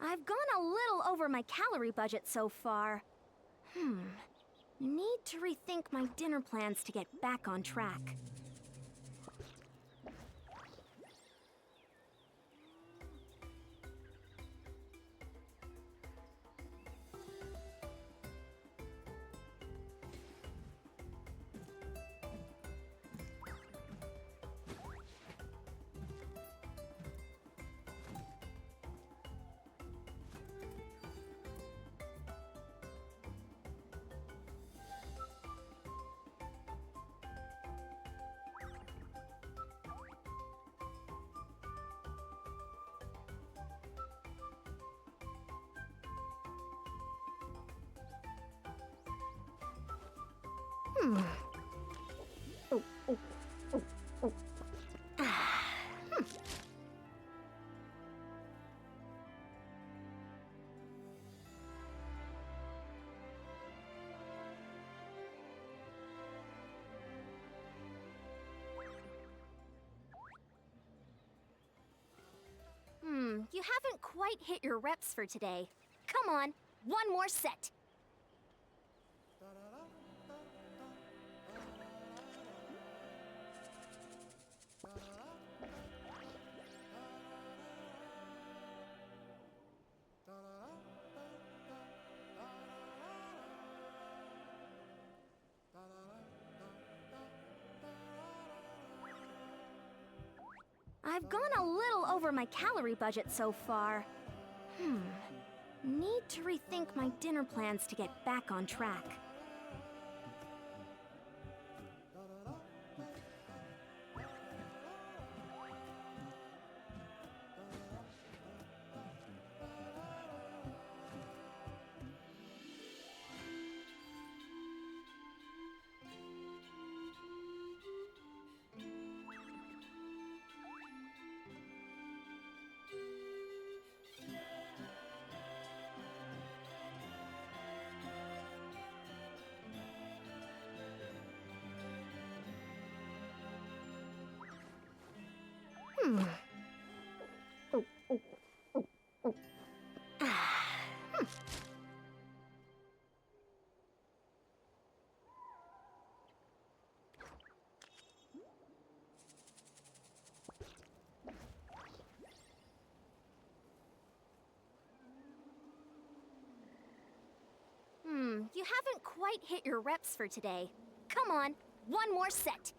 I've gone a little over my calorie budget so far. Need to rethink my dinner plans to get back on track. You haven't quite hit your reps for today. Come on, one more set. I've gone a little over my calorie budget so far. Need to rethink my dinner plans to get back on track. You haven't quite hit your reps for today. Come on, one more set.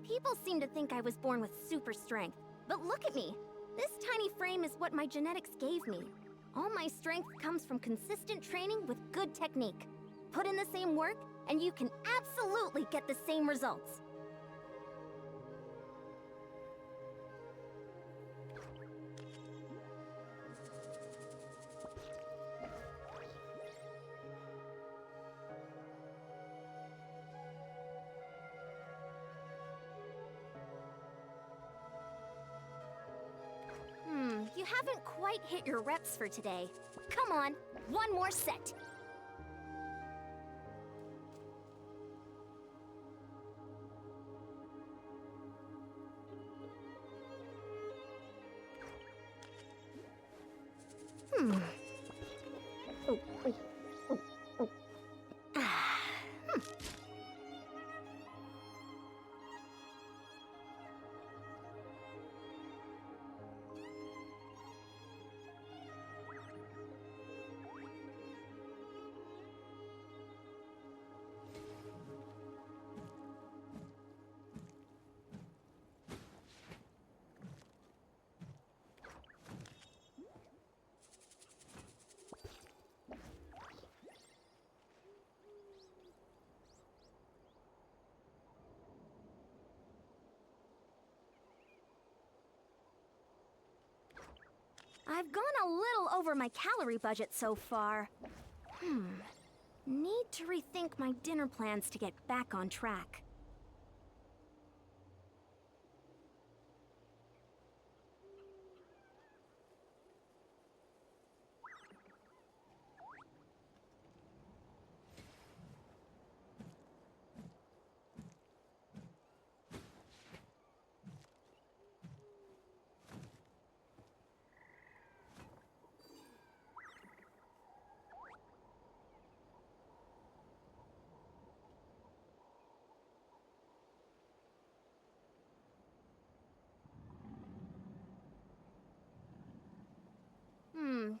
People seem to think I was born with super strength, but look at me. This tiny frame is what my genetics gave me. All my strength comes from consistent training with good technique. Put in the same work, and you can absolutely get the same results. You haven't quite hit your reps for today. Come on, one more set. I've gone a little over my calorie budget so far. Need to rethink my dinner plans to get back on track.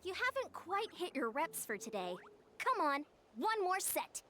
You haven't quite hit your reps for today. Come on, one more set.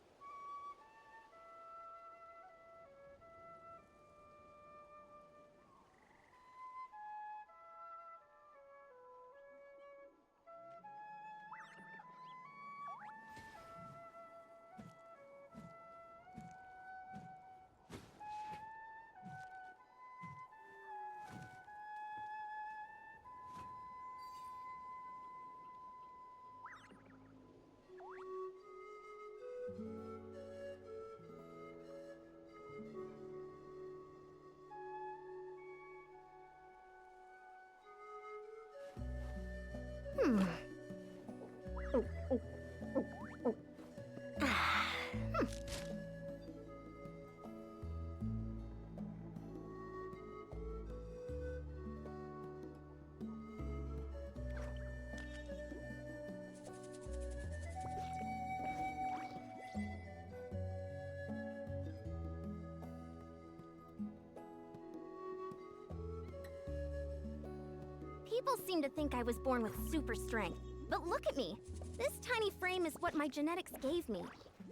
People seem to think I was born with super strength. But look at me. This tiny frame is what my genetics gave me.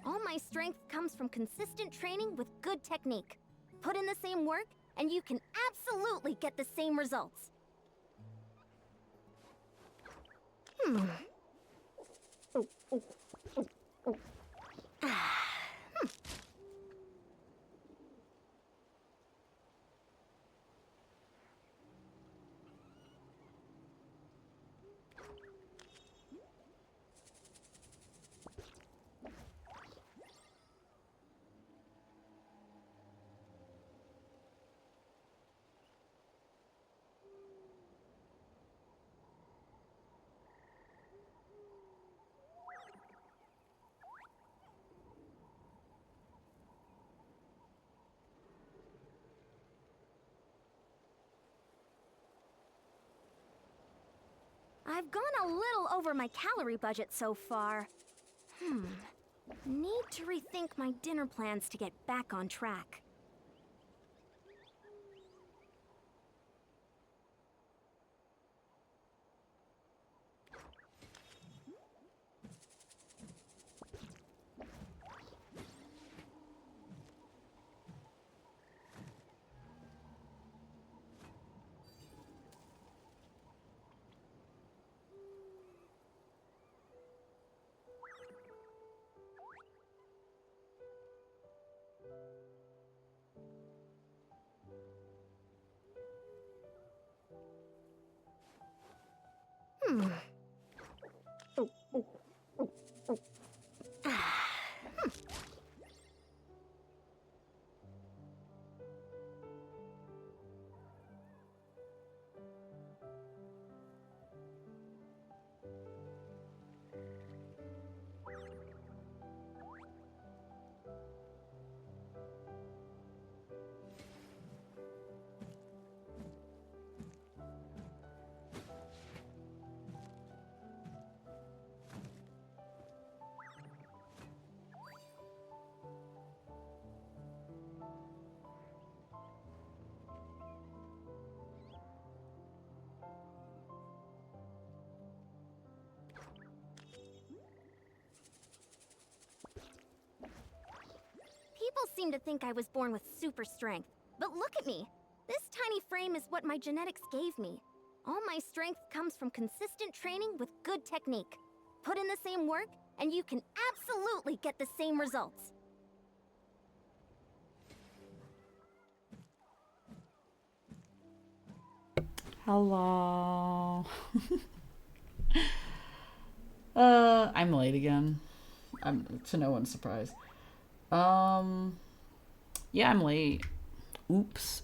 All my strength comes from consistent training with good technique. Put in the same work, and you can absolutely get the same results. I've gone a little over my calorie budget so far. Need to rethink my dinner plans to get back on track. People seem to think I was born with super strength. But look at me. This tiny frame is what my genetics gave me. All my strength comes from consistent training with good technique. Put in the same work, and you can absolutely get the same results. Hello. I'm late again. I'm to no one's surprise. Yeah, I'm late. Oops.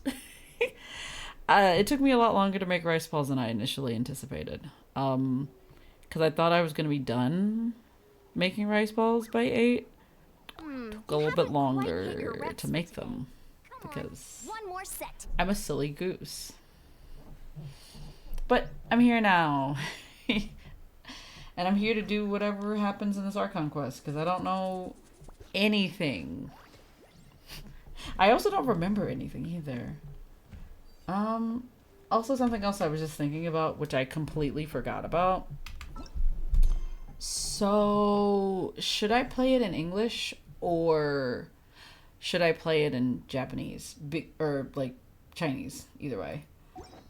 It took me a lot longer to make rice balls than I initially anticipated. Because I thought I was gonna be done making rice balls by 8. Took a little bit longer to make them because One more set. I'm a silly goose. But I'm here now. And I'm here to do whatever happens in this Archon quest because I don't know anything. I also don't remember anything either. Also something else I was just thinking about, which I completely forgot about. So, should I play it in English or should I play it in Japanese? Or, like, Chinese, either way.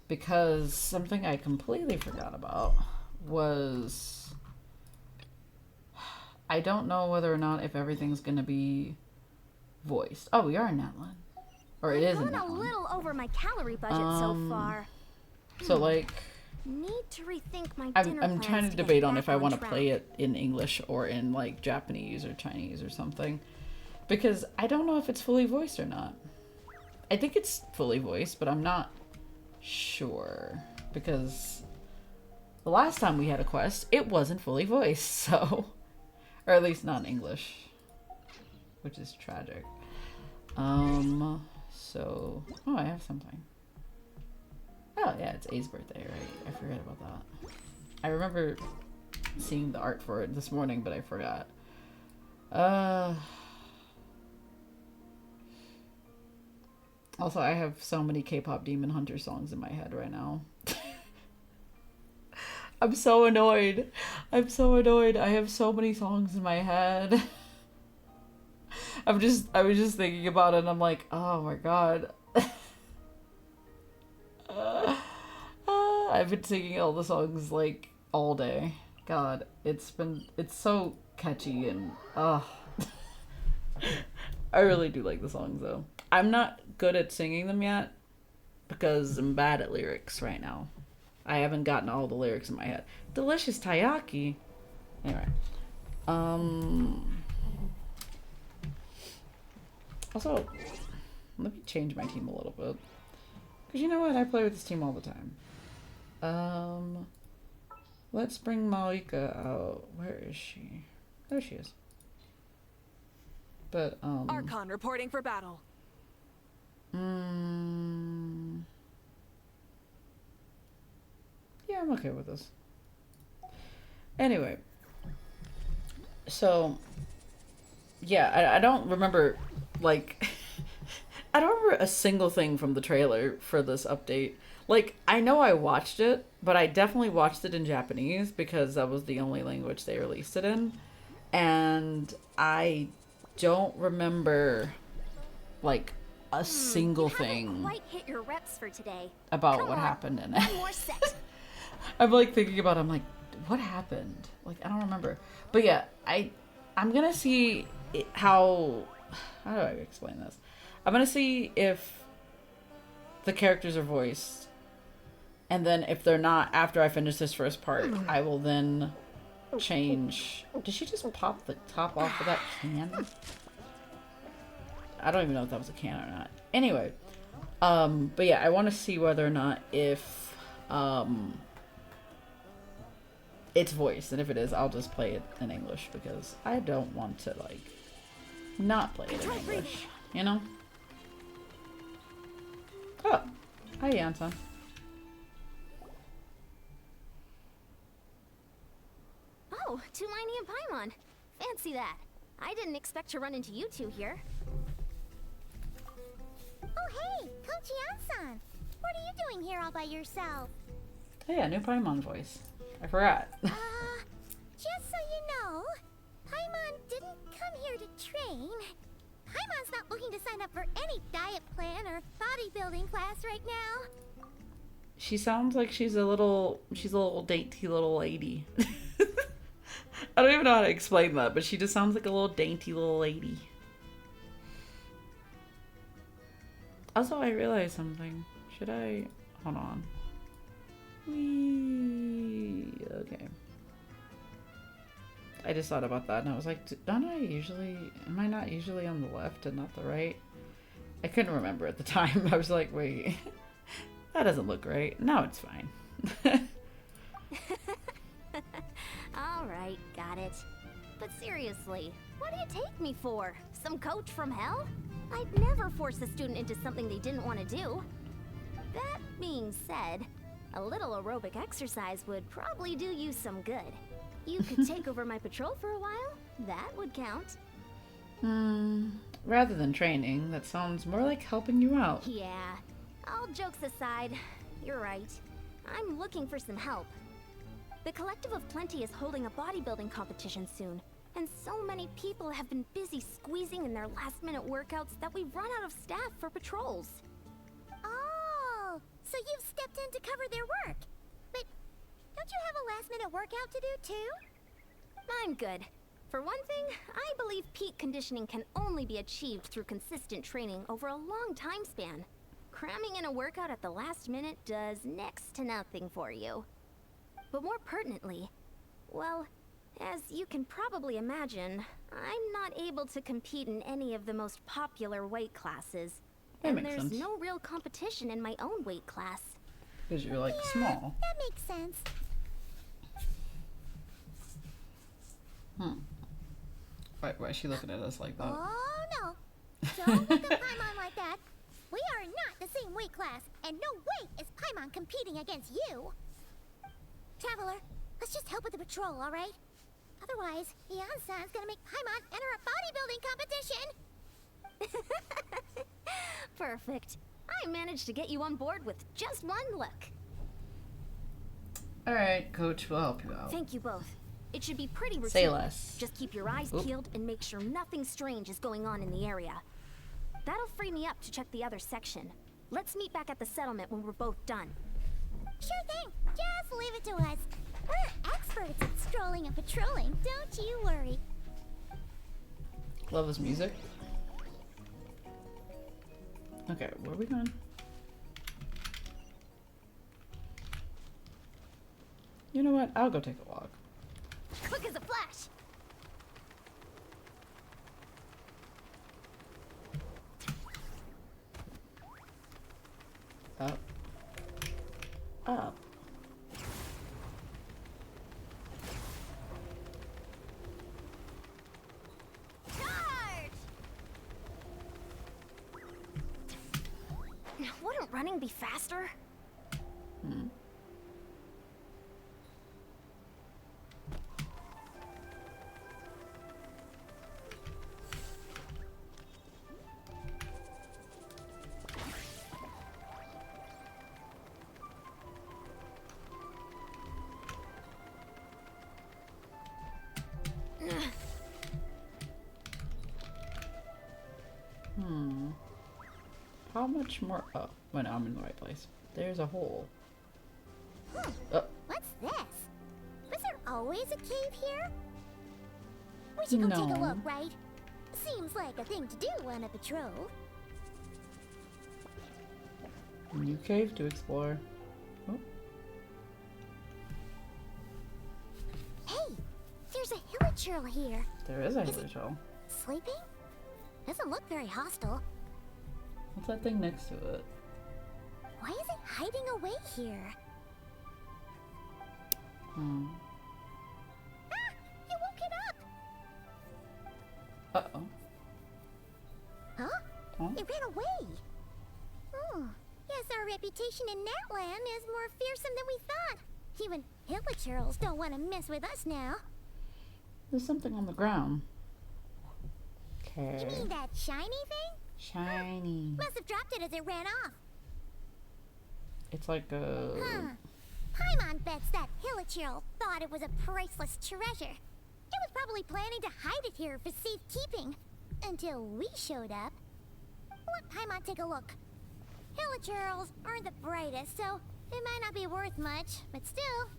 Because something I completely forgot about was... I don't know whether or not if everything's gonna be voiced. Oh, we are in Natlan. Or it is in I've gone a Natlan. little over my calorie budget so far. So, like... Need to rethink my dinner I'm trying plans to get debate on back if I want to track. play it in English or in like Japanese or Chinese or something, because I don't know if it's fully voiced or not. I think it's fully voiced, but I'm not sure because the last time we had a quest, it wasn't fully voiced, so, or at least not in English, which is tragic. So, oh, I have something. Oh, yeah, it's A's birthday, right? I forgot about that. I remember seeing the art for it this morning, but I forgot. Also, I have so many K-pop Demon Hunter songs in my head right now. I'm so annoyed. I'm so annoyed. I have so many songs in my head. I was just thinking about it and I'm like, oh my god. I've been singing all the songs like all day. God, it's so catchy and I really do like the songs though. I'm not good at singing them yet because I'm bad at lyrics right now. I haven't gotten all the lyrics in my head. Delicious taiyaki. Anyway, also, let me change my team a little bit. Because you know what? I play with this team all the time. Let's bring Malika out. Where is she? There she is. But, Archon reporting for battle. Yeah, I'm okay with this. Anyway. So, yeah, I don't remember, like... I don't remember a single thing from the trailer for this update. Like, I know I watched it, but I definitely watched it in Japanese because that was the only language they released it in. And I don't remember, like, a single thing Quite hit your reps for today. about Come what on, happened in one it. more set. I'm, like, thinking about it. I'm like, what happened? Like, I don't remember. But yeah, I'm gonna see how do I explain this? I'm gonna see if the characters are voiced, and then if they're not, after I finish this first part, I will then change. Did she just pop the top off of that can? I don't even know if that was a can or not. Anyway, but yeah, I want to see whether or not if it's voiced, and if it is, I'll just play it in English because I don't want to like not play it in English, you know? Oh, hi, Anton. Oh, Tulani and Paimon. Fancy that. I didn't expect to run into you two here. Oh hey, Coach Ansan. What are you doing here all by yourself? Hey, a new Paimon voice. I forgot. Just so you know, Paimon didn't come here to train. Paimon's not looking to sign up for any diet plan or bodybuilding class right now. She sounds like she's a little dainty little lady. I don't even know how to explain that, but she just sounds like a little dainty little lady. Also, I realized something. Should I... Hold on. Whee. Okay. I just thought about that and I was like, am I not usually on the left and not the right? I couldn't remember at the time. I was like, wait, that doesn't look right. Now it's fine. Alright, got it. But seriously, what do you take me for? Some coach from hell? I'd never force a student into something they didn't want to do. That being said, a little aerobic exercise would probably do you some good. You could take over my patrol for a while. That would count. Rather than training, that sounds more like helping you out. Yeah, all jokes aside, you're right. I'm looking for some help. The Collective of Plenty is holding a bodybuilding competition soon, and so many people have been busy squeezing in their last-minute workouts that we've run out of staff for patrols. Oh, so you've stepped in to cover their work. But don't you have a last-minute workout to do too? I'm good. For one thing, I believe peak conditioning can only be achieved through consistent training over a long time span. Cramming in a workout at the last minute does next to nothing for you. But more pertinently, well, as you can probably imagine, I'm not able to compete in any of the most popular weight classes. That And makes there's sense. no real competition in my own weight class. Because you're like Yeah, small. that makes sense. Why is she looking at us like that? Oh no! Don't look at Paimon like that. We are not the same weight class, and no way is Paimon competing against you. Traveler, let's just help with the patrol, all right? Otherwise, Yan-san's gonna make Paimon enter a bodybuilding competition. Perfect. I managed to get you on board with just one look. Alright, coach, we'll help you out. Thank you both. It should be pretty routine. Say less. Just keep your eyes Oop. peeled and make sure nothing strange is going on in the area. That'll free me up to check the other section. Let's meet back at the settlement when we're both done. Sure thing. Just leave it to us. We're experts at strolling and patrolling, don't you worry. Love this music. Okay, where are we going? You know what? I'll go take a walk. Quick as a flash! Up. Up. Charge! Wouldn't running be faster? How much more? Oh, well, no, I'm in the right place. There's a hole. Hmm. Oh, What's this? Was there always a cave here? We should go take a No. look, right? Seems like a thing to do on a patrol. new cave to explore. Oh, Hey, there's a hilichurl here. there is a Is it- hilichurl. Sleeping? Doesn't look very hostile. What's that thing next to it? Why is it hiding away here? Ah! You woke it up! Uh-oh. Huh? Huh? It ran away. Oh, yes, our reputation in Natlan is more fearsome than we thought. Even hilichurls don't want to mess with us now. There's something on the ground. You Okay. mean that shiny thing? Shiny. Must have dropped it as it ran off. It's like a... Huh. Paimon bets that hilichurl thought it was a priceless treasure. It was probably planning to hide it here for safekeeping. Until we showed up. Let Paimon take a look. Hilichurls aren't the brightest, so it might not be worth much, but still.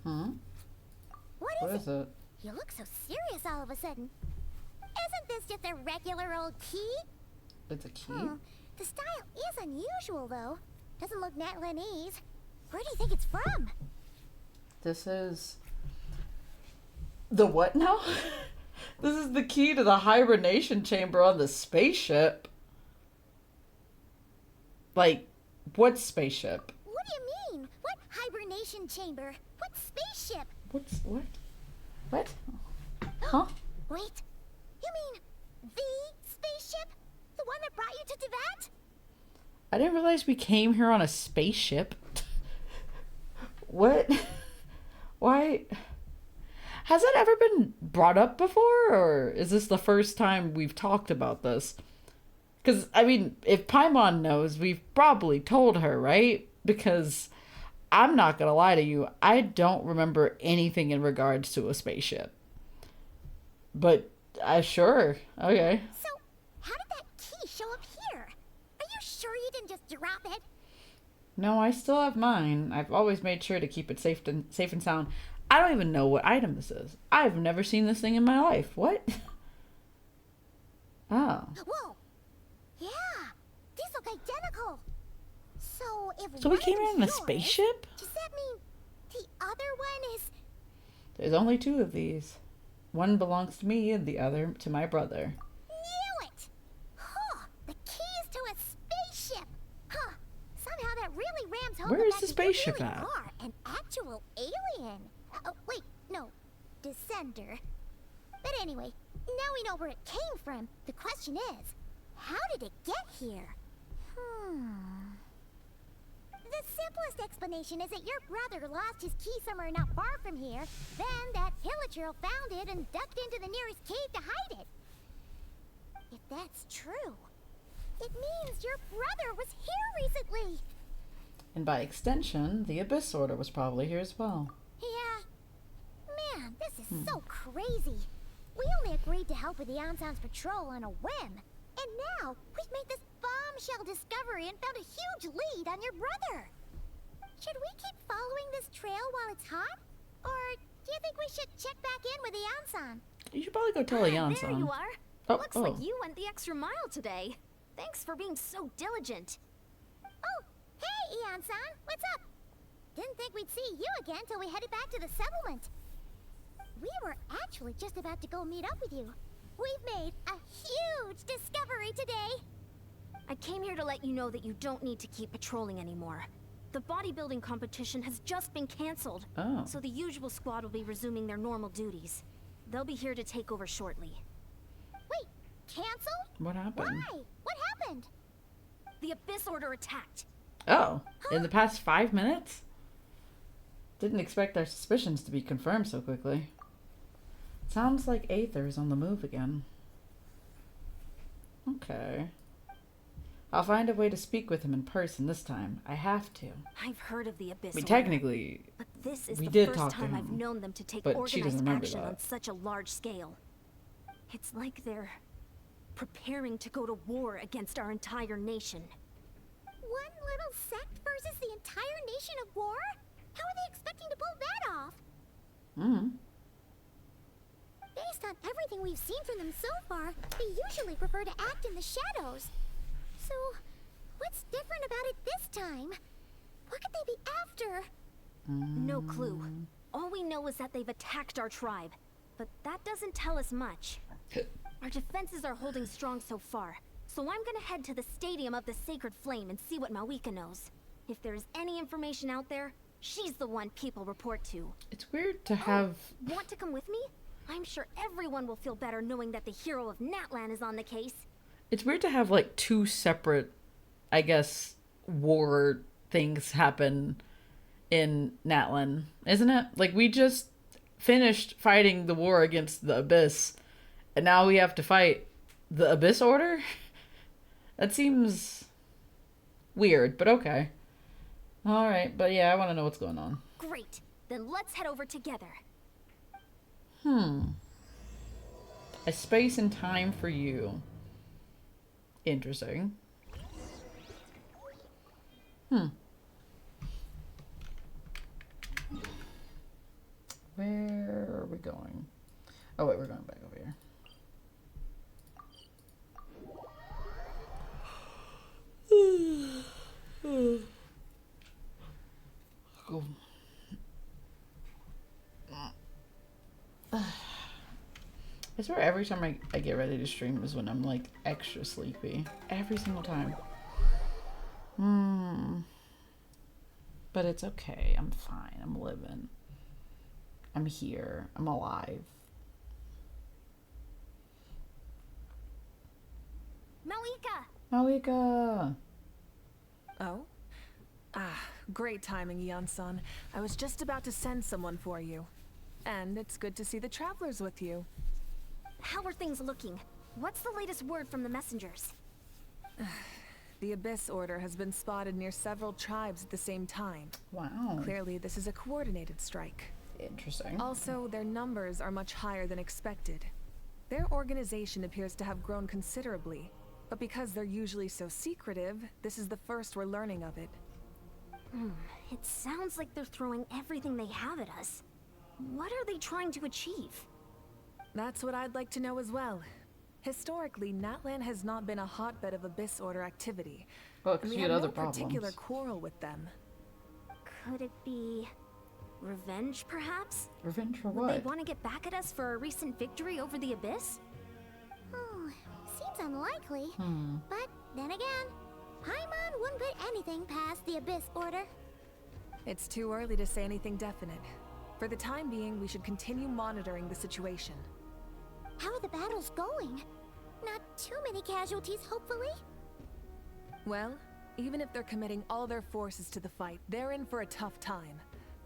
Huh? What What is is it? You look so serious all of a sudden. Isn't this just a regular old key? It's a key? The style is unusual, though. Doesn't look Natlanese. Where do you think it's from? This is... The what now? This is the key to the hibernation chamber on the spaceship. Like, what spaceship? What do you mean? What hibernation chamber? What spaceship? What? What? Huh? Wait, you mean the spaceship? The one that brought you to Tibet? I didn't realize we came here on a spaceship. What? Why? Has it ever been brought up before, or is this the first time we've talked about this? Because, I mean, if Paimon knows, we've probably told her, right? Because I'm not going to lie to you, I don't remember anything in regards to a spaceship. But, sure, okay. So, how did that key show up here? Are you sure you didn't just drop it? No, I still have mine. I've always made sure to keep it safe and sound. I don't even know what item this is. I've never seen this thing in my life. What? Oh. Whoa! Yeah, these look identical. So if So we one came of here them's in a yours, spaceship? does that mean the other one is? There's only two of these. One belongs to me and the other to my brother. Knew it! Huh, the keys to a spaceship! Huh, somehow that really rams home Where is fact the that you spaceship really at? are an actual alien. Oh, wait, no, descender. But anyway, now we know where it came from. The question is, how did it get here? The simplest explanation is that your brother lost his key somewhere not far from here. Then that Hilichurl found it and ducked into the nearest cave to hide it. If that's true, it means your brother was here recently. And by extension, the Abyss Order was probably here as well. Yeah. Man, this is so crazy. We only agreed to help with the Anson's patrol on a whim. And now, we've made this bombshell discovery and found a huge lead on your brother. Should we keep following this trail while it's hot? Or do you think we should check back in with the Anson? You should probably go tell There Yansan. you are. Oh, Looks oh. like you went the extra mile today. Thanks for being so diligent. Oh, hey, Eon-san, what's up? Didn't think we'd see you again till we headed back to the settlement. We were actually just about to go meet up with you. We've made a huge discovery today. I came here to let you know that you don't need to keep patrolling anymore. The bodybuilding competition has just been canceled. Oh. So the usual squad will be resuming their normal duties. They'll be here to take over shortly. Wait, canceled? What happened? Why? What happened? The Abyss Order attacked. Oh, in the past 5 minutes? Didn't expect our suspicions to be confirmed so quickly. Sounds like Aether's on the move again. Okay. I'll find a way to speak with him in person this time. I have to. I've heard of the Abyss I mean, Order, technically, but this is we the did first talk to time I've him, known them to take but she doesn't organized remember action that. on such a large scale. It's like they're preparing to go to war against our entire nation. One little sect versus the entire nation of war? How are they expecting to pull that off? Based on everything we've seen from them so far, they usually prefer to act in the shadows. So, what's different about it this time? What could they be after? No clue. All we know is that they've attacked our tribe. But that doesn't tell us much. Our defenses are holding strong so far. So I'm gonna head to the Stadium of the Sacred Flame and see what Mawika knows. If there's any information out there, she's the one people report to. It's weird to have... Want to come with me? I'm sure everyone will feel better knowing that the hero of Natlan is on the case. It's weird to have, like, two separate, I guess, war things happen in Natlan, isn't it? Like, we just finished fighting the war against the Abyss, and now we have to fight the Abyss Order? That seems weird, but okay. Alright, but yeah, I want to know what's going on. Great. Then let's head over together. A space and time for you. Interesting. Where are we going? Oh wait, we're going back over here. Cool. I swear every time I get ready to stream is when I'm like extra sleepy. Every single time. But it's okay. I'm fine. I'm living. I'm here. I'm alive. Malika! Oh? Ah, great timing, Ian-san. I was just about to send someone for you. And it's good to see the travelers with you. How are things looking? What's the latest word from the messengers? The Abyss Order has been spotted near several tribes at the same time. Wow. Clearly, this is a coordinated strike. Interesting. Also, their numbers are much higher than expected. Their organization appears to have grown considerably, but because they're usually so secretive, this is the first we're learning of it. It sounds like they're throwing everything they have at us. What are they trying to achieve? That's what I'd like to know as well. Historically, Natlan has not been a hotbed of Abyss Order activity. Well, And because we you have had no other problems. particular quarrel with them. Could it be revenge, perhaps? Revenge for Would they what? want to get back at us for a recent victory over the Abyss? Oh, seems unlikely. But then again, Paimon wouldn't put anything past the Abyss Order. It's too early to say anything definite. For the time being, we should continue monitoring the situation. How are the battles going? Not too many casualties, hopefully? Well, even if they're committing all their forces to the fight, they're in for a tough time.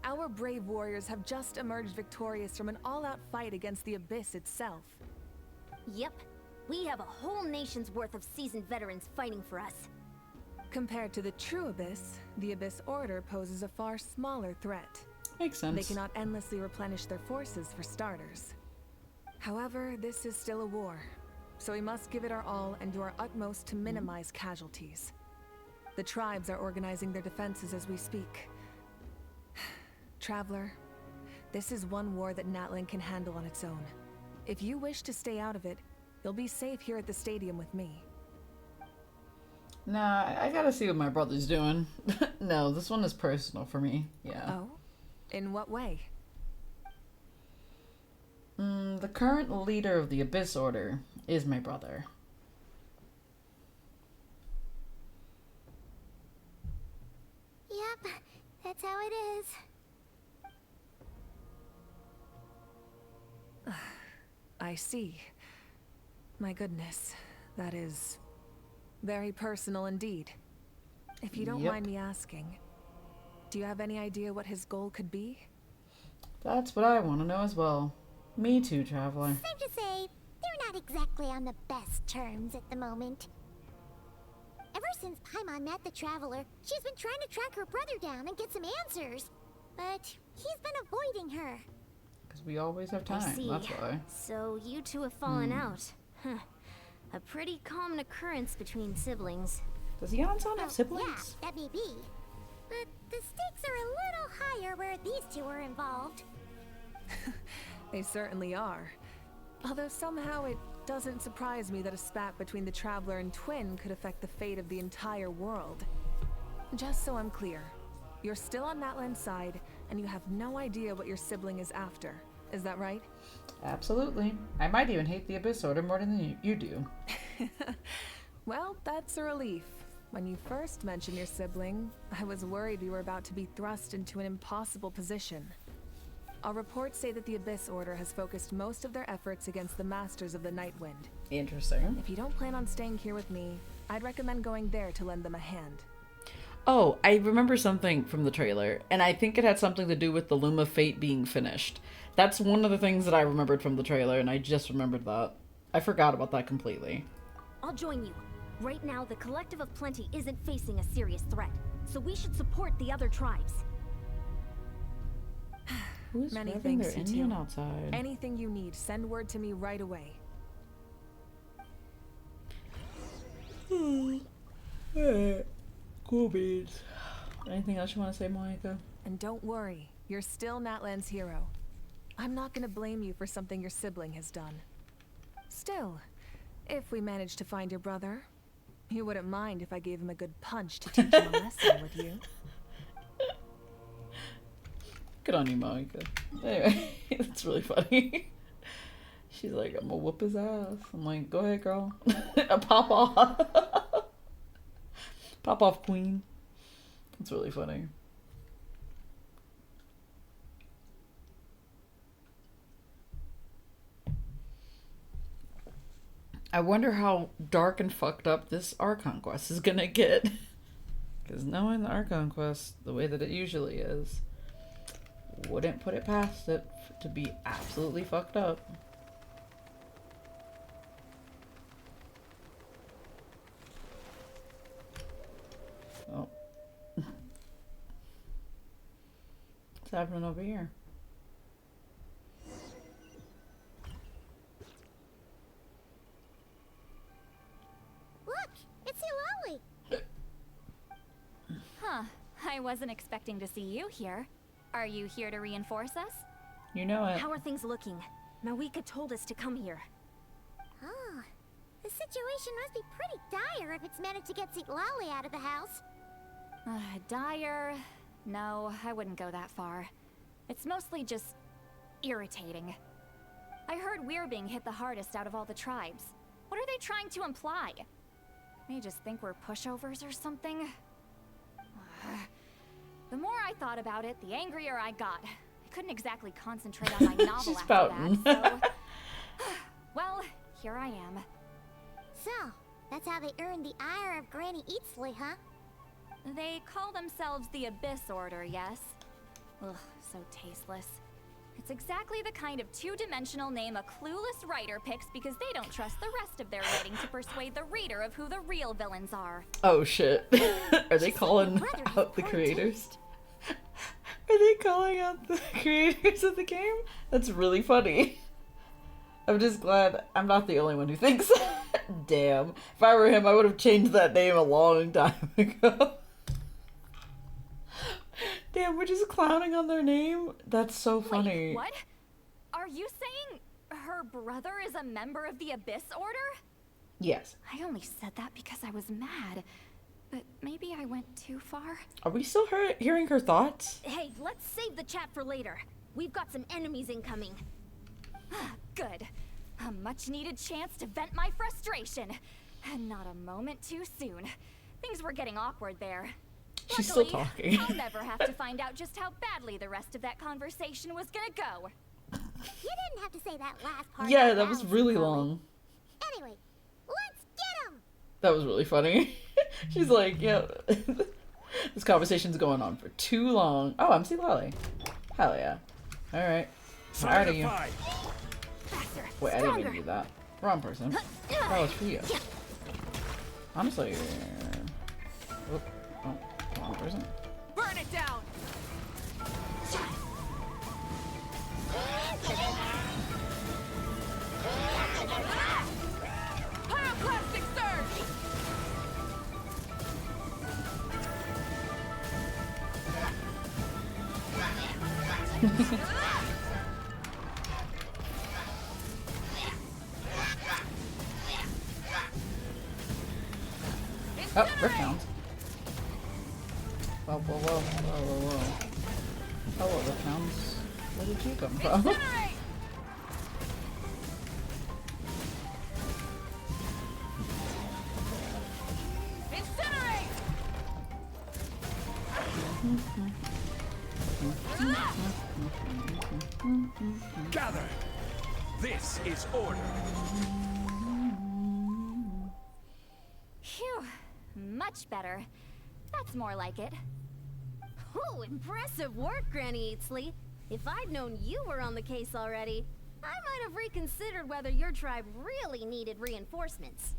Our brave warriors have just emerged victorious from an all-out fight against the Abyss itself. Yep. We have a whole nation's worth of seasoned veterans fighting for us. Compared to the true Abyss, the Abyss Order poses a far smaller threat. Makes sense. They cannot endlessly replenish their forces, for starters. However, this is still a war, so we must give it our all and do our utmost to minimize casualties. The tribes are organizing their defenses as we speak. Traveler, this is one war that Natlan can handle on its own. If you wish to stay out of it, you'll be safe here at the stadium with me. Nah, I gotta see what my brother's doing. No, this one is personal for me. Yeah. Oh? In what way? The current leader of the Abyss Order is my brother. Yep, that's how it is. I see. My goodness, that is very personal indeed. If you don't Yep. mind me asking, do you have any idea what his goal could be? That's what I want to know as well. Me too, Traveler. Safe to say, they're not exactly on the best terms at the moment. Ever since Paimon met the Traveler, she's been trying to track her brother down and get some answers. But he's been avoiding her. Because we always have I time, see. that's why. So you two have fallen out. Huh. A pretty common occurrence between siblings. Does Yansan have Yeah, siblings? that may be. But the stakes are a little higher where these two are involved. They certainly are. Although somehow it doesn't surprise me that a spat between the Traveler and Twin could affect the fate of the entire world. Just so I'm clear, you're still on Natlan's side, and you have no idea what your sibling is after. Is that right? Absolutely. I might even hate the Abyss Order more than you do. Well, that's a relief. When you first mentioned your sibling, I was worried we were about to be thrust into an impossible position. Our reports say that the Abyss Order has focused most of their efforts against the Masters of the Nightwind. Interesting. If you don't plan on staying here with me, I'd recommend going there to lend them a hand. Oh, I remember something from the trailer, and I think it had something to do with the Loom of Fate being finished. That's one of the things that I remembered from the trailer, and I just remembered that. I forgot about that completely. I'll join you. Right now, the Collective of Plenty isn't facing a serious threat, so we should support the other tribes. Who's Many revving thanks, their you engine two. outside? Anything you need, send word to me right away. Cool beans. Anything else you want to say, Monica? And don't worry, you're still Natlan's hero. I'm not gonna blame you for something your sibling has done. Still, if we manage to find your brother, you wouldn't mind if I gave him a good punch to teach him a lesson, would you? Good on you, Monica. Anyway, that's really funny. She's like, I'm gonna whoop his ass. I'm like, go ahead, girl. Pop off. Pop off, queen. It's really funny. I wonder how dark and fucked up this Archon quest is gonna get. Because knowing the Archon quest the way that it usually is, wouldn't put it past it to be absolutely fucked up. Oh. What's happening over here? Look, it's Eulalie. Huh. I wasn't expecting to see you here. Are you here to reinforce us? You know it. How are things looking? Mawika told us to come here. Oh, the situation must be pretty dire if it's managed to get Eulalie out of the house. Dire? No, I wouldn't go that far. It's mostly just irritating. I heard we're being hit the hardest out of all the tribes. What are they trying to imply? They just think we're pushovers or something? The more I thought about it, the angrier I got. I couldn't exactly concentrate on my novel She's after pouting. that, so... Well, here I am. So, that's how they earned the ire of Granny Eatsley, huh? They call themselves the Abyss Order, yes? Ugh, so tasteless. It's exactly the kind of two-dimensional name a clueless writer picks because they don't trust the rest of their writing to persuade the reader of who the real villains are. Oh shit. Are they calling out the creators? Are they calling out the creators of the game? That's really funny. I'm just glad I'm not the only one who thinks that. Damn. If I were him, I would have changed that name a long time ago. Damn, we're just clowning on their name? That's so funny. Wait, what? Are you saying her brother is a member of the Abyss Order? Yes. I only said that because I was mad. But maybe I went too far. Are we still hearing her thoughts? Hey, let's save the chat for later. We've got some enemies incoming. Good. A much-needed chance to vent my frustration. And not a moment too soon. Things were getting awkward there. She's still Luckily, talking. I'll never have to find out just how badly the rest of that conversation was gonna go. You didn't have to say that last part. Yeah, out that was loud, really Chloe. long. Anyway, let's get him! That was really funny. She's like, yeah, this conversation's going on for too long. Oh, I'm Lally. Hell yeah. Alright. Tired of you. Faster, Wait, I didn't stronger. mean to do that. Wrong person. That was for you. Honestly. Oh, wrong person. Burn it down! Pyroclastic surge! Oh, brick sounds. Whoa, whoa, whoa, whoa, whoa, whoa. Hello, brick sounds. Where did you come from? Incinerate! Incinerate! Gather! This is order. Phew. Much better. That's more like it. Ooh, impressive work, Granny Eatsley. If I'd known you were on the case already, I might have reconsidered whether your tribe really needed reinforcements.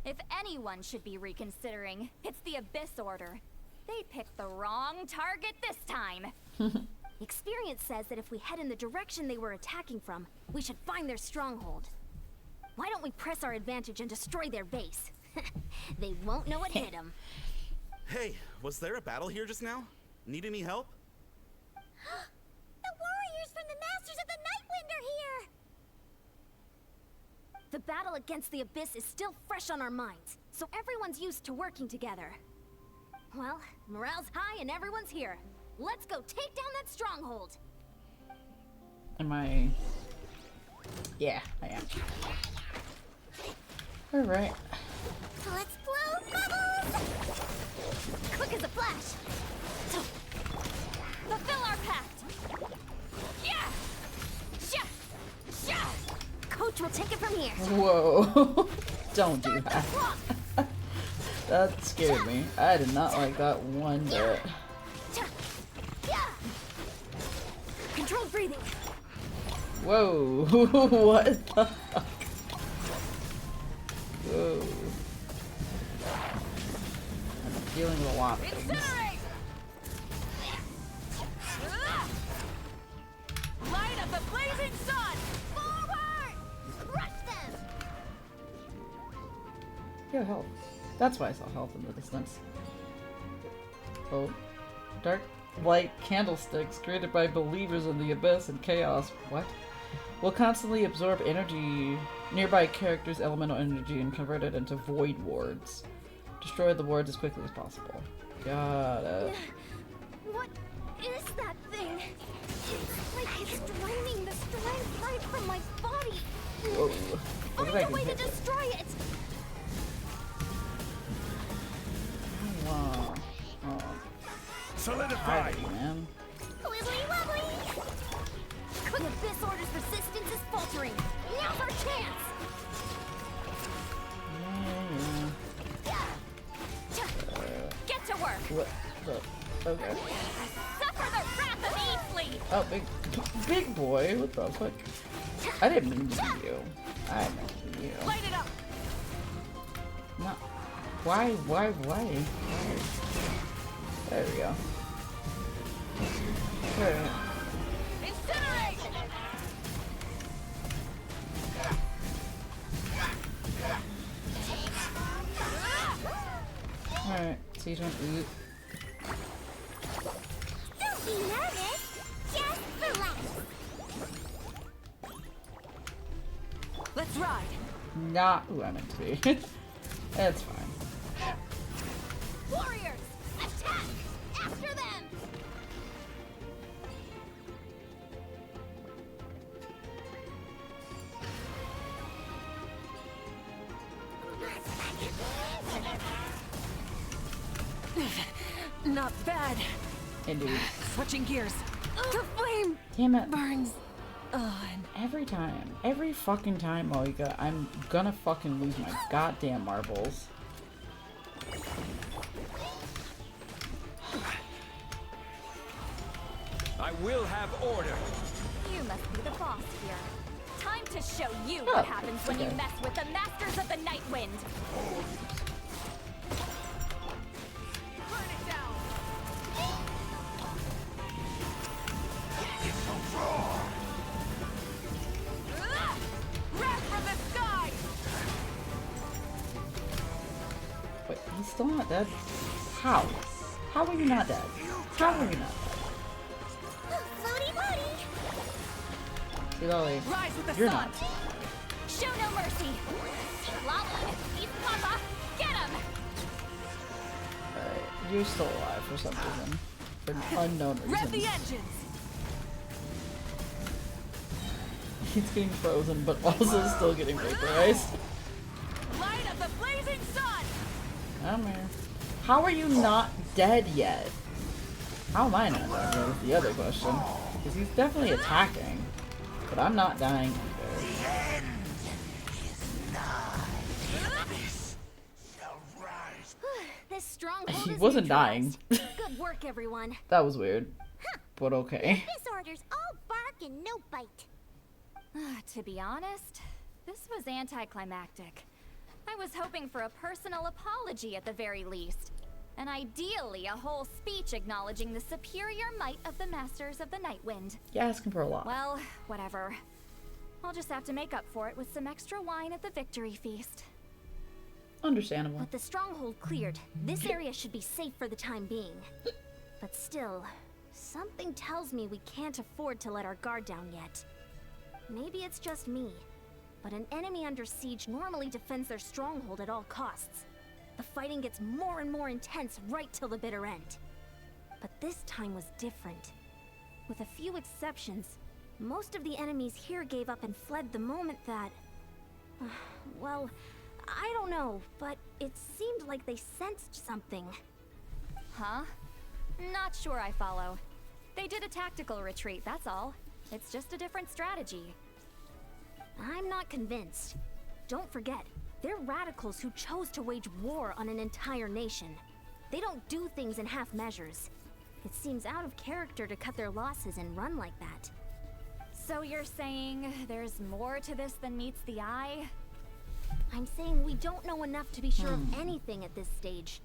If anyone should be reconsidering, it's the Abyss Order. They picked the wrong target this time. Experience says that if we head in the direction they were attacking from, we should find their stronghold. Why don't we press our advantage and destroy their base? They won't know it hit them. Hey, was there a battle here just now? Need any help? The warriors from the Masters of the Nightwind are here! The battle against the Abyss is still fresh on our minds, so everyone's used to working together. Well, morale's high and everyone's here. Let's go take down that stronghold. Am I Yeah, I am. Alright. Let's blow bubbles! Quick as a flash. Fulfill our pact! Yeah! Sha! Sha! Coach will take it from here. Whoa. Don't do Start the that. clock. That scared me. I did not like that one bit. Yeah. Controlled breathing. Whoa. What the fuck? Whoa. I'm dealing with a lot of things. Incinerate! Light of the blazing sun! Forward! Crush them! Yo, health. That's why I saw health in the distance. Oh. Dark light candlesticks created by believers in the abyss and chaos. What? Will constantly absorb energy, nearby characters' elemental energy, and convert it into void wards. Destroy the wards as quickly as possible. Got it. What is that thing? It's like it's draining the strength right from my body. Whoa. What did I Find a do way here? to destroy it. Wow. Oh, Solidify! alright, man. Wibbly wobbly! The Abyss Order's resistance is faltering. Now's our chance. Get to work! What the? Okay. Suffer the wrath of Eatfleet! Oh, big boy. What the fuck? I didn't mean to be you. I meant to be you. Light it up! No. Why? There we go. Alright. Incinerate! Alright. So you don't eat. Don't be nervous! Just relax! Let's ride. Not who I meant to be. That's fine. Warriors, attack! After them! Not bad. Indeed. Switching gears. The flame Damn it. burns on. Every time. Every fucking time, Moika, I'm gonna fucking lose my goddamn marbles. I will have order. You must be the boss here. Time to show you Oh, what happens when you okay. mess with the Masters of the Night Wind. Burn it down! Wrath from the sky! Wait, he's still not dead? How? How are you not dead? How are you not dead? Floaty floaty! See, Lolly, Rise with the you're sun. not. Show no mercy! Lolly, he's Papa! Get him! Alright, you're still alive for some reason. For unknown Rev the reasons. engines. He's getting frozen, but also still getting vaporized. Light of the blazing sun. I'm here. How are you not dead yet? How am I not dead yet is the other question. Because he's definitely attacking. But I'm not dying either. This stronghold He is wasn't dying. neutralized. Good work, everyone. That was weird. But okay. This order's all bark and no bite. To be honest, this was anticlimactic. I was hoping for a personal apology at the very least. And ideally, a whole speech acknowledging the superior might of the Masters of the Night Wind. You're asking for a lot. Well, whatever. I'll just have to make up for it with some extra wine at the victory feast. Understandable. With the stronghold cleared, this area should be safe for the time being. But still, something tells me we can't afford to let our guard down yet. Maybe it's just me, but an enemy under siege normally defends their stronghold at all costs. The fighting gets more and more intense right till the bitter end. But this time was different. With a few exceptions, Most of the enemies here gave up and fled the moment that... well, I don't know, but it seemed like they sensed something. Huh? Not sure I follow. They did a tactical retreat, that's all. It's just a different strategy. I'm not convinced. Don't forget, they're radicals who chose to wage war on an entire nation. They don't do things in half measures. It seems out of character to cut their losses and run like that. So you're saying there's more to this than meets the eye? I'm saying we don't know enough to be sure of anything at this stage.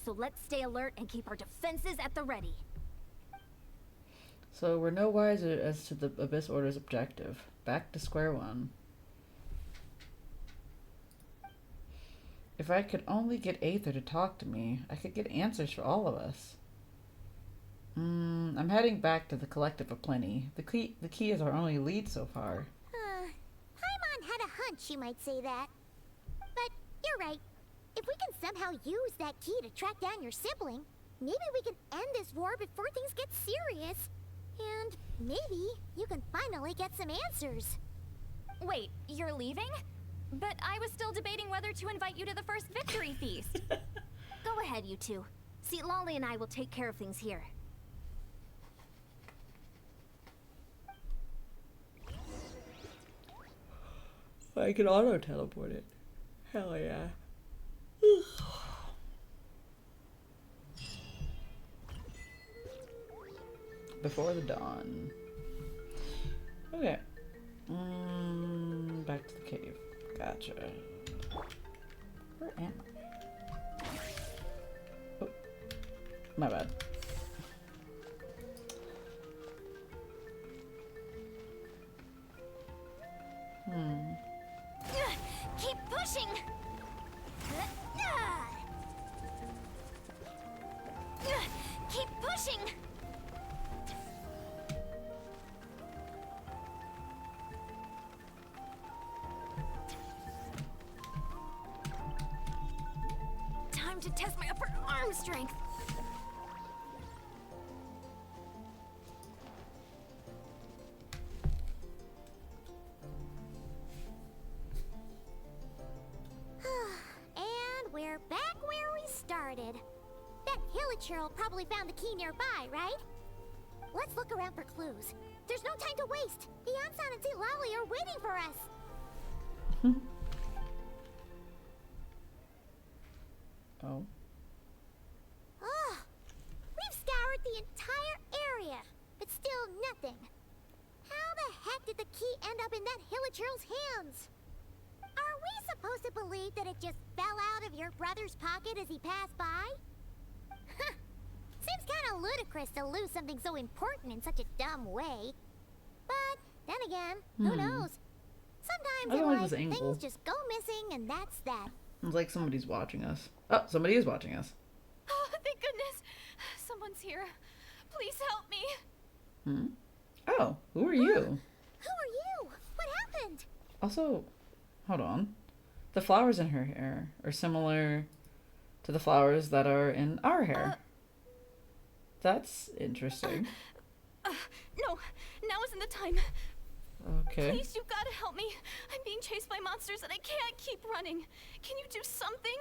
So let's stay alert and keep our defenses at the ready. So we're no wiser as to the Abyss Order's objective. Back to square one. If I could only get Aether to talk to me, I could get answers for all of us. I'm heading back to the Collective of Plenty. The key is our only lead so far. Paimon had a hunch you might say that. But you're right. If we can somehow use that key to track down your sibling, maybe we can end this war before things get serious. And maybe you can finally get some answers. Wait, you're leaving? But I was still debating whether to invite you to the first victory feast. Go ahead, you two. See, Lolly and I will take care of things here. I can auto-teleport it. Hell yeah. Before the dawn. Okay. Back to the cave. Gotcha. Where am I? Oh, my bad. Keep pushing! Keep pushing! Time to test my upper arm strength. And we're back where we started. That Hilichurl probably found the key nearby, right? Let's look around for clues. There's no time to waste. The Ansan and Lolly are waiting for us. Oh. Oh, we've scoured the entire area, but still nothing. How the heck did the key end up in that Hilichurl's hands? Are we supposed to believe that it just fell out of your brother's pocket as he passed by? Huh. Seems kind of ludicrous to lose something so important in such a dumb way. But then again, who knows? Sometimes I in don't like life, this angle. things just go missing, and that's that. It's like somebody's watching us. Oh, somebody is watching us. Oh, thank goodness. Someone's here. Please help me. Oh, who are you? Who are you? What happened? Also, hold on. The flowers in her hair are similar to the flowers that are in our hair. That's interesting. No, now isn't the time. Okay. Please, you've got to help me. I'm being chased by monsters and I can't keep running. Can you do something?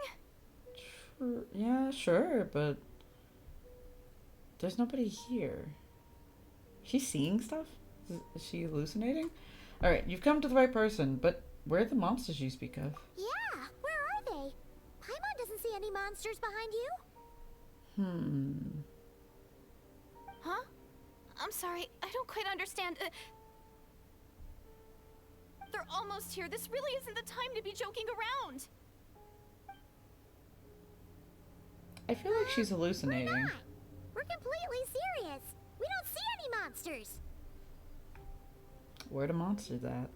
Yeah, sure, but there's nobody here. She's seeing stuff? Is she hallucinating? Alright, you've come to the right person, but where are the monsters you speak of? Yeah, where are they? Paimon doesn't see any monsters behind you. Huh? I'm sorry, I don't quite understand. They're almost here. This really isn't the time to be joking around. I feel like she's hallucinating. We're not. We're completely serious. We don't see any monsters. Where the monsters at?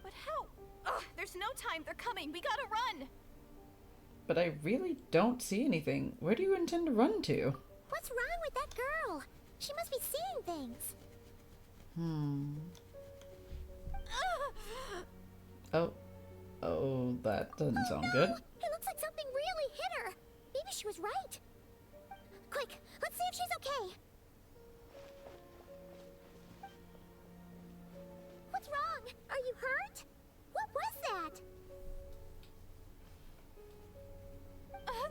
But how? Ugh, there's no time. They're coming. We gotta run. But I really don't see anything. Where do you intend to run to? What's wrong with that girl? She must be seeing things. Oh, that doesn't sound No! good. It looks like something really hit her. Maybe she was right. Quick, let's see if she's okay. Are you hurt? What was that?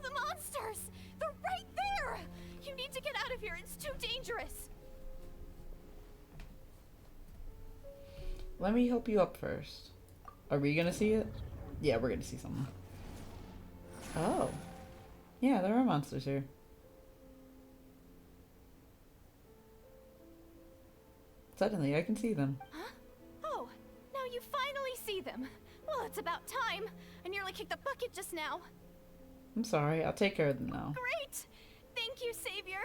The monsters! They're right there! You need to get out of here. It's too dangerous. Let me help you up first. Are we gonna see it? Yeah, we're gonna see something. Oh. Yeah, there are monsters here. Suddenly, I can see them. Huh? Oh, now you finally see them. Well, it's about time. I nearly kicked the bucket just now. I'm sorry, I'll take care of them now. Great! Thank you, Savior.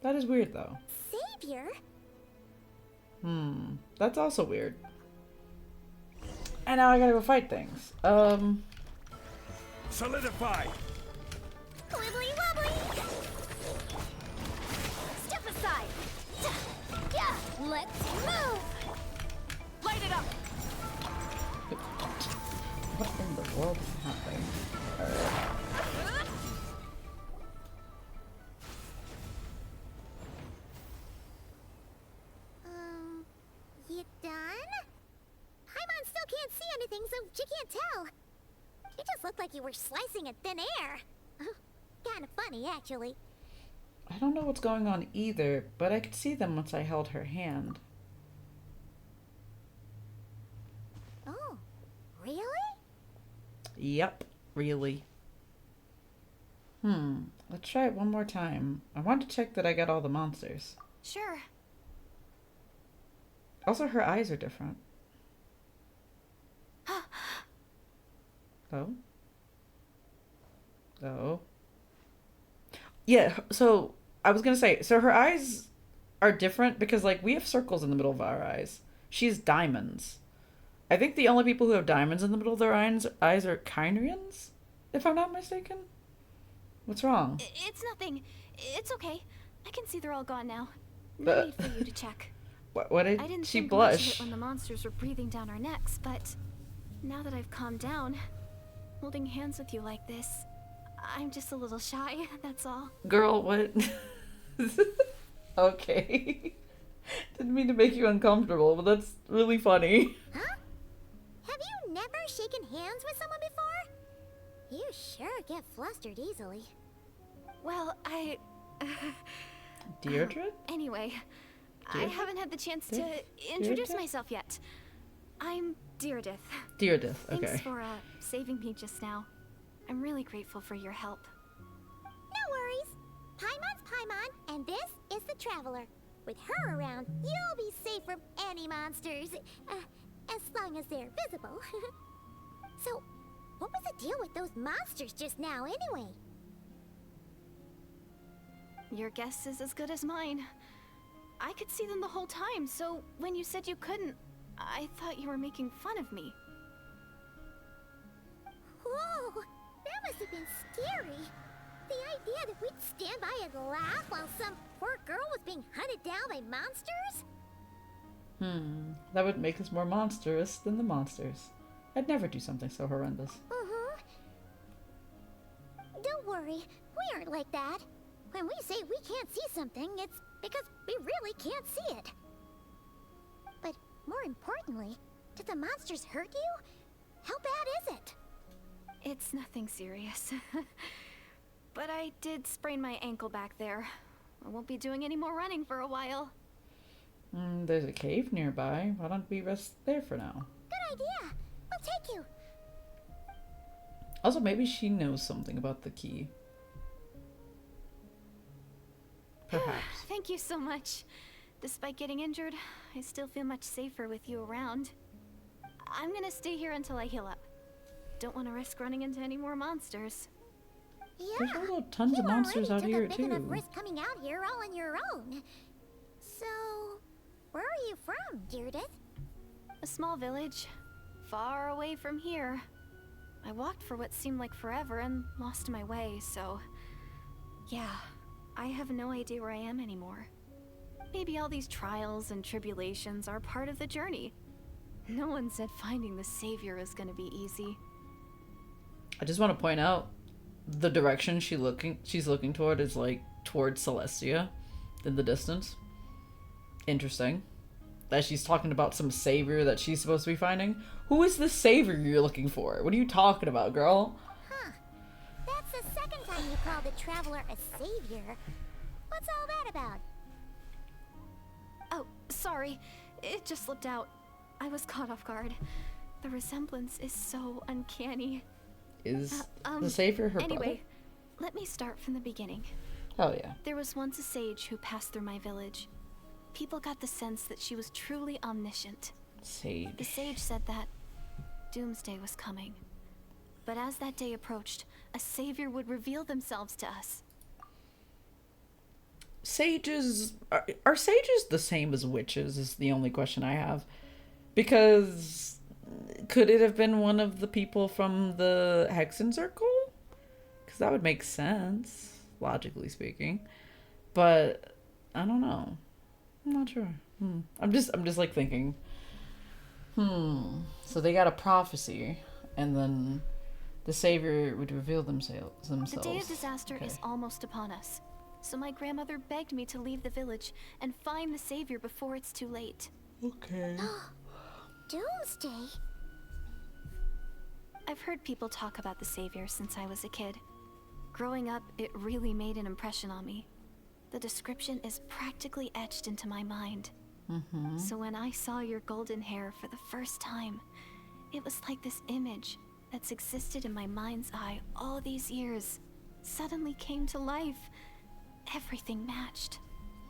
That is weird, though. Savior? That's also weird. And now I gotta go fight things. Solidify! Wibbly wobbly! Step aside. Yeah, let's move! Light it up. What in the world is happening? You done? Paimon still can't see anything, so she can't tell. It just looked like you were slicing at thin air. Kinda funny, actually. I don't know what's going on either, but I could see them once I held her hand. Oh, really? Yep, really. Let's try it one more time. I want to check that I got all the monsters. Sure. Also, her eyes are different. Oh? Oh. Yeah, so I was gonna say, so her eyes are different because, like, we have circles in the middle of our eyes. She has diamonds. I think the only people who have diamonds in the middle of their eyes are Kyrians, if I'm not mistaken. What's wrong? It's nothing. It's okay. I can see they're all gone now. No need for you to check. What did I didn't she think much of blush? it when the monsters were breathing down our necks, but now that I've calmed down, holding hands with you like this, I'm just a little shy, that's all. Girl, what? Okay. Didn't mean to make you uncomfortable, but that's really funny. Huh? Have you never shaken hands with someone before? You sure get flustered easily. Well, Deirdre? Anyway, I Deirdre? haven't had the chance to introduce Deirdre? myself yet. I'm Deirdre. Deirdre, Thanks okay. for saving me just now. I'm really grateful for your help. No worries. Paimon's Paimon, and this is the Traveler. With her around, you'll be safe from any monsters. As long as they're visible. So, what was the deal with those monsters just now, anyway? Your guess is as good as mine. I could see them the whole time, so when you said you couldn't, I thought you were making fun of me. Whoa, that must have been scary. The idea that we'd stand by and laugh while some poor girl was being hunted down by monsters? That would make us more monstrous than the monsters. I'd never do something so horrendous. Don't worry, we aren't like that. When we say we can't see something, it's because we really can't see it. But more importantly, did the monsters hurt you? How bad is it? It's nothing serious. But I did sprain my ankle back there. I won't be doing any more running for a while. There's a cave nearby. Why don't we rest there for now? Good idea. We'll take you. Also, maybe she knows something about the key. Perhaps. Thank you so much. Despite getting injured, I still feel much safer with you around. I'm gonna stay here until I heal up. Don't want to risk running into any more monsters. Yeah. There's also tons of monsters out here, You already took a big too. enough risk coming out here all on your own. So, where are you from, Deirdre? A small village, far away from here. I walked for what seemed like forever and lost my way, so... Yeah, I have no idea where I am anymore. Maybe all these trials and tribulations are part of the journey. No one said finding the savior is gonna be easy. I just want to point out the direction she's looking toward is like towards Celestia in the distance. Interesting. that she's talking about some savior that she's supposed to be finding. Who is the savior you're looking for? What are you talking about, girl? Huh. That's the second time you called the Traveler a savior. What's all that about? Oh, sorry. It just slipped out. I was caught off guard. The resemblance is so uncanny. Is the savior her brother? Anyway, let me start from the beginning. Oh yeah. There was once a sage who passed through my village. People got the sense that she was truly omniscient. Sage. The sage said that doomsday was coming. But as that day approached, a savior would reveal themselves to us. Sages are sages the same as witches is the only question I have. Because could it have been one of the people from the Hexen Circle? Because that would make sense, logically speaking. But I don't know. I'm not sure. I'm just like thinking. So they got a prophecy, and then the savior would reveal themselves. The day of disaster is almost upon us. So my grandmother begged me to leave the village and find the savior before it's too late. Okay. Doomsday? I've heard people talk about the savior since I was a kid. Growing up, it really made an impression on me. The description is practically etched into my mind. So when I saw your golden hair for the first time, it was like this image that's existed in my mind's eye all these years suddenly came to life. Everything matched.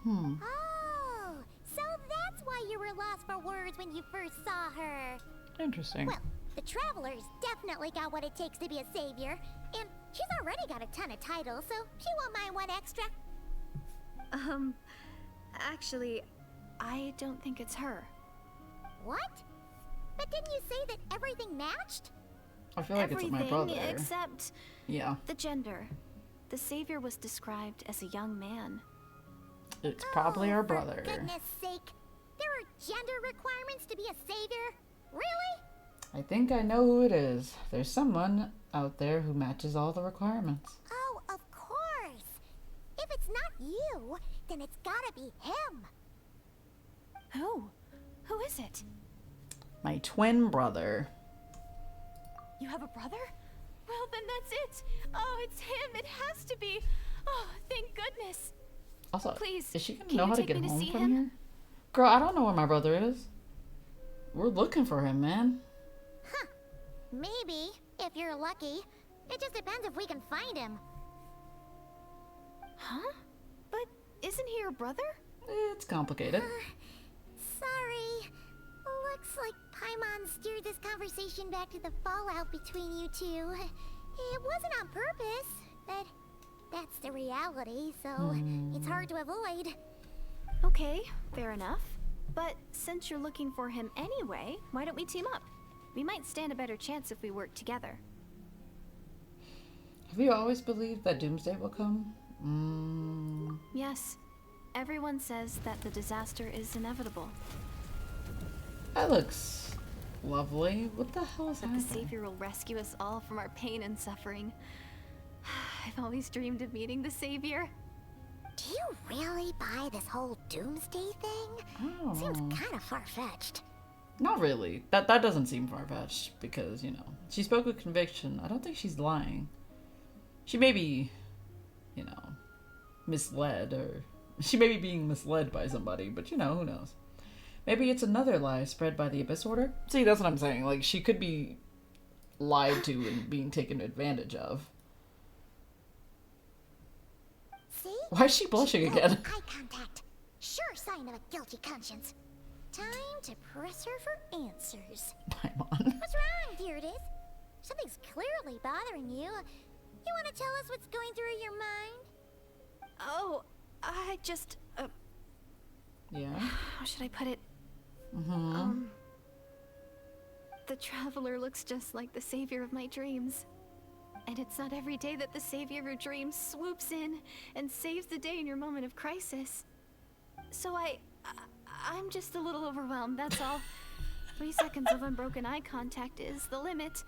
Oh, so that's why you were lost for words when you first saw her. Interesting. Well, the Traveler's definitely got what it takes to be a savior, and she's already got a ton of titles, so she won't mind one extra. Actually, I don't think it's her. What? But didn't you say that everything matched? I feel like it's my brother. Except Yeah. the gender. The savior was described as a young man. It's probably our brother. For goodness sake. There are gender requirements to be a savior? Really? I think I know who it is. There's someone out there who matches all the requirements. Oh, of course. If it's not you, then it's gotta be him. Who? Who is it? My twin brother. You have a brother? Well, then that's it. Oh, it's him. It has to be. Oh, thank goodness. Also, Please, is she gonna can know you how to take get me to home see from him? here? Girl, I don't know where my brother is. We're looking for him, man. Huh. Maybe, if you're lucky. It just depends if we can find him. Huh? But isn't he your brother? It's complicated. Sorry. Looks like Paimon steered this conversation back to the fallout between you two. It wasn't on purpose, but that's the reality, so it's hard to avoid. Okay, fair enough. But since you're looking for him anyway, why don't we team up? We might stand a better chance if we work together. Have you always believed that doomsday will come? Yes. Everyone says that the disaster is inevitable. That looks lovely. What the hell is That the happening? savior will rescue us all from our pain and suffering. I've always dreamed of meeting the savior. Do you really buy this whole doomsday thing? I don't Seems know. kind of far-fetched. Not really. That doesn't seem far-fetched because, you know, she spoke with conviction. I don't think she's lying. She may be, you know, misled, or she may be being misled by somebody, but you know, who knows. Maybe it's another lie spread by the Abyss Order. See, that's what I'm saying. Like, she could be lied to and being taken advantage of. See? Why is she blushing She again? broke eye contact. Sure sign of a guilty conscience. Time to press her for answers. Paimon. What's wrong, Deirdis? Something's clearly bothering you. You want to tell us what's going through your mind? Oh, I just, Yeah. how should I put it? The Traveler looks just like the savior of my dreams. And it's not every day that the savior of your dreams swoops in and saves the day in your moment of crisis. So I'm just a little overwhelmed, that's all. 3 seconds of unbroken eye contact is the limit.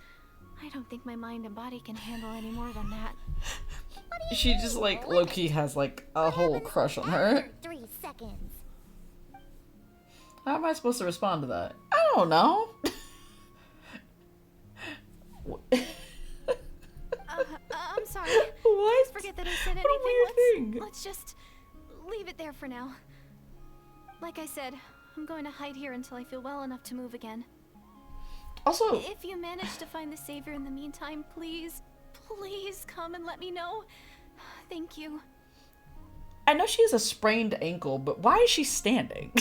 I don't think my mind and body can handle any more than that. She just, like, low-key has, like, a whole crush on her. After 3 seconds. How am I supposed to respond to that? I don't know. I'm sorry. What? Please forget that I said anything. What a weird thing. Let's just leave it there for now. Like I said, I'm going to hide here until I feel well enough to move again. Also, If you manage to find the savior in the meantime, please come and let me know. Thank you. I know she has a sprained ankle, but why is she standing?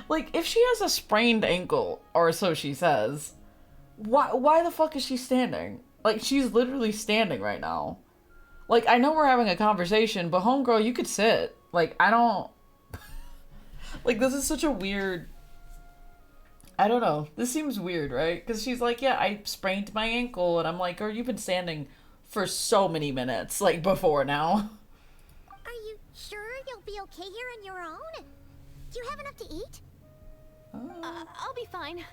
Like, if she has a sprained ankle, or so she says, why the fuck is she standing? Like, she's literally standing right now. Like, I know we're having a conversation, but homegirl, you could sit. Like, I don't... Like, this is such a weird... I don't know. This seems weird, right? Because she's like, yeah, I sprained my ankle, and I'm like, girl, you've been standing for so many minutes, like, before now. Are you sure you'll be okay here on your own? Do you have enough to eat? I'll be fine.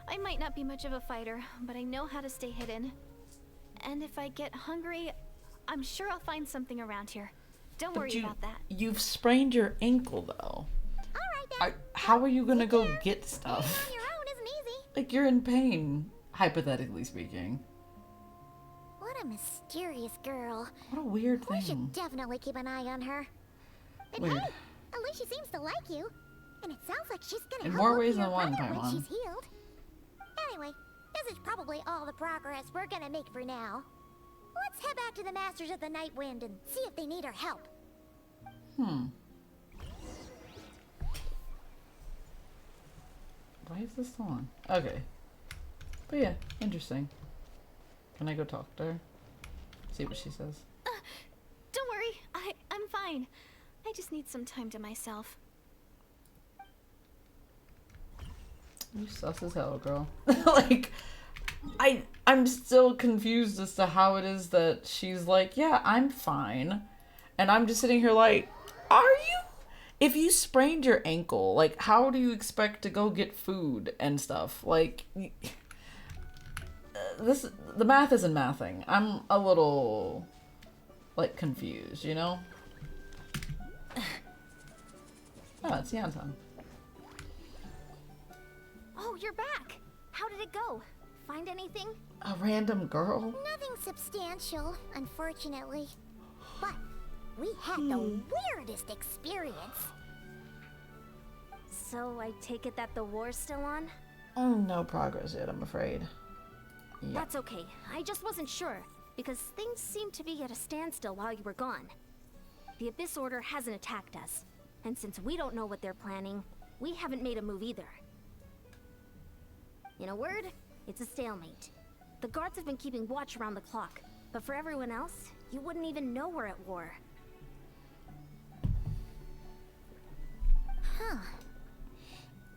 I might not be much of a fighter, but I know how to stay hidden. And if I get hungry, I'm sure I'll find something around here. Don't worry about that. You've sprained your ankle, though. Alright then. How are you gonna go get Staying stuff? on your own isn't easy. Like, you're in pain, hypothetically speaking. What a mysterious girl. What a weird We thing. should definitely keep an eye on her. And Weird. hey, at least she seems to like you. And it sounds like she's gonna In help more look ways for your than one, brother when Paimon. she's healed. Anyway, this is probably all the progress we're gonna make for now. Let's head back to the Masters of the Night Wind and see if they need our help. Why is this still on? Okay. But yeah, interesting. Can I go talk to her? See what she says. Don't worry, I'm fine. I just need some time to myself. You sus as hell, girl. Like, I'm still confused as to how it is that she's like, yeah, I'm fine. And I'm just sitting here like, are you? If you sprained your ankle, like, how do you expect to go get food and stuff? Like, the math isn't mathing. I'm a little, like, confused, you know? Oh, it's Yantan. Oh, you're back. How did it go? Find anything? A random girl? Nothing substantial, unfortunately. But we had the weirdest experience. So I take it that the war's still on? No progress yet, I'm afraid. Yeah. That's okay. I just wasn't sure, because things seemed to be at a standstill while you were gone. The Abyss Order hasn't attacked us, and since we don't know what they're planning, we haven't made a move either. In a word, it's a stalemate. The guards have been keeping watch around the clock, but for everyone else, you wouldn't even know we're at war. Huh.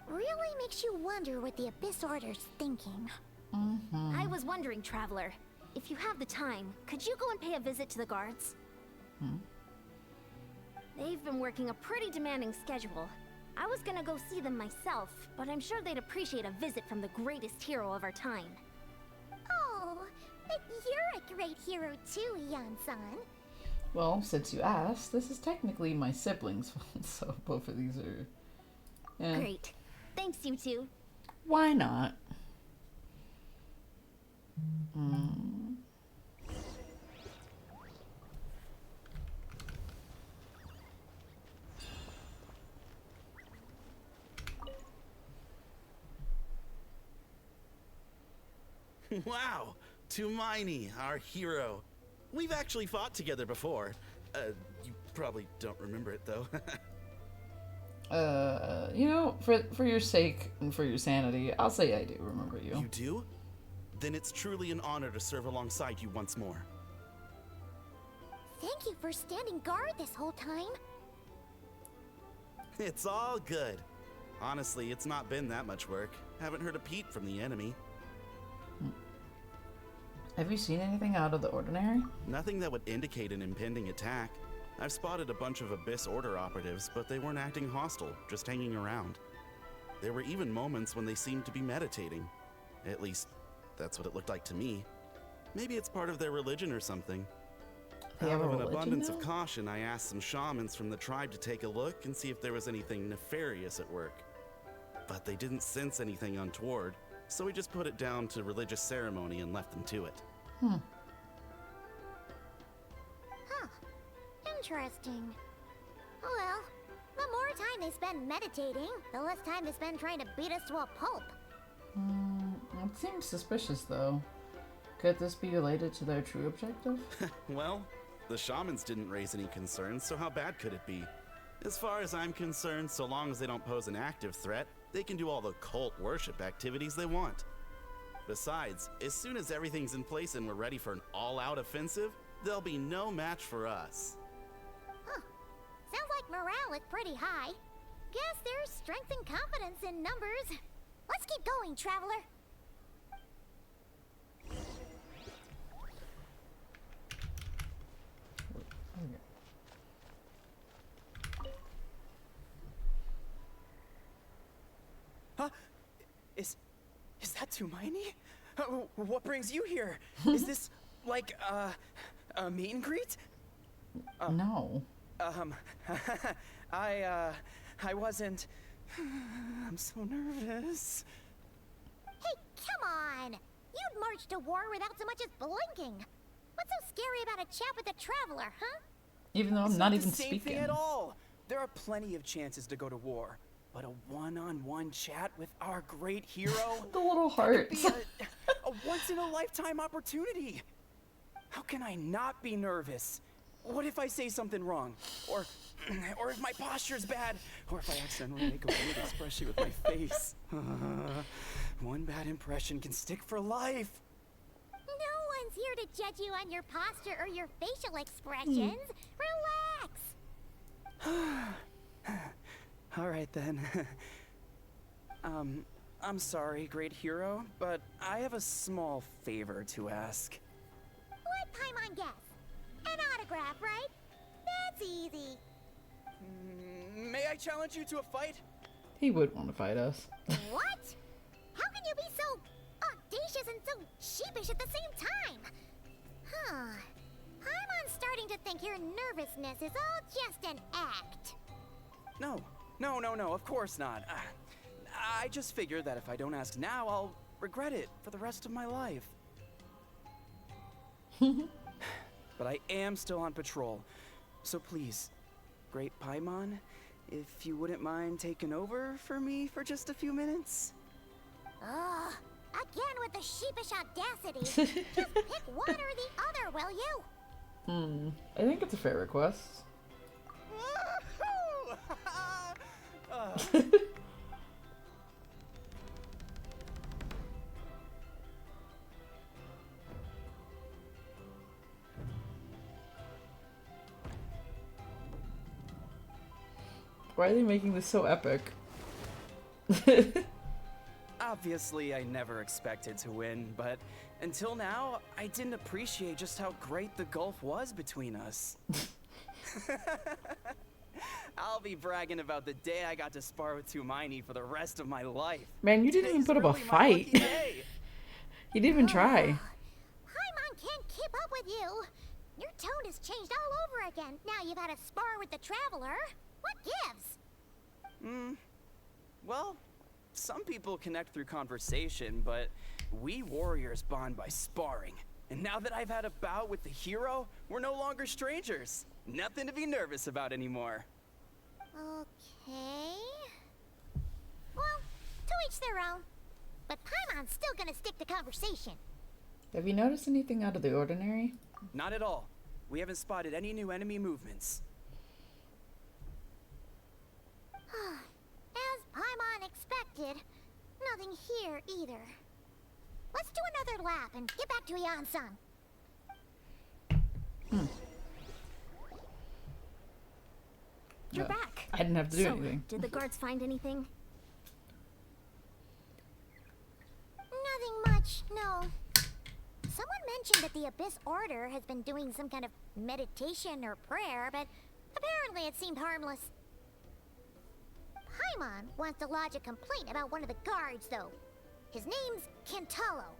Really makes you wonder what the Abyss Order's thinking. I was wondering, Traveler, if you have the time, could you go and pay a visit to the guards? They've been working a pretty demanding schedule. I was gonna go see them myself, but I'm sure they'd appreciate a visit from the greatest hero of our time. Oh, but you're a great hero too, Yan-san. Well, since you asked, this is technically my siblings' fault, so both of these are... Yeah. Great. Thanks, you two. Why not? Wow, Tumaini, our hero. We've actually fought together before. You probably don't remember it though. You know, for your sake and for your sanity, I'll say I do remember you. You do? Then it's truly an honor to serve alongside you once more. Thank you for standing guard this whole time. It's all good. Honestly, it's not been that much work. Haven't heard a peep from the enemy. Have you seen anything out of the ordinary? Nothing that would indicate an impending attack. I've spotted a bunch of Abyss Order operatives, but they weren't acting hostile, just hanging around. There were even moments when they seemed to be meditating. At least, that's what it looked like to me. Maybe it's part of their religion or something. They have Out a of an religion abundance now? of caution, I asked some shamans from the tribe to take a look and see if there was anything nefarious at work. but they didn't sense anything untoward, so we just put it down to religious ceremony and left them to it. Huh. Interesting. Oh well, the more time they spend meditating, the less time they spend trying to beat us to a pulp. It seems suspicious, though. Could this be related to their true objective? Well, the shamans didn't raise any concerns, so how bad could it be? As far as I'm concerned, so long as they don't pose an active threat, they can do all the cult worship activities they want. Besides, as soon as everything's in place and we're ready for an all-out offensive, there'll be no match for us. Huh. Sounds like morale is pretty high. Guess there's strength and confidence in numbers. Let's keep going, traveler. Huh? Is that Tumaini? What brings you here? Is this like a meet and greet? No. I wasn't. I'm so nervous. Hey, come on! You'd march to war without so much as blinking. What's so scary about a chat with a traveler, huh? Even though I'm It's not the even same speaking. thing at all. There are plenty of chances to go to war, but a one-on-one chat with our great hero. The little Could hearts. be a once-in-a-lifetime opportunity. How can I not be nervous? What if I say something wrong? Or if my posture's bad? Or if I accidentally make a weird expression with my face? One bad impression can stick for life. No one's here to judge you on your posture or your facial expressions. Relax. All right then. I'm sorry, great hero, but I have a small favor to ask. Let Paimon guess. An autograph, right? That's easy. May I challenge you to a fight? He would want to fight us. What? How can you be so audacious and so sheepish at the same time? Huh. I'm starting to think your nervousness is all just an act. No, of course not. I just figured that if I don't ask now, I'll regret it for the rest of my life. But I am still on patrol, so please, Great Paimon, if you wouldn't mind taking over for me for just a few minutes? Ugh. Again with the sheepish audacity. Just pick one or the other, will you? I think it's a fair request. Why are they making this so epic? Obviously, I never expected to win, but until now, I didn't appreciate just how great the gulf was between us. I'll be bragging about the day I got to spar with Tumaini for the rest of my life. Man, you didn't even put up a Today's really my fight. lucky day. You didn't even try. Paimon can't keep up with you. Your tone has changed all over again. Now you've had a spar with the traveler. What gives? Well, some people connect through conversation, but we warriors bond by sparring. And now that I've had a bout with the hero, we're no longer strangers. Nothing to be nervous about anymore. Okay. Well, to each their own. But Paimon's still gonna stick to conversation. Have you noticed anything out of the ordinary? Not at all. We haven't spotted any new enemy movements. As Paimon expected, nothing here either. Let's do another lap and get back to Yan-san. You're back. I didn't have to do So, anything. did the guards find anything? Nothing much, no. Someone mentioned that the Abyss Order has been doing some kind of meditation or prayer, but apparently it seemed harmless. Paimon wants to lodge a complaint about one of the guards, though. His name's Kentaro.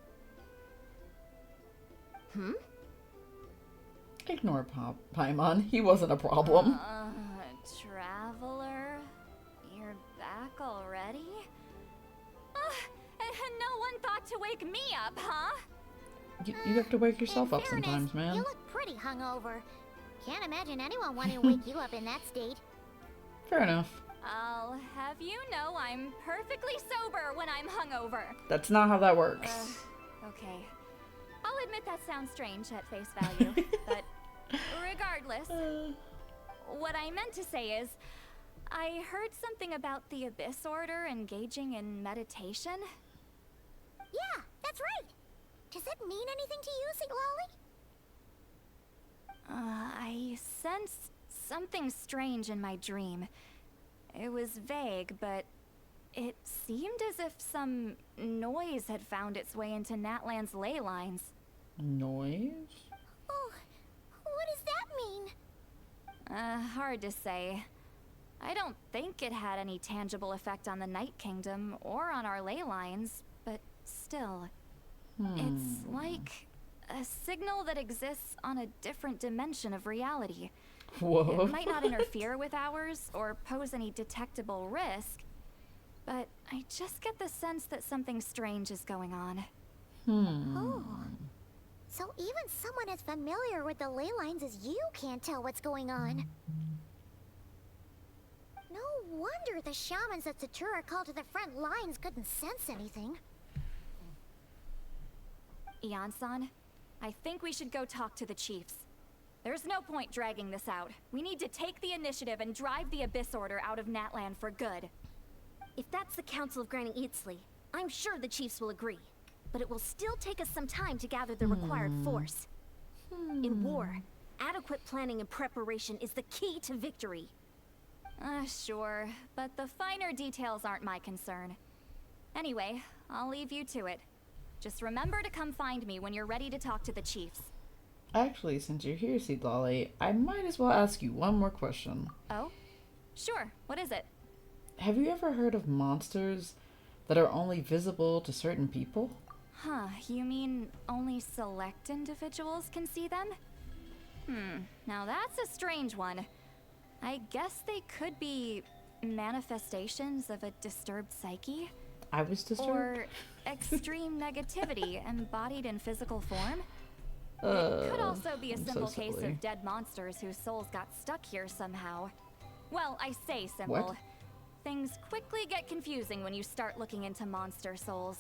Ignore Paimon. He wasn't a problem. Traveler? You're back already? to wake me up, huh? You have to wake yourself In up fairness, sometimes, man. You look pretty hungover. Can't imagine anyone wanting to wake you up in that state. Fair enough. I'll have you know I'm perfectly sober when I'm hungover. That's not how that works. Okay. I'll admit that sounds strange at face value, but regardless, what I meant to say is, I heard something about the Abyss Order engaging in meditation. Yeah, that's right. Does that mean anything to you, Siglali? I sensed something strange in my dream. It was vague, but it seemed as if some noise had found its way into Natlan's ley lines. Noise? Oh, what does that mean? Hard to say. I don't think it had any tangible effect on the Night Kingdom or on our ley lines, but still. It's like a signal that exists on a different dimension of reality. Whoa. It might not interfere with ours or pose any detectable risk, but I just get the sense that something strange is going on. Oh. So even someone as familiar with the ley lines as you can't tell what's going on. No wonder the shamans that Satura called to the front lines couldn't sense anything. Ian-san, I think we should go talk to the chiefs. There's no point dragging this out. We need to take the initiative and drive the Abyss Order out of Natlan for good. If that's the Council of Granny Eatsley, I'm sure the chiefs will agree. But it will still take us some time to gather the required force. In war, adequate planning and preparation is the key to victory. Sure, but the finer details aren't my concern. Anyway, I'll leave you to it. Just remember to come find me when you're ready to talk to the chiefs. Actually, since you're here, Siglali, I might as well ask you one more question. Oh? Sure, what is it? Have you ever heard of monsters that are only visible to certain people? Huh, you mean only select individuals can see them? Now that's a strange one. I guess they could be manifestations of a disturbed psyche? I was disturbed. Or extreme negativity embodied in physical form? It could also be a I'm so simple case silly. of dead monsters whose souls got stuck here somehow. Well, I say simple. What? Things quickly get confusing when you start looking into monster souls.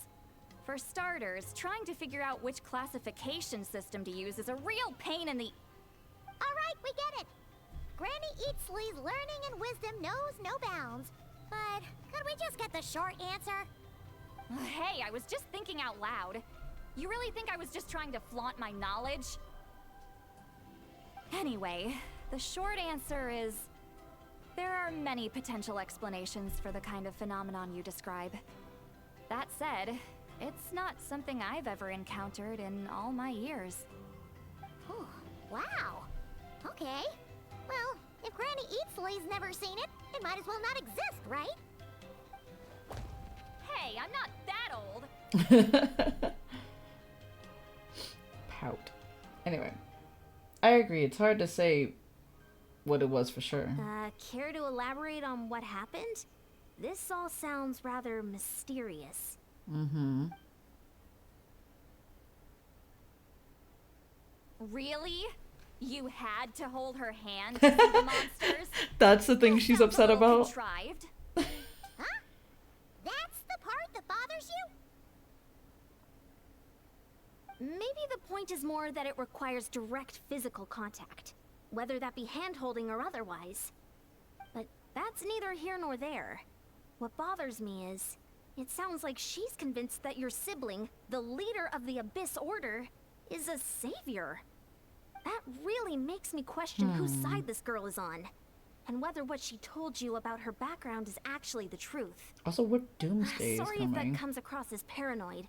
For starters, trying to figure out which classification system to use is a real pain in the... Alright, we get it. Granny Eatsley's learning and wisdom knows no bounds. But could we just get the short answer? Hey, I was just thinking out loud. You really think I was just trying to flaunt my knowledge? Anyway, the short answer is... there are many potential explanations for the kind of phenomenon you describe. That said, it's not something I've ever encountered in all my years. Oh, wow. Okay. Well, if Granny Eatsley's never seen it, it might as well not exist, right? Hey, I'm not that old! Pout. Anyway, I agree. It's hard to say what it was for sure. Care to elaborate on what happened? This all sounds rather mysterious. Really? You had to hold her hand to see the monsters? That's the thing she's Sounds a upset little about. Contrived. Huh? That's the part that bothers you? Maybe the point is more that it requires direct physical contact, whether that be hand-holding or otherwise. But that's neither here nor there. What bothers me is, it sounds like she's convinced that your sibling, the leader of the Abyss Order, is a savior. That really makes me question whose side this girl is on, and whether what she told you about her background is actually the truth. Also, what doomsday is Sorry if that coming? comes across as paranoid.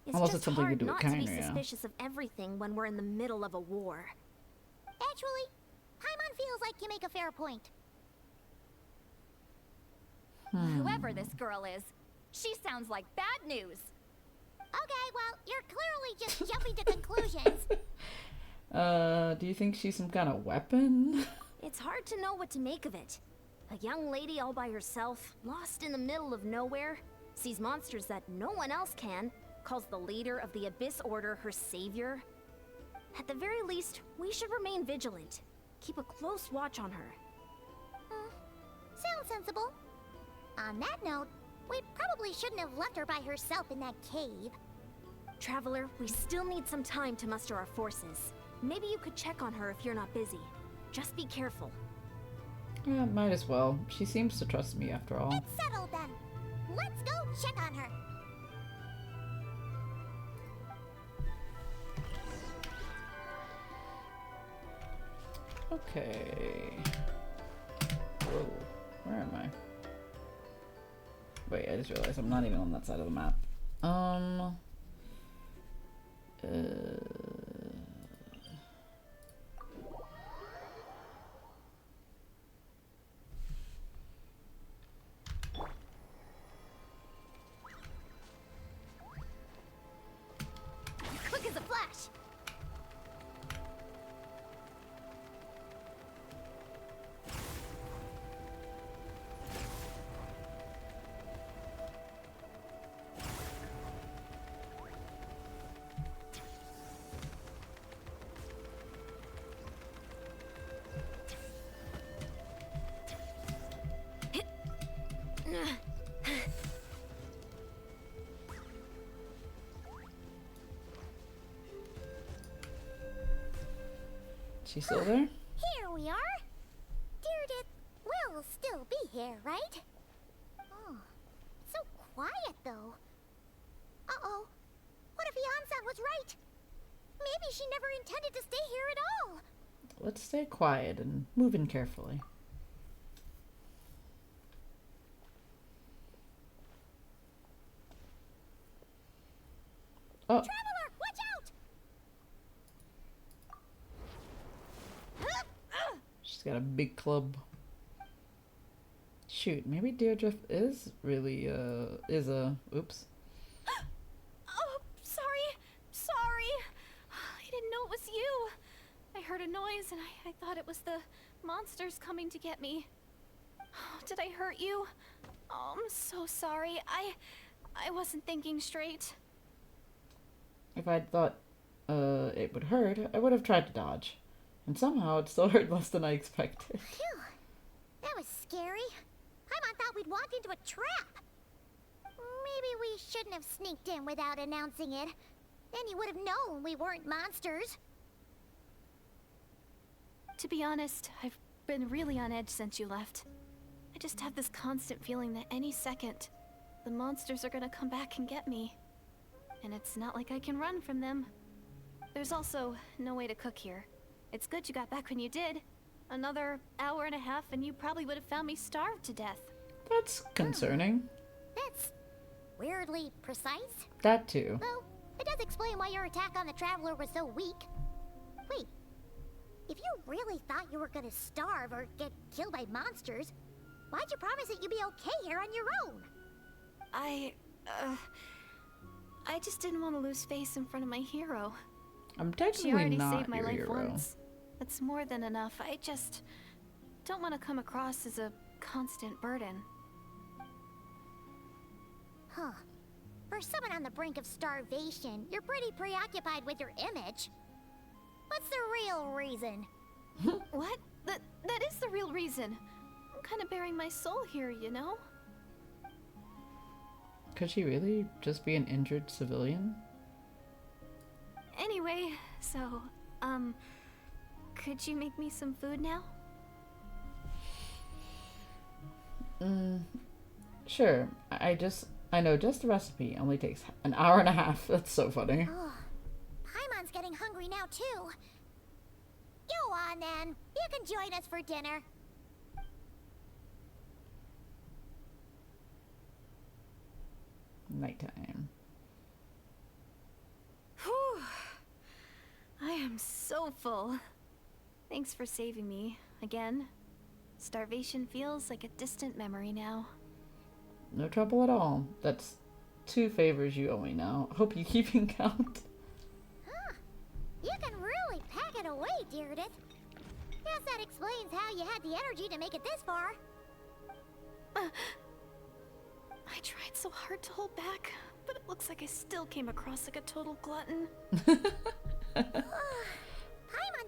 It's Unless just it's something to hard do with not to be Kaina, yeah. suspicious of everything when we're in the middle of a war. Actually, Paimon feels like you make a fair point. Whoever this girl is, she sounds like bad news. Okay, well, you're clearly just jumping to conclusions. Do you think she's some kind of weapon? It's hard to know what to make of it. A young lady all by herself, lost in the middle of nowhere, sees monsters that no one else can, calls the leader of the Abyss Order her savior? At the very least, we should remain vigilant. Keep a close watch on her. Sounds sensible. On that note, we probably shouldn't have left her by herself in that cave. Traveler, we still need some time to muster our forces. Maybe you could check on her if you're not busy. Just be careful. Yeah, might as well. She seems to trust me after all. It's settled then. Let's go check on her. Okay. Whoa. Where am I? Wait, I just realized I'm not even on that side of the map. Quick as a flash. She's still there? Here we are. Deirdre will still be here, right? Oh, so quiet though. Uh-oh. What if Yansan was right? Maybe she never intended to stay here at all. Let's stay quiet and move in carefully. Oh, Traveler, watch out! she's got a big club. Shoot, maybe Deirdre is really, oops. Oh, sorry. I didn't know it was you. I heard a noise and I thought it was the monsters coming to get me. Did I hurt you? Oh, I'm so sorry. I wasn't thinking straight. If I'd thought, it would hurt, I would have tried to dodge. And somehow it still hurt less than I expected. Phew, that was scary. Paimon thought we'd walked into a trap. Maybe we shouldn't have sneaked in without announcing it. Then you would have known we weren't monsters. To be honest, I've been really on edge since you left. I just have this constant feeling that any second, the monsters are gonna come back and get me. And it's not like I can run from them. There's also no way to cook here. It's good you got back when you did. Another hour and a half and you probably would have found me starved to death. That's concerning. That's weirdly precise. That too. Though, it does explain why your attack on the Traveler was so weak. Wait, if you really thought you were gonna starve or get killed by monsters, why'd you promise that you'd be okay here on your own? I just didn't want to lose face in front of my hero. I'm She technically already not saved my your life hero. once. That's more than enough. I just don't want to come across as a constant burden. Huh. For someone on the brink of starvation, you're pretty preoccupied with your image. What's the real reason? What? That is the real reason. I'm kind of bearing my soul here, you know? Could she really just be an injured civilian? Anyway, so, could you make me some food now? Sure. I know just the recipe. Only takes an hour and a half. That's so funny. Oh, Paimon's getting hungry now too. Go on then. You can join us for dinner. Nighttime. Whew. I am so full. Thanks for saving me, again. Starvation feels like a distant memory now. No trouble at all. That's 2 favors you owe me now. Hope you keeping count. Huh. You can really pack it away, Deirdre. Guess that explains how you had the energy to make it this far. I tried so hard to hold back, but it looks like I still came across like a total glutton. Paimon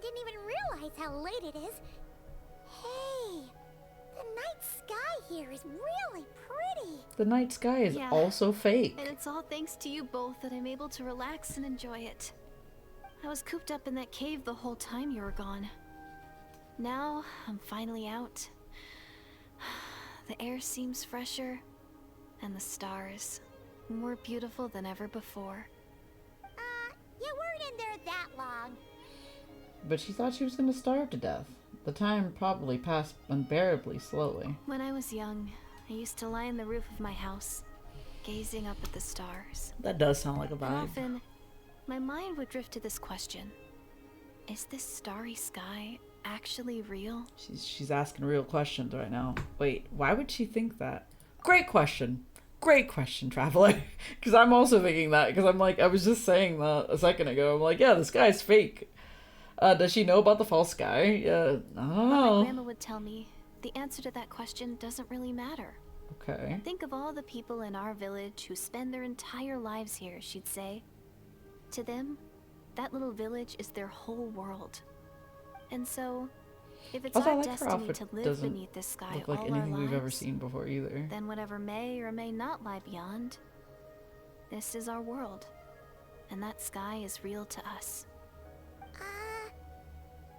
didn't even realize how late it is. Hey, the night sky here is really pretty. The night sky is Yeah. also fake. And it's all thanks to you both that I'm able to relax and enjoy it. I was cooped up in that cave the whole time you were gone. Now, I'm finally out. The air seems fresher, and the stars more beautiful than ever before. You weren't in there that long. But she thought she was going to starve to death. The time probably passed unbearably slowly. When I was young, I used to lie on the roof of my house, gazing up at the stars. That does sound like a And vibe. often, my mind would drift to this question. Is this starry sky actually real? She's asking real questions right now. Wait, why would she think that? Great question. Great question, Traveler. Because I'm also thinking that. Because I'm like, I was just saying that a second ago. I'm like, yeah, the sky's fake. Does she know about the false sky? Yeah, I don't But my know. grandma would tell me the answer to that question doesn't really matter. Okay. Think of all the people in our village who spend their entire lives here, she'd say. To them, that little village is their whole world. And so, if it's Also, I our like her destiny outfit to live doesn't beneath this sky look like all anything our we've ever lives, seen before either. then whatever may or may not lie beyond, this is our world. And that sky is real to us.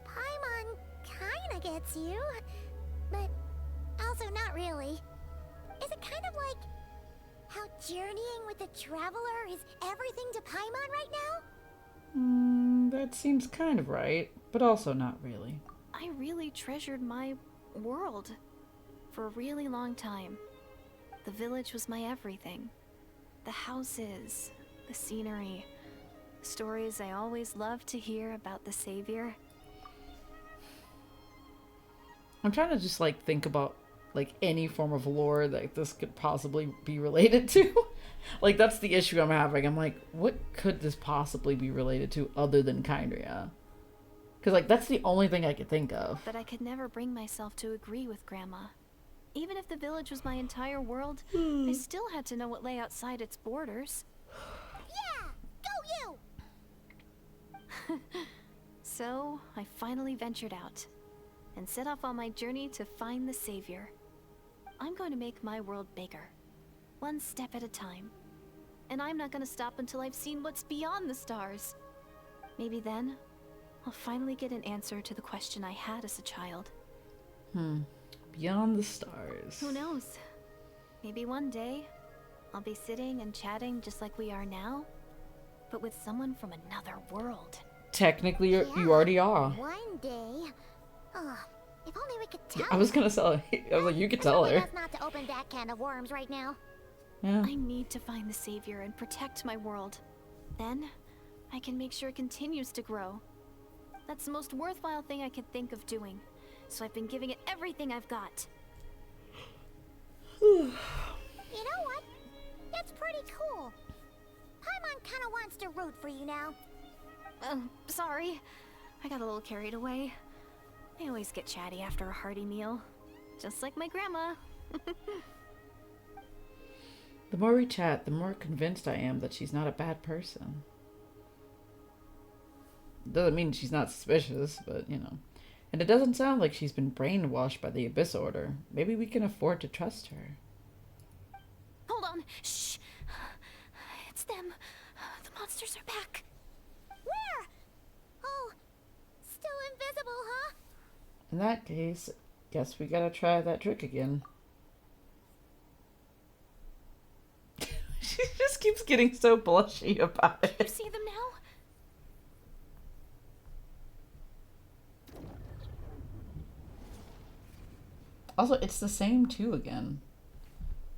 Paimon kinda gets you, but also not really. Is it kind of like how journeying with the Traveler is everything to Paimon right now? That seems kind of right, but also not really. I really treasured my world for a really long time. The village was my everything. The houses, the scenery, stories I always loved to hear about the Savior. I'm trying to just like think about like any form of lore that this could possibly be related to. Like that's the issue I'm having. I'm like, what could this possibly be related to other than Kyria? Because like that's the only thing I could think of. But I could never bring myself to agree with Grandma. Even if the village was my entire world, I still had to know what lay outside its borders. Yeah! Go you! So, I finally ventured out and set off on my journey to find the Savior. I'm going to make my world bigger, one step at a time. And I'm not going to stop until I've seen what's beyond the stars. Maybe then, I'll finally get an answer to the question I had as a child. Beyond the stars. Who knows? Maybe one day, I'll be sitting and chatting just like we are now, but with someone from another world. Technically, you already are. One day. Oh, if only we could tell. I was gonna tell her. I was like, you could tell her. Best not to open that can of worms right now. Yeah. I need to find the Savior and protect my world. Then, I can make sure it continues to grow. That's the most worthwhile thing I could think of doing. So I've been giving it everything I've got. You know what? That's pretty cool. Paimon kinda wants to root for you now. Sorry. I got a little carried away. I always get chatty after a hearty meal. Just like my grandma. The more we chat, the more convinced I am that she's not a bad person. Doesn't mean she's not suspicious, but you know. And it doesn't sound like she's been brainwashed by the Abyss Order. Maybe we can afford to trust her. Hold on. Shh. It's them. The monsters are back. Where? Oh, still invisible, huh? In that case, guess we gotta try that trick again. She just keeps getting so blushy about You it. see them now? Also, it's the same two again.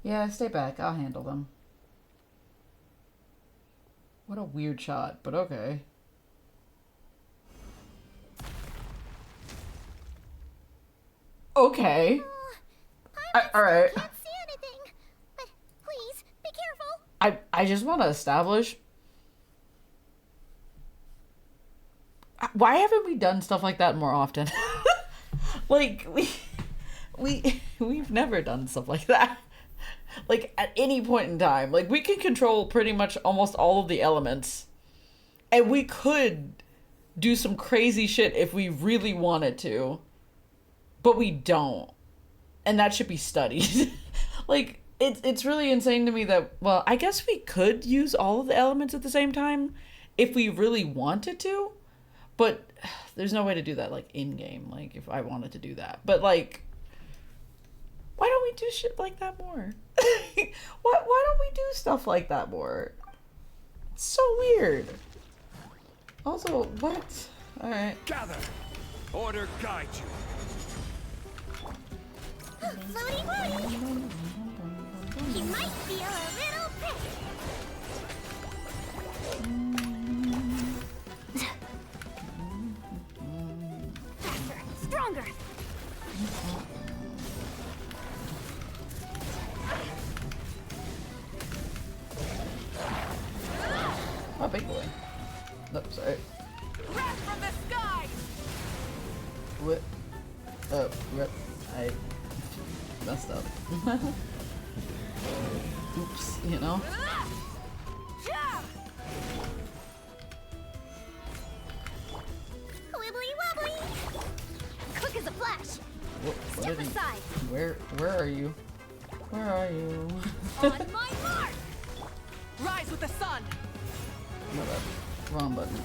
Yeah, stay back. I'll handle them. What a weird shot, but okay. Okay. Alright. Can't see anything. But please, be careful. I just want to establish... Why haven't we done stuff like that more often? Like, we've never done stuff like that. Like, at any point in time. Like, we can control pretty much almost all of the elements. And we could do some crazy shit if we really wanted to. But we don't. And that should be studied. Like, it's really insane to me that, well, I guess we could use all of the elements at the same time if we really wanted to. But there's no way to do that, like, in-game. Like, if I wanted to do that. But, like, why don't we do shit like that more? why don't we do stuff like that more? It's so weird. Also, what? Alright. Gather. Order guide you. Floaty Woody! He might feel a little pressure. Faster, stronger. Oh, big boy. No, sorry. Wrath from the sky! What? Oh, rip. I messed up. Oops, you know? Wibbly wobbly! Quick as a flash. What Step did he- aside. Where are you? Where are you? On my mark. Rise with the sun! No, that wrong button.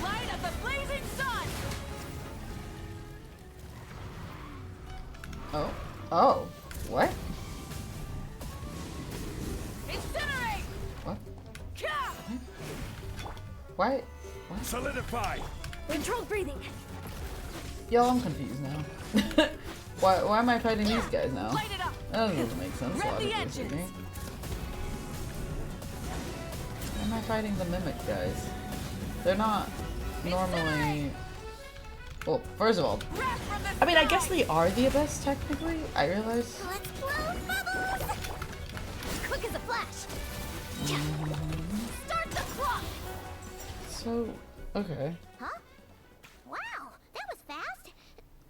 Light of the blazing sun! Oh. Oh. What? Incinerate! What? Ka! Why? What? Solidify. Controlled breathing. Yo, I'm confused now. why am I fighting these guys now? Light it up! That doesn't make sense Grab the logically speaking. engines. Why am I fighting the mimic guys? They're not normally... Well, first of all, Wrath from the I mean, I sky! guess they are the abyss technically. I realize. Let's blow bubbles! Quick as a flash. Start the clock. So, okay. Huh? Wow, that was fast.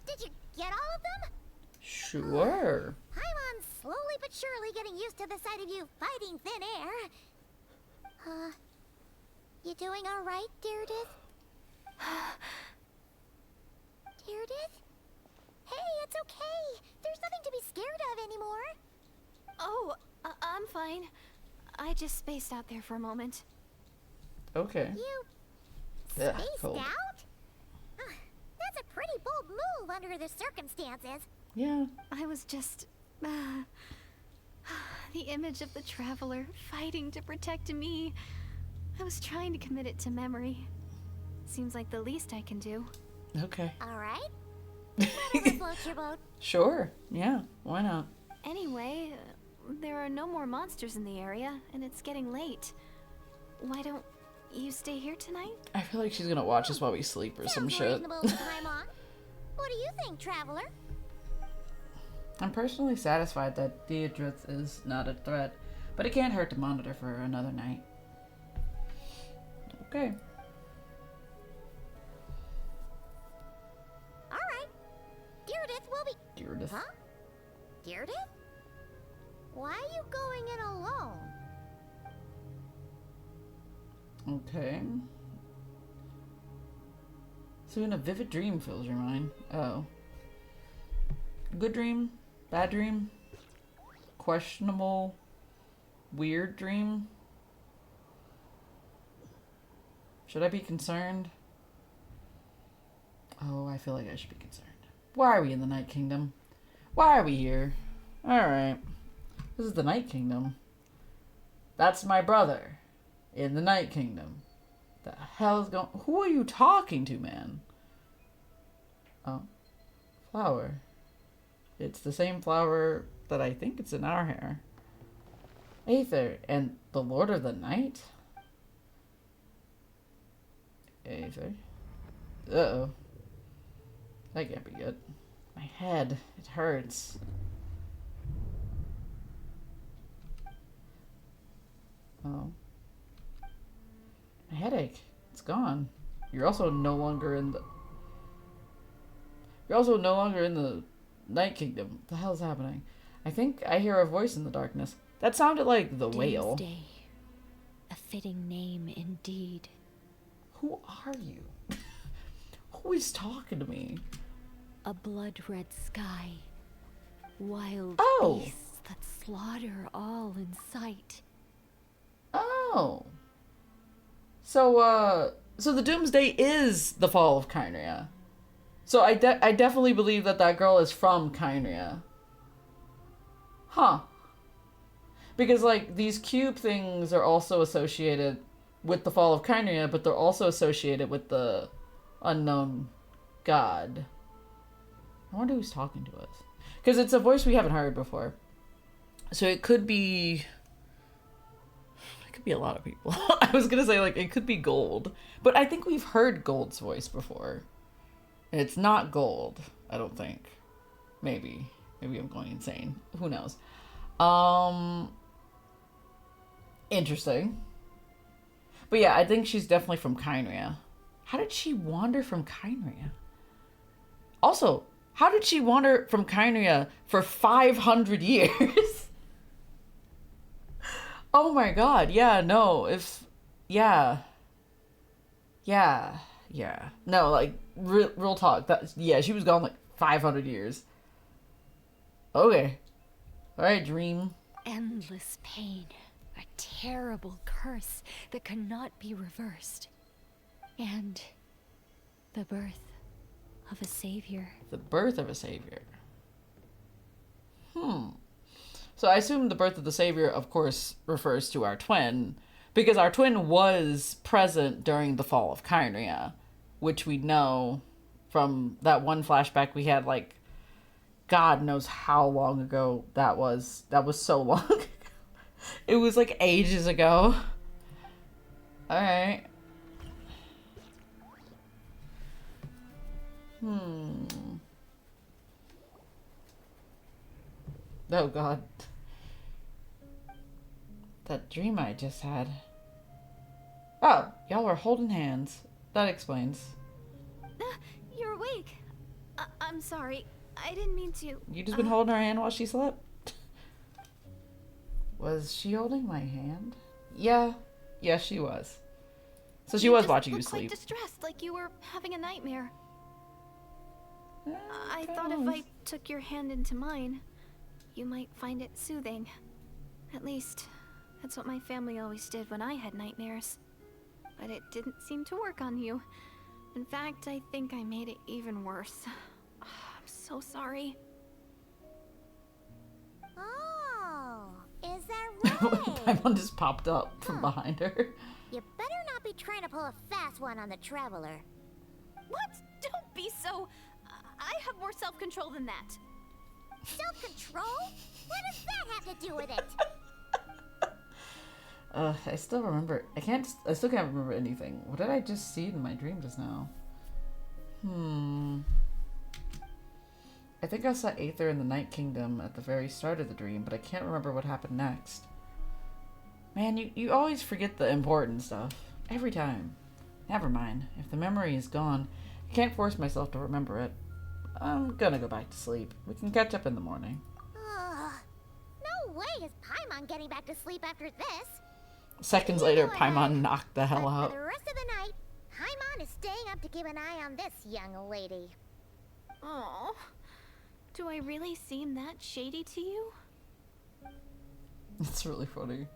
Did you get all of them? Sure. Paimon's slowly but surely getting used to the sight of you fighting thin air. You doing all right, Deirdith? Deirdith? Hey, it's okay. There's nothing to be scared of anymore. Oh, I'm fine. I just spaced out there for a moment. Okay. You Yeah, spaced cool. out? That's a pretty bold move under the circumstances. Yeah. I was just... the image of the traveler fighting to protect me. I was trying to commit it to memory. Seems like the least I can do. Okay. All right. Whatever floats your boat. Sure. Yeah. Why not? Anyway, there are no more monsters in the area, and it's getting late. Why don't you stay here tonight? I feel like she's gonna watch us while we sleep or some Sounds shit. reasonable to Paimon. What do you think, traveler? I'm personally satisfied that Deirdrith is not a threat, but it can't hurt to monitor for another night. Okay. All right. Deirdith will be... Deirdrith. Huh? Deirdith? Why are you going in alone? Okay. Soon a vivid dream fills your mind. Oh. Good dream? Bad dream? Questionable? Weird dream? Should I be concerned? Oh, I feel like I should be concerned. Why are we in the Night Kingdom? Why are we here? Alright. This is the Night Kingdom. That's my brother. In the Night Kingdom. The hell is going... Who are you talking to, man? Oh. Flower. It's the same flower that I think it's in our hair. Aether. And the Lord of the Night? Aether. Uh-oh. That can't be good. My head. It hurts. Oh. My headache. It's gone. You're also no longer in the... You're also no longer in the Night Kingdom. What the hell's happening? I think I hear a voice in the darkness. That sounded like the whale. Doomsday. A fitting name indeed. Who are you? Who is talking to me? A blood-red sky. Wild beasts that slaughter all in sight. Oh. So the Doomsday is the fall of Kynria. So I definitely believe that that girl is from Kynria. Huh. Because, like, these cube things are also associated with the fall of Kynria, but they're also associated with the unknown god. I wonder who's talking to us. Because it's a voice we haven't heard before. So it could be... It could be a lot of people. I was going to say, like, it could be Gold. But I think we've heard Gold's voice before. And it's not Gold, I don't think. Maybe. Maybe I'm going insane. Who knows? Interesting. But yeah, I think she's definitely from Kynria. How did she wander from Kynria? Also, how did she wander from Kynria for 500 years? Oh my god, yeah, no, if... Yeah. Yeah. Yeah. No, like, real talk. Yeah, she was gone like 500 years. Okay. Alright, dream. Endless pain. A terrible curse that cannot be reversed. And the birth of a savior. The birth of a savior. So I assume the birth of the savior, of course, refers to our twin. Because our twin was present during the fall of Kynria. Which we know from that one flashback we had, like, God knows how long ago that was. That was so long ago. It was like ages ago. Alright. Oh god. That dream I just had. Oh, y'all were holding hands. That explains. You're awake. I'm sorry. I didn't mean to. You just been holding her hand while she slept? Was she holding my hand? Yeah. Yeah, she was. So she was watching you sleep. Quite distressed, like you were having a nightmare. Yeah, I thought if I took your hand into mine, you might find it soothing. At least, that's what my family always did when I had nightmares. But it didn't seem to work on you. In fact, I think I made it even worse. I'm so sorry. Oh, is that right? Paimon just popped up from behind her. You better not be trying to pull a fast one on the Traveler. What? Don't be so... I have more self-control than that. Self-control? What does that have to do with it? I still remember. I still can't remember anything. What did I just see in my dream just now? I think I saw Aether in the Night Kingdom at the very start of the dream, but I can't remember what happened next. Man, you always forget the important stuff. Every time. Never mind. If the memory is gone, I can't force myself to remember it. I'm gonna go back to sleep. We can catch up in the morning. No way is Paimon getting back to sleep after this. Seconds later, Paimon knocked the hell But out. for the rest of the night, Paimon is staying up to keep an eye on this young lady. Oh, do I really seem that shady to you? It's really funny.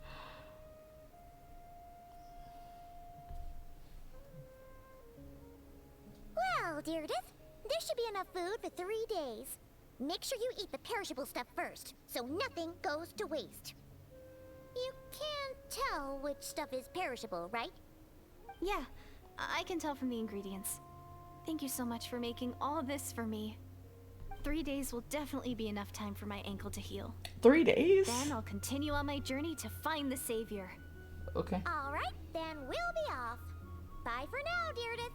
Well, Deirdre, there should be enough food for 3 days. Make sure you eat the perishable stuff first, so nothing goes to waste. You can't tell which stuff is perishable, right? Yeah, I can tell from the ingredients. Thank you so much for making all this for me. 3 days will definitely be enough time for my ankle to heal. 3 days? Then I'll continue on my journey to find the savior. Okay. All right, then we'll be off. Bye for now, Deirdre.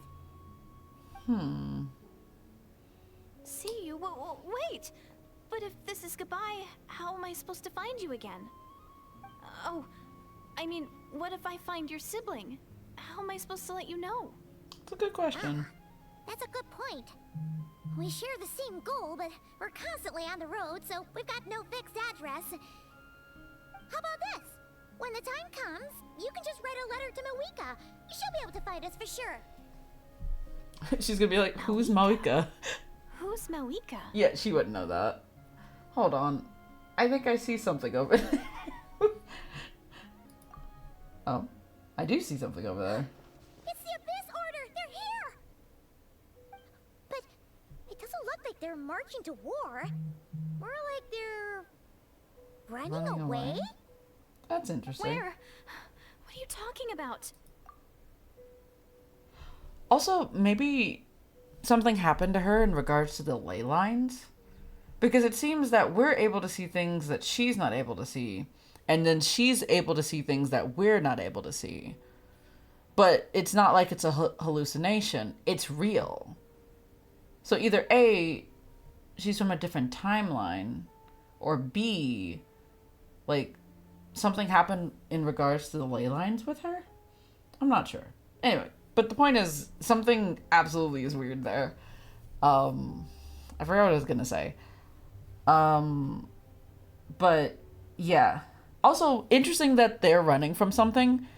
See you? Wait! But if this is goodbye, how am I supposed to find you again? Oh, I mean, what if I find your sibling? How am I supposed to let you know? It's a good question. That's a good point. We share the same goal, but we're constantly on the road, so we've got no fixed address. How about this? When the time comes, you can just write a letter to Mawika. She'll be able to find us for sure. She's gonna be like, who's Mawika? Who's Mawika? Yeah, she wouldn't know that. Hold on. I think I see something over there. Oh, I do see something over there. It's the Abyss Order! They're here! But it doesn't look like they're marching to war. More like they're running away? That's interesting. Where? What are you talking about? Also, maybe something happened to her in regards to the ley lines. Because it seems that we're able to see things that she's not able to see. And then she's able to see things that we're not able to see. But it's not like it's a hallucination. It's real. So either A, she's from a different timeline. Or B, like, something happened in regards to the ley lines with her? I'm not sure. Anyway, but the point is, something absolutely is weird there. I forgot what I was gonna say. But, yeah. Also, interesting that they're running from something,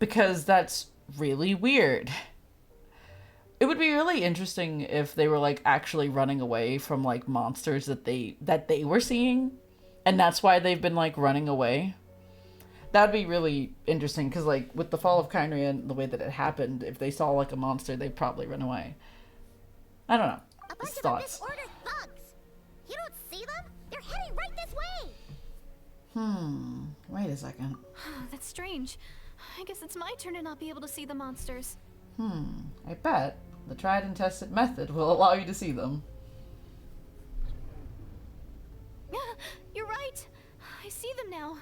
because that's really weird. It would be really interesting if they were, like, actually running away from, like, monsters that they were seeing, and that's why they've been, like, running away. That'd be really interesting, because, like, with the fall of Kyria and the way that it happened, if they saw, like, a monster, they'd probably run away. I don't know. A bunch Just of thoughts. Abyss Order thugs! You don't see them? They're heading right this way! Wait a second. That's strange. I guess it's my turn to not be able to see the monsters. I bet the tried and tested method will allow you to see them. You're right. I see them now.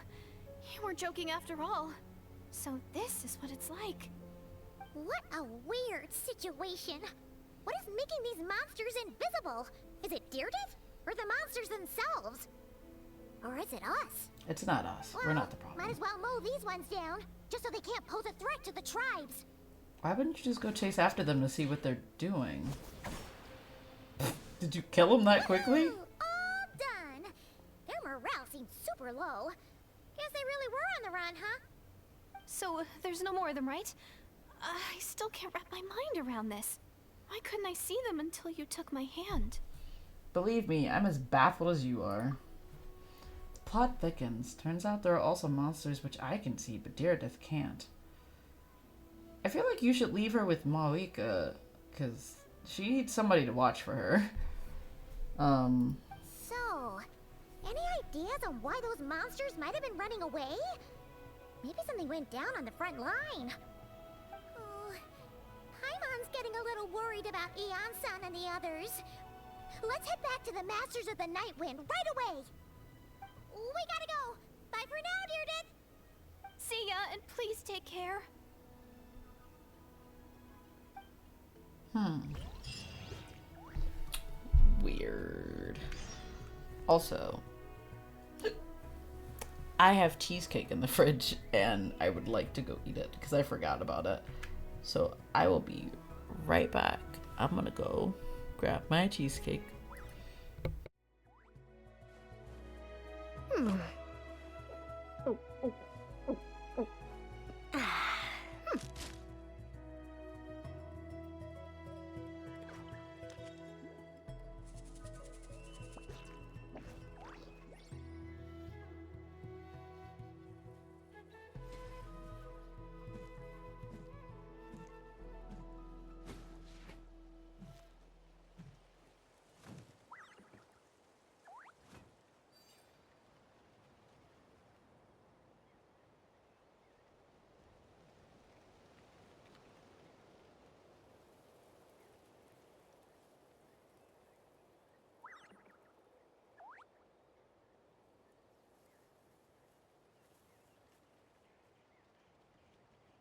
You weren't joking after all. So this is what it's like. What a weird situation. What is making these monsters invisible? Is it Deerdet? Or the monsters themselves? Or is it us? It's not us. Well, We're not the problem. might as well mow these ones down, just so they can't pose a threat to the tribes. Why wouldn't you just go chase after them to see what they're doing? Did you kill them that quickly? Woohoo! All done. Their morale seemed super low. Guess they really were on the run, huh? So there's no more of them, right? I still can't wrap my mind around this. Why couldn't I see them until you took my hand? Believe me, I'm as baffled as you are. The plot thickens. Turns out there are also monsters which I can see, but Deerdet can't. I feel like you should leave her with Mawika, because she needs somebody to watch for her. So, any ideas on why those monsters might have been running away? Maybe something went down on the front line. Oh, Paimon's getting a little worried about Eon-san and the others. Let's head back to the Masters of the Night Wind right away. We gotta go. Bye for now, Deerdet. See ya, and please take care. Weird. Also, I have cheesecake in the fridge and I would like to go eat it because I forgot about it. So I will be right back. I'm gonna go grab my cheesecake.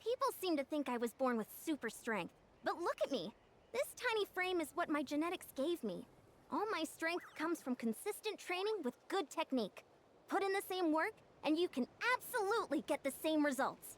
People seem to think I was born with super strength. But look at me. This tiny frame is what my genetics gave me. All my strength comes from consistent training with good technique. Put in the same work, and you can absolutely get the same results.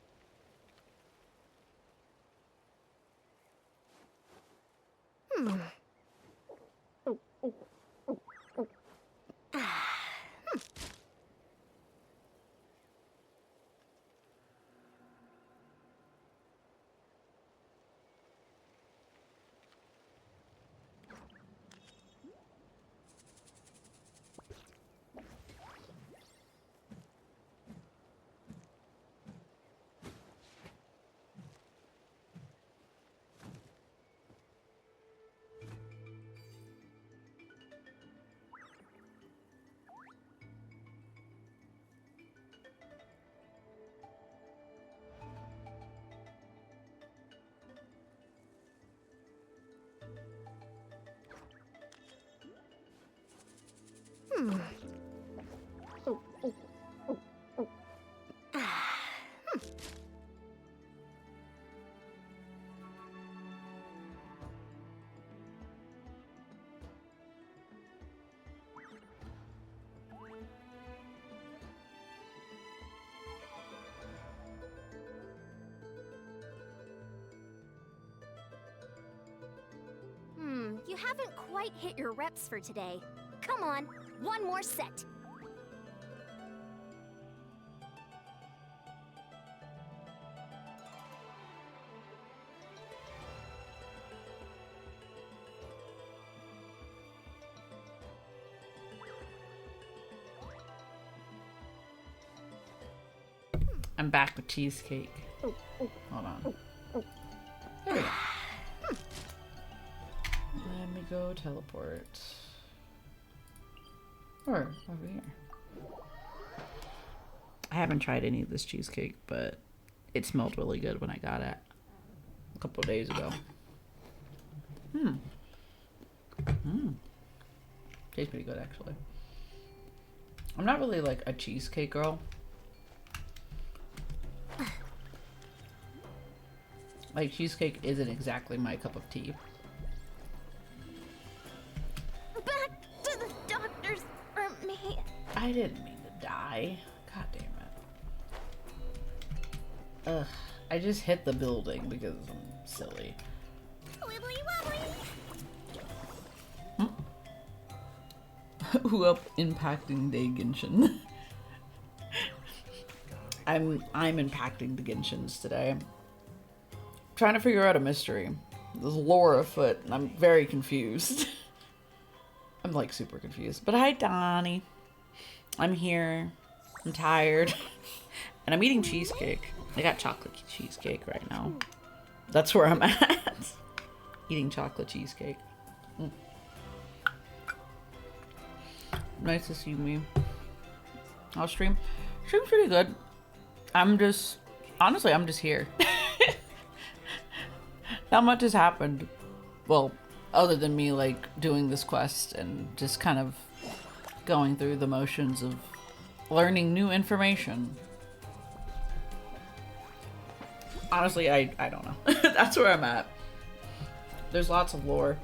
You haven't quite hit your reps for today. Come on, one more set. I'm back with cheesecake. Hold on. There we go. Let me go teleport. Or over here. I haven't tried any of this cheesecake, but it smelled really good when I got it a couple of days ago. Tastes pretty good, actually. I'm not really like a cheesecake girl. Like, cheesecake isn't exactly my cup of tea. Back to the doctors for me. I didn't mean to die. God damn it. Ugh. I just hit the building because I'm silly. Wibbly wobbly. Who up impacting the Genshin? I'm impacting the Genshins today. Trying to figure out a mystery. There's lore afoot, and I'm very confused. I'm like super confused. But hi, Donnie. I'm here. I'm tired. And I'm eating cheesecake. I got chocolate cheesecake right now. That's where I'm at. Eating chocolate cheesecake. Nice to see me. I'll stream. Stream's pretty good. Honestly, I'm just here. Not much has happened. Well, other than me, like, doing this quest and just kind of going through the motions of learning new information. Honestly, I don't know. That's where I'm at. There's lots of lore.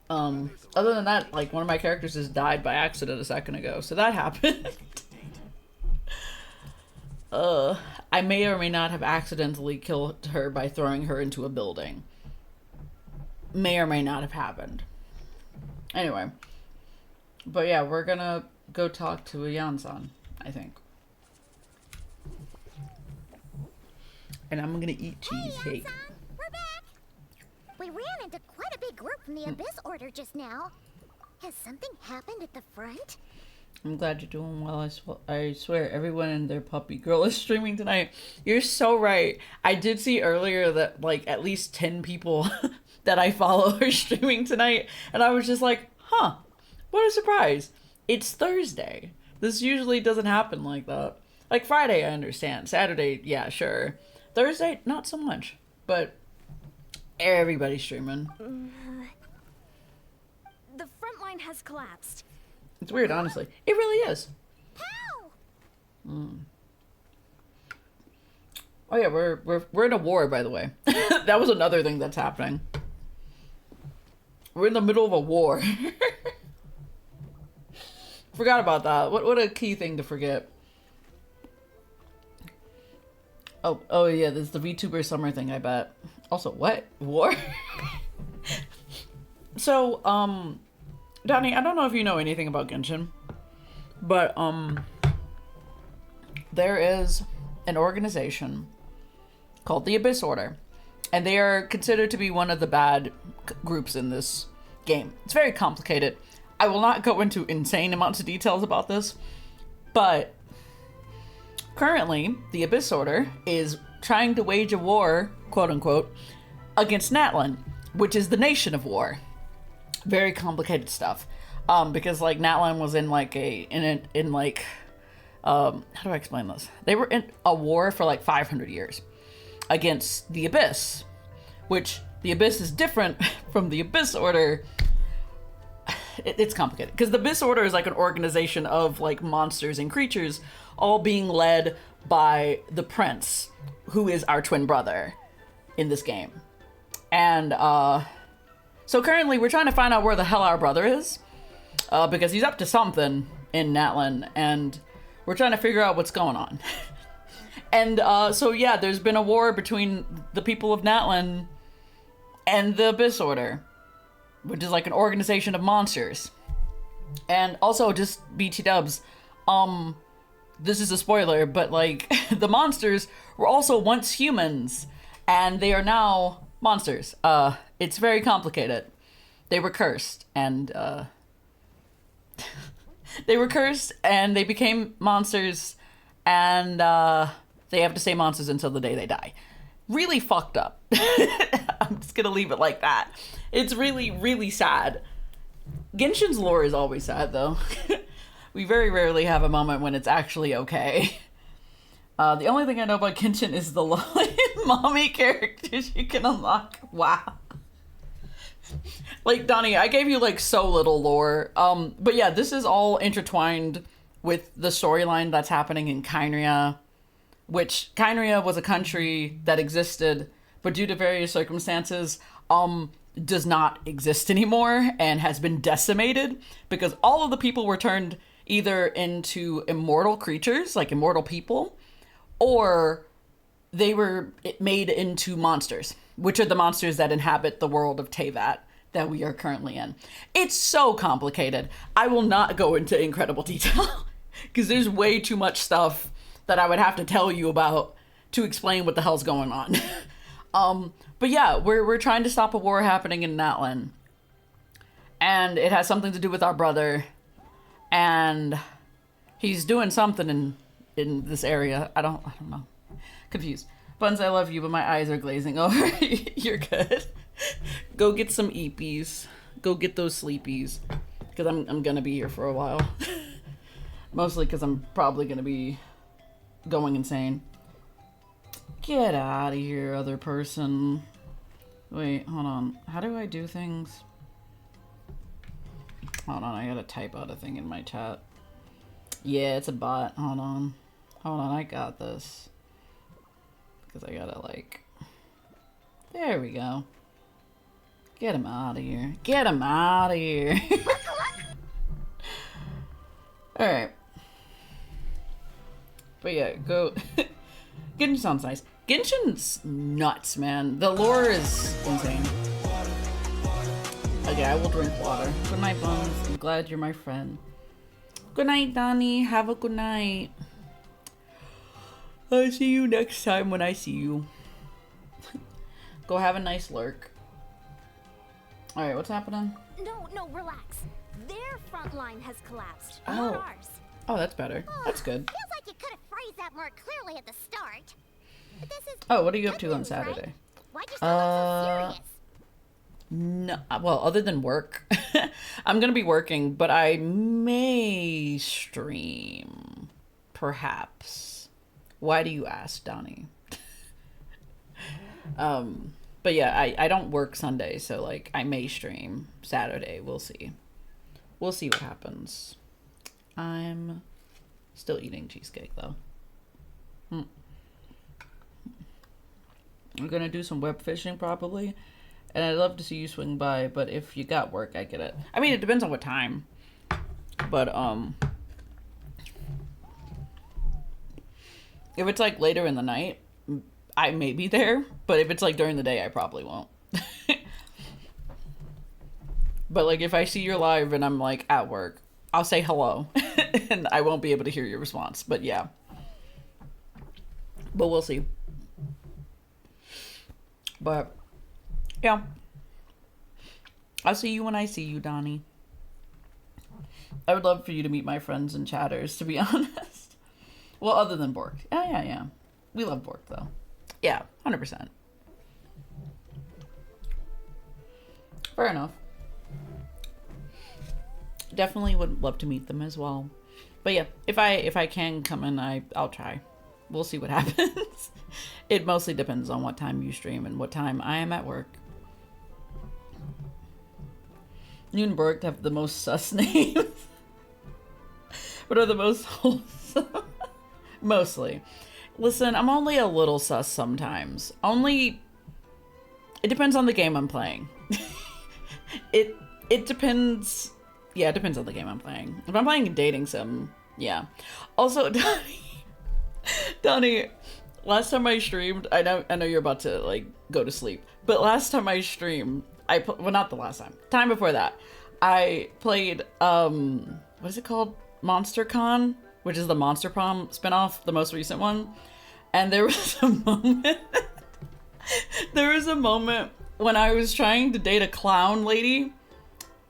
Other than that, like, one of my characters just died by accident a second ago, so that happened. I may or may not have accidentally killed her by throwing her into a building. May or may not have happened. Anyway. But yeah, we're gonna go talk to a Yansan, I think. And I'm gonna eat cheesecake. Hey, we're back. We ran into quite a big group from the Abyss Order just now. Has something happened at the front? I'm glad you're doing well. I swear everyone and their puppy girl is streaming tonight. You're so right. I did see earlier that like at least 10 people that I follow are streaming tonight. And I was just like, huh, what a surprise. It's Thursday. This usually doesn't happen like that. Like Friday, I understand. Saturday, yeah, sure. Thursday, not so much. But everybody's streaming. The front line has collapsed. It's weird, honestly. It really is. How? Oh yeah, we're in a war, by the way. That was another thing that's happening. We're in the middle of a war. Forgot about that. What a key thing to forget. Oh yeah, there's the VTuber summer thing, I bet. Also, what? War? So, Donnie, I don't know if you know anything about Genshin, but, there is an organization called the Abyss Order, and they are considered to be one of the bad groups in this game. It's very complicated. I will not go into insane amounts of details about this, but currently, the Abyss Order is trying to wage a war, quote unquote, against Natlan, which is the nation of war. Very complicated stuff. Because like Natlan was in like how do I explain this? They were in a war for like 500 years against the Abyss, which the Abyss is different from the Abyss Order. It's complicated because the Abyss Order is like an organization of like monsters and creatures, all being led by the prince, who is our twin brother in this game. And so currently we're trying to find out where the hell our brother is, because he's up to something in Natlan, and we're trying to figure out what's going on. And so yeah, there's been a war between the people of Natlan and the Abyss Order, which is like an organization of monsters. And also, just BT dubs, this is a spoiler, but like the monsters were also once humans, and they are now monsters. It's very complicated. They were cursed, and they became monsters, and they have to stay monsters until the day they die. Really fucked up. I'm just gonna leave it like that. It's really, really sad. Genshin's lore is always sad, though. We very rarely have a moment when it's actually okay. The only thing I know about Genshin is the mommy characters you can unlock. Wow. Like, Donnie, I gave you, like, so little lore. But yeah, this is all intertwined with the storyline that's happening in Kynria, which Kynria was a country that existed, but due to various circumstances, does not exist anymore and has been decimated because all of the people were turned either into immortal creatures, like immortal people, or they were made into monsters, which are the monsters that inhabit the world of Teyvat that we are currently in. It's so complicated. I will not go into incredible detail because there's way too much stuff that I would have to tell you about to explain what the hell's going on. But yeah, we're trying to stop a war happening in Natlan, and it has something to do with our brother, and he's doing something in this area. I don't know. Confused. Buns, I love you, but my eyes are glazing over. You're good. Go get some eepies. Go get those sleepies, because I'm gonna be here for a while. Mostly because I'm probably gonna be going insane. Get out of here, other person. Wait, hold on. How do I do things? Hold on, I gotta type out a thing in my chat. Yeah, it's a bot. Hold on. Hold on, I got this. Because I gotta, like... There we go. Get him out of here. Get him out of here. Alright. But yeah, go... Genshin sounds nice. Genshin's nuts, man. The lore is insane. Okay, I will drink water. Good night, Buns. I'm glad you're my friend. Good night, Donnie. Have a good night. I'll see you next time when I see you. Go have a nice lurk. Alright, what's happening? No, relax. Their front line has collapsed, Oh. not ours. Oh, that's better. That's good. Feels like you could have phrased that more clearly at the start. But this is Oh, what are you up good to on news, Saturday? right? Why'd you still look so serious? No, well, other than work, I'm gonna be working, but I may stream, perhaps. Why do you ask, Donnie? But yeah, I don't work Sunday, so like I may stream Saturday. We'll see. We'll see what happens. I'm still eating cheesecake though. I'm gonna do some web fishing probably. And I'd love to see you swing by, but if you got work, I get it. I mean, it depends on what time. But, if it's, like, later in the night, I may be there. But if it's, like, during the day, I probably won't. But like if I see you're live and I'm like at work, I'll say hello and I won't be able to hear your response. But yeah. But we'll see. But yeah. I'll see you when I see you, Donnie. I would love for you to meet my friends and chatters, to be honest. Well, other than Bork. Yeah. We love Bork, though. Yeah, 100%. Fair enough. Definitely would love to meet them as well. But yeah, if I can come in, I'll try. We'll see what happens. It mostly depends on what time you stream and what time I am at work. You and Bork have the most sus names. But are the most wholesome. Mostly. Listen, I'm only a little sus sometimes. It depends on the game I'm playing. It depends. Yeah, it depends on the game I'm playing. If I'm playing a dating sim, yeah. Also, Donnie, last time I streamed, I know you're about to like go to sleep, but last time I streamed, well, not the last time. Time before that, I played what is it called? Monster Con, which is the Monster Prom spinoff, the most recent one. And there was a moment when I was trying to date a clown lady,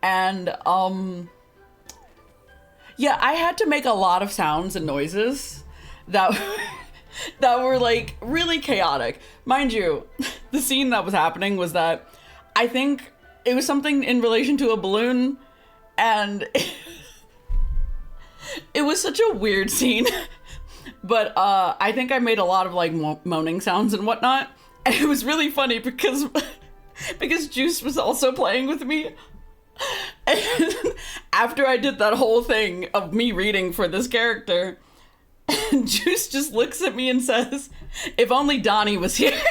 and yeah, I had to make a lot of sounds and noises that were like really chaotic. Mind you, the scene that was happening was that I think it was something in relation to a balloon, and it was such a weird scene. But I think I made a lot of like moaning sounds and whatnot, and it was really funny because Juice was also playing with me. And after I did that whole thing of me reading for this character, Juice just looks at me and says, "If only Donnie was here."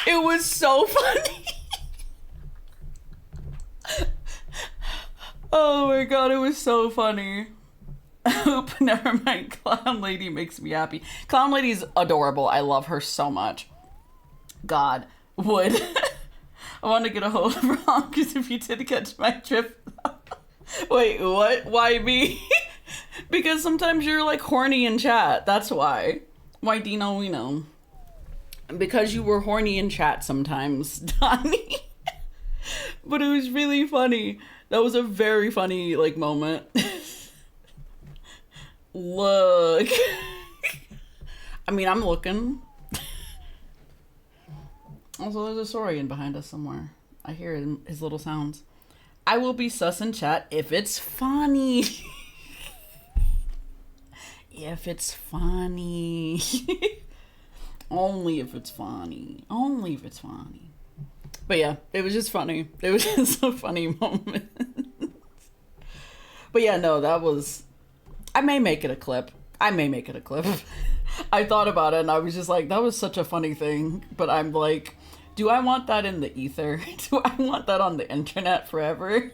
It was so funny. Oh my god, it was so funny. Oop, never mind. Clown Lady makes me happy. Clown Lady's adorable. I love her so much. God, would. I want to get a hold of her because if you did catch my drift. Wait, what? Why me? Because sometimes you're like horny in chat. That's why. Why Dino we know. Because you were horny in chat sometimes, Donnie. But it was really funny. That was a very funny like moment. Look. I mean, I'm looking. Also, there's a Saurian behind us somewhere. I hear his little sounds. I will be sus in chat if it's funny. If it's funny. Only if it's funny. Only if it's funny. But yeah, it was just funny. It was just a funny moment. But yeah, no, that was... I may make it a clip. I thought about it and I was just like, that was such a funny thing. But I'm like, do I want that in the ether? Do I want that on the internet forever?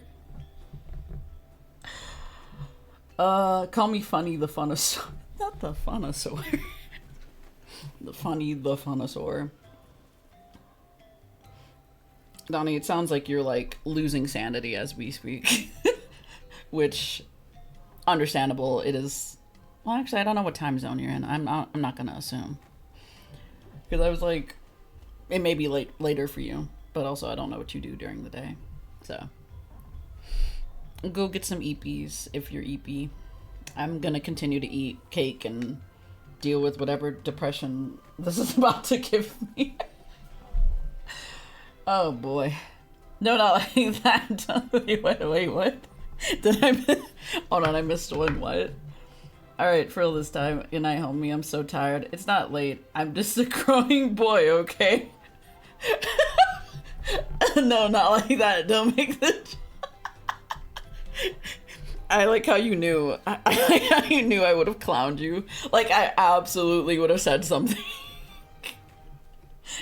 Call me Funny the Funosaur. Not the Funosaur. The Funny the Funosaur. Donnie, it sounds like you're like losing sanity as we speak. Which... understandable. It is. Well, actually, I don't know what time zone you're in. I'm not gonna assume, because I was like, it may be later for you, but also I don't know what you do during the day. So go get some EPs if you're EP. I'm gonna continue to eat cake and deal with whatever depression this is about to give me. Oh boy, no, not like that. Wait, what? Did I miss? Hold on, I missed one. What? Alright, for this time. Good night, homie. I'm so tired. It's not late. I'm just a growing boy, okay? No, not like that. Don't make the... I like how you knew. I like how you knew I would have clowned you. Like, I absolutely would have said something.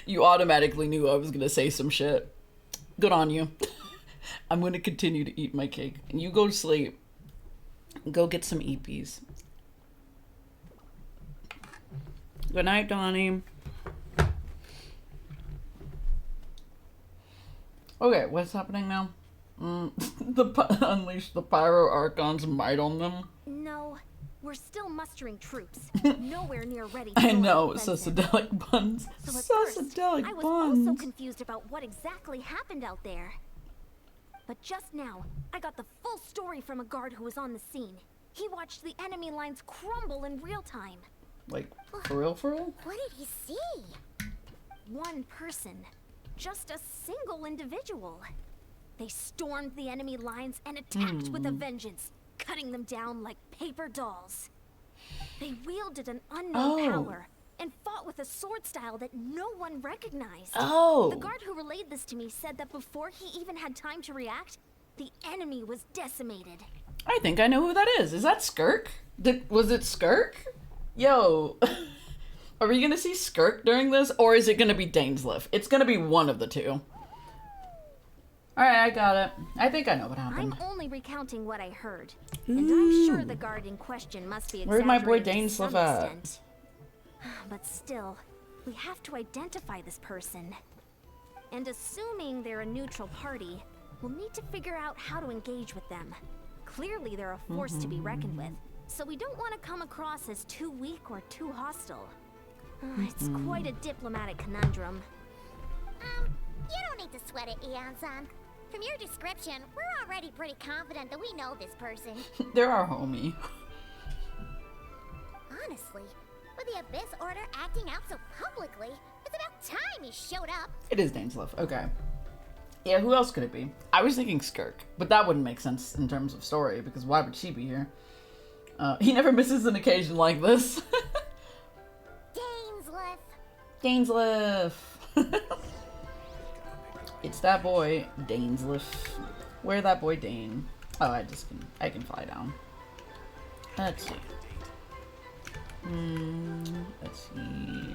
You automatically knew I was gonna say some shit. Good on you. I'm going to continue to eat my cake. And you go to sleep. Go get some EPs. Good night, Donnie. Okay, what's happening now? Unleash the Pyro Archon's might on them. No, we're still mustering troops. Nowhere near ready to I go on know, the offensive. Susadelic buns. So at first, Susadelic I was buns. also confused about what exactly happened out there. But just now, I got the full story from a guard who was on the scene. He watched the enemy lines crumble in real time. Like, for real, for real? What did he see? One person. Just a single individual. They stormed the enemy lines and attacked with a vengeance, cutting them down like paper dolls. They wielded an unknown power and fought with a sword style that no one recognized. The guard who relayed this to me said that before he even had time to react, the enemy was decimated. I think I know who that is. Is that Skirk? Was it Skirk? Yo. Are we gonna see Skirk during this, or is it gonna be Dainslef? It's gonna be one of the two. Alright, I got it. I think I know what happened. I'm only recounting what I heard. And I'm sure the guard in question must be Where's my boy exaggerating to some Dainslef at? extent. But still, we have to identify this person. And assuming they're a neutral party, we'll need to figure out how to engage with them. Clearly they're a force to be reckoned with, so we don't want to come across as too weak or too hostile. It's quite a diplomatic conundrum. You don't need to sweat it, Eon-san. From your description, we're already pretty confident that we know this person. They're our homie. Honestly, with the Abyss Order acting out so publicly, it's about time he showed up. It is Dainslef. Okay. Yeah, who else could it be? I was thinking Skirk, but that wouldn't make sense in terms of story, because why would she be here? He never misses an occasion like this. Dainslef. Dainslef! It's that boy, Dainslef. Where that boy Dane? Oh, I can fly down. Let's see. Let's see.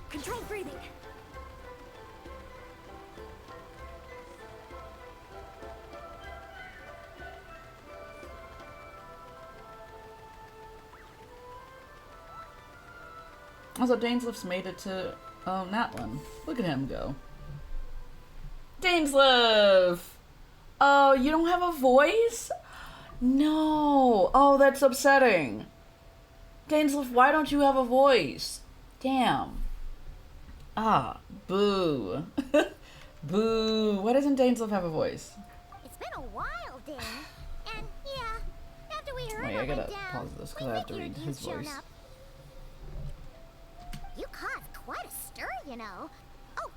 Controlled breathing. Also, Dainslef's made it to Natlan. Look at him go. Dainslef! Oh, you don't have a voice? No. Oh, that's upsetting. Dainslef, why don't you have a voice? Damn. Ah, boo. Boo. Why doesn't Dainslef have a voice? It's been a while, Dane. And yeah, after we heard Wait, I what gotta went down, pause this because we I have to figured read you'd his shown voice. up. You caused quite a stir, you know. Oh,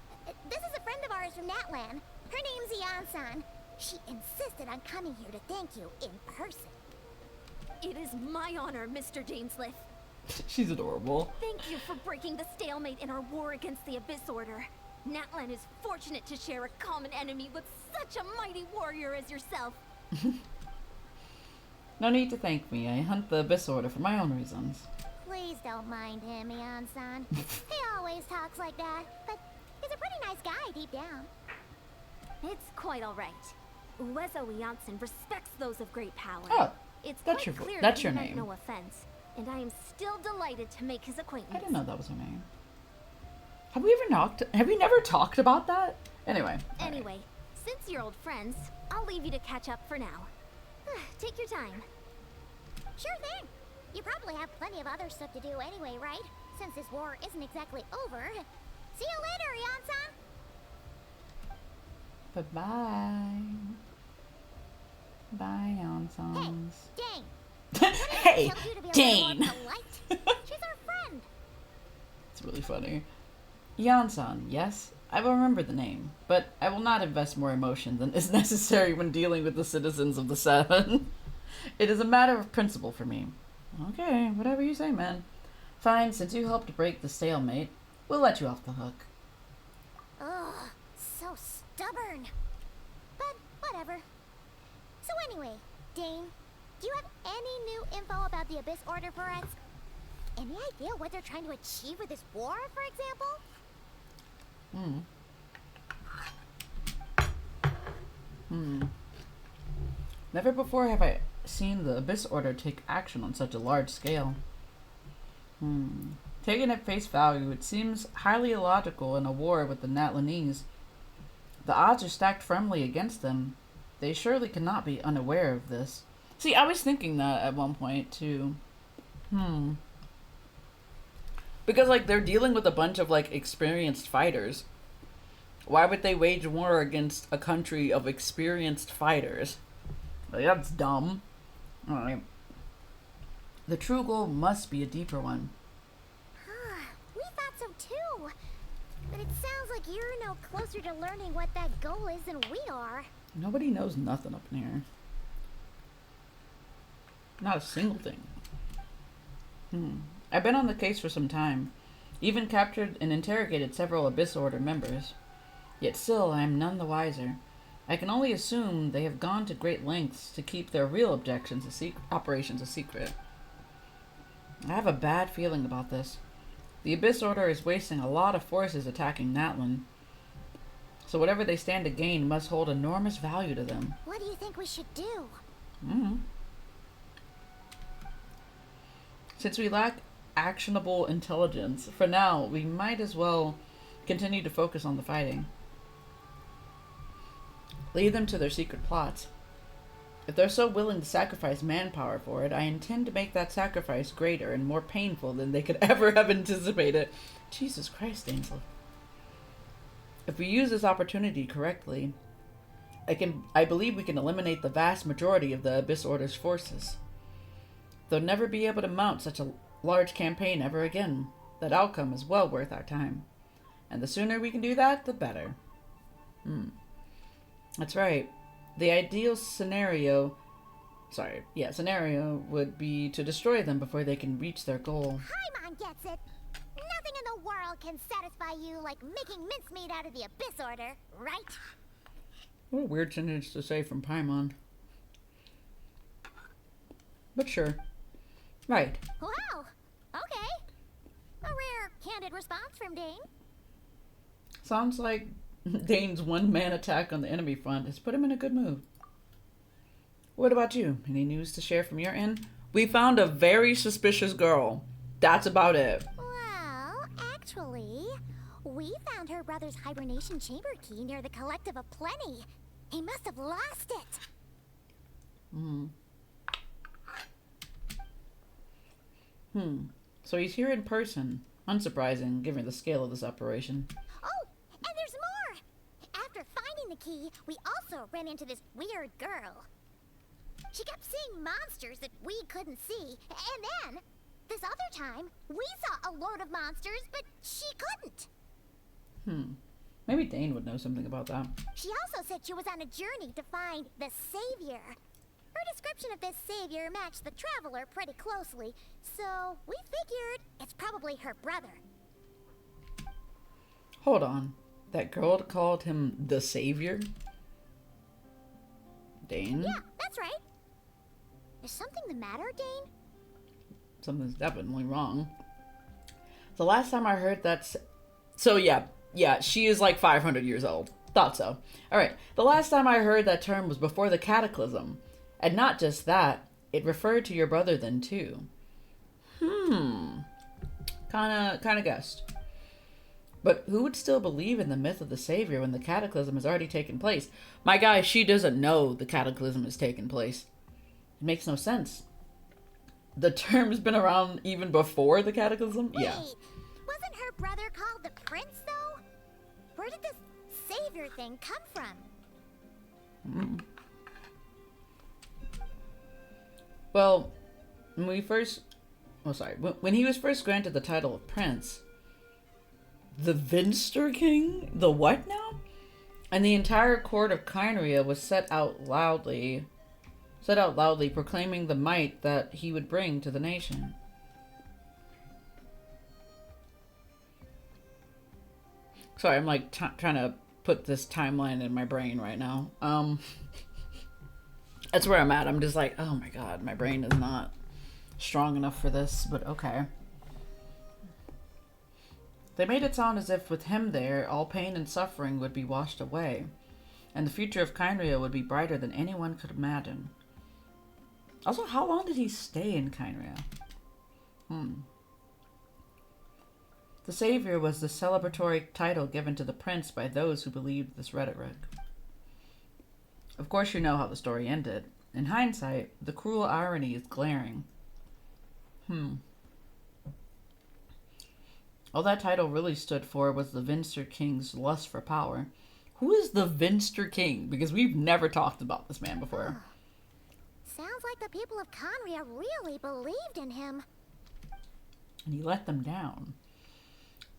this is a friend of ours from Natlan. Her name's Eon-san. She insisted on coming here to thank you in person. It is my honor, Mr. Dainslef. She's adorable. Thank you for breaking the stalemate in our war against the Abyss Order. Natlan is fortunate to share a common enemy with such a mighty warrior as yourself. No need to thank me. I hunt the Abyss Order for my own reasons. Please don't mind him, Eon-san. He always talks like that, but he's a pretty nice guy deep down. It's quite all right. Uezo Janssen respects those of great power. Oh, it's that's quite your clear that's that your he meant name. no offense, and I am still delighted to make his acquaintance. I didn't know that was her name. Have we never talked about that? Anyway. Anyway, since you're old friends, I'll leave you to catch up for now. Take your time. Sure thing. You probably have plenty of other stuff to do anyway, right? Since this war isn't exactly over. See you later, Eon-san! Bye-bye. Bye, Onsons. Dane! Hey, Dane! She's our friend! It's really funny. Jansan, yes? I will remember the name, but I will not invest more emotion than is necessary when dealing with the citizens of the Seven. It is a matter of principle for me. Okay, whatever you say, man. Fine, since you helped break the stalemate, we'll let you off the hook. Ugh, so stubborn. But whatever. So anyway, Dane, do you have any new info about the Abyss Order for us? Any idea what they're trying to achieve with this war, for example? Never before have I seen the Abyss Order take action on such a large scale. Taken at face value, it seems highly illogical in a war with the Natlanese, The odds are stacked firmly against them. They surely cannot be unaware of this. See, I was thinking that at one point too. Because like they're dealing with a bunch of like experienced fighters. Why would they wage war against a country of experienced fighters? Like, that's dumb. Alright. The true goal must be a deeper one. We thought so too. But it sounds like you're no closer to learning what that goal is than we are. Nobody knows nothing up in here. Not a single thing. I've been on the case for some time. Even captured and interrogated several Abyss Order members. Yet still, I am none the wiser. I can only assume they have gone to great lengths to keep their real operations a secret. I have a bad feeling about this. The Abyss Order is wasting a lot of forces attacking Natlan. So whatever they stand to gain must hold enormous value to them. What do you think we should do? Since we lack actionable intelligence, for now, we might as well continue to focus on the fighting. Lead them to their secret plots. If they're so willing to sacrifice manpower for it, I intend to make that sacrifice greater and more painful than they could ever have anticipated. Jesus Christ, Dainslef. If we use this opportunity correctly, I believe we can eliminate the vast majority of the Abyss Order's forces. They'll never be able to mount such a large campaign ever again. That outcome is well worth our time. And the sooner we can do that, the better. That's right. The ideal scenario would be to destroy them before they can reach their goal. Paimon gets it. Nothing in the world can satisfy you like making mincemeat out of the Abyss Order, right? What a weird sentence to say from Paimon. But sure. Right. Wow. Okay. A rare, candid response from Dane. Sounds like Dane's one-man attack on the enemy front has put him in a good mood. What about you? Any news to share from your end? We found a very suspicious girl. That's about it. Well, actually, we found her brother's hibernation chamber key near the Collective of Plenty. He must have lost it. So he's here in person. Unsurprising, given the scale of this operation. Oh, and there's more! After finding the key, we also ran into this weird girl. She kept seeing monsters that we couldn't see, and then, this other time, we saw a load of monsters, but she couldn't. Maybe Dane would know something about that. She also said she was on a journey to find the Savior. Her description of this Savior matched the Traveler pretty closely, so we figured it's probably her brother. Hold on. That girl called him the Savior? Dane? Yeah, that's right. Is something the matter, Dane? Something's definitely wrong. The last time I heard that... So yeah, she is like 500 years old. Thought so. Alright, the last time I heard that term was before the Cataclysm. And not just that, it referred to your brother then too. Kinda guessed. But who would still believe in the myth of the Savior when the Cataclysm has already taken place? My guy, she doesn't know the Cataclysm has taken place. It makes no sense. The term's been around even before the Cataclysm? Wait, Yeah. wasn't her brother called the Prince, though? Where did this Savior thing come from? Well, when he was first granted the title of Prince, the Vinster King? The what now? And the entire court of Kynria was set out loudly proclaiming the might that he would bring to the nation. Sorry, I'm like trying to put this timeline in my brain right now. That's where I'm at. I'm just like, oh my god, my brain is not strong enough for this, but okay. They made it sound as if with him there, all pain and suffering would be washed away, and the future of Kynria would be brighter than anyone could imagine. Also, how long did he stay in Kynria? The Savior was the celebratory title given to the prince by those who believed this rhetoric. Of course you know how the story ended. In hindsight, the cruel irony is glaring. All that title really stood for was the Vinster King's lust for power. Who is the Vinster King? Because we've never talked about this man before. Sounds like the people of Conria really believed in him. And he let them down.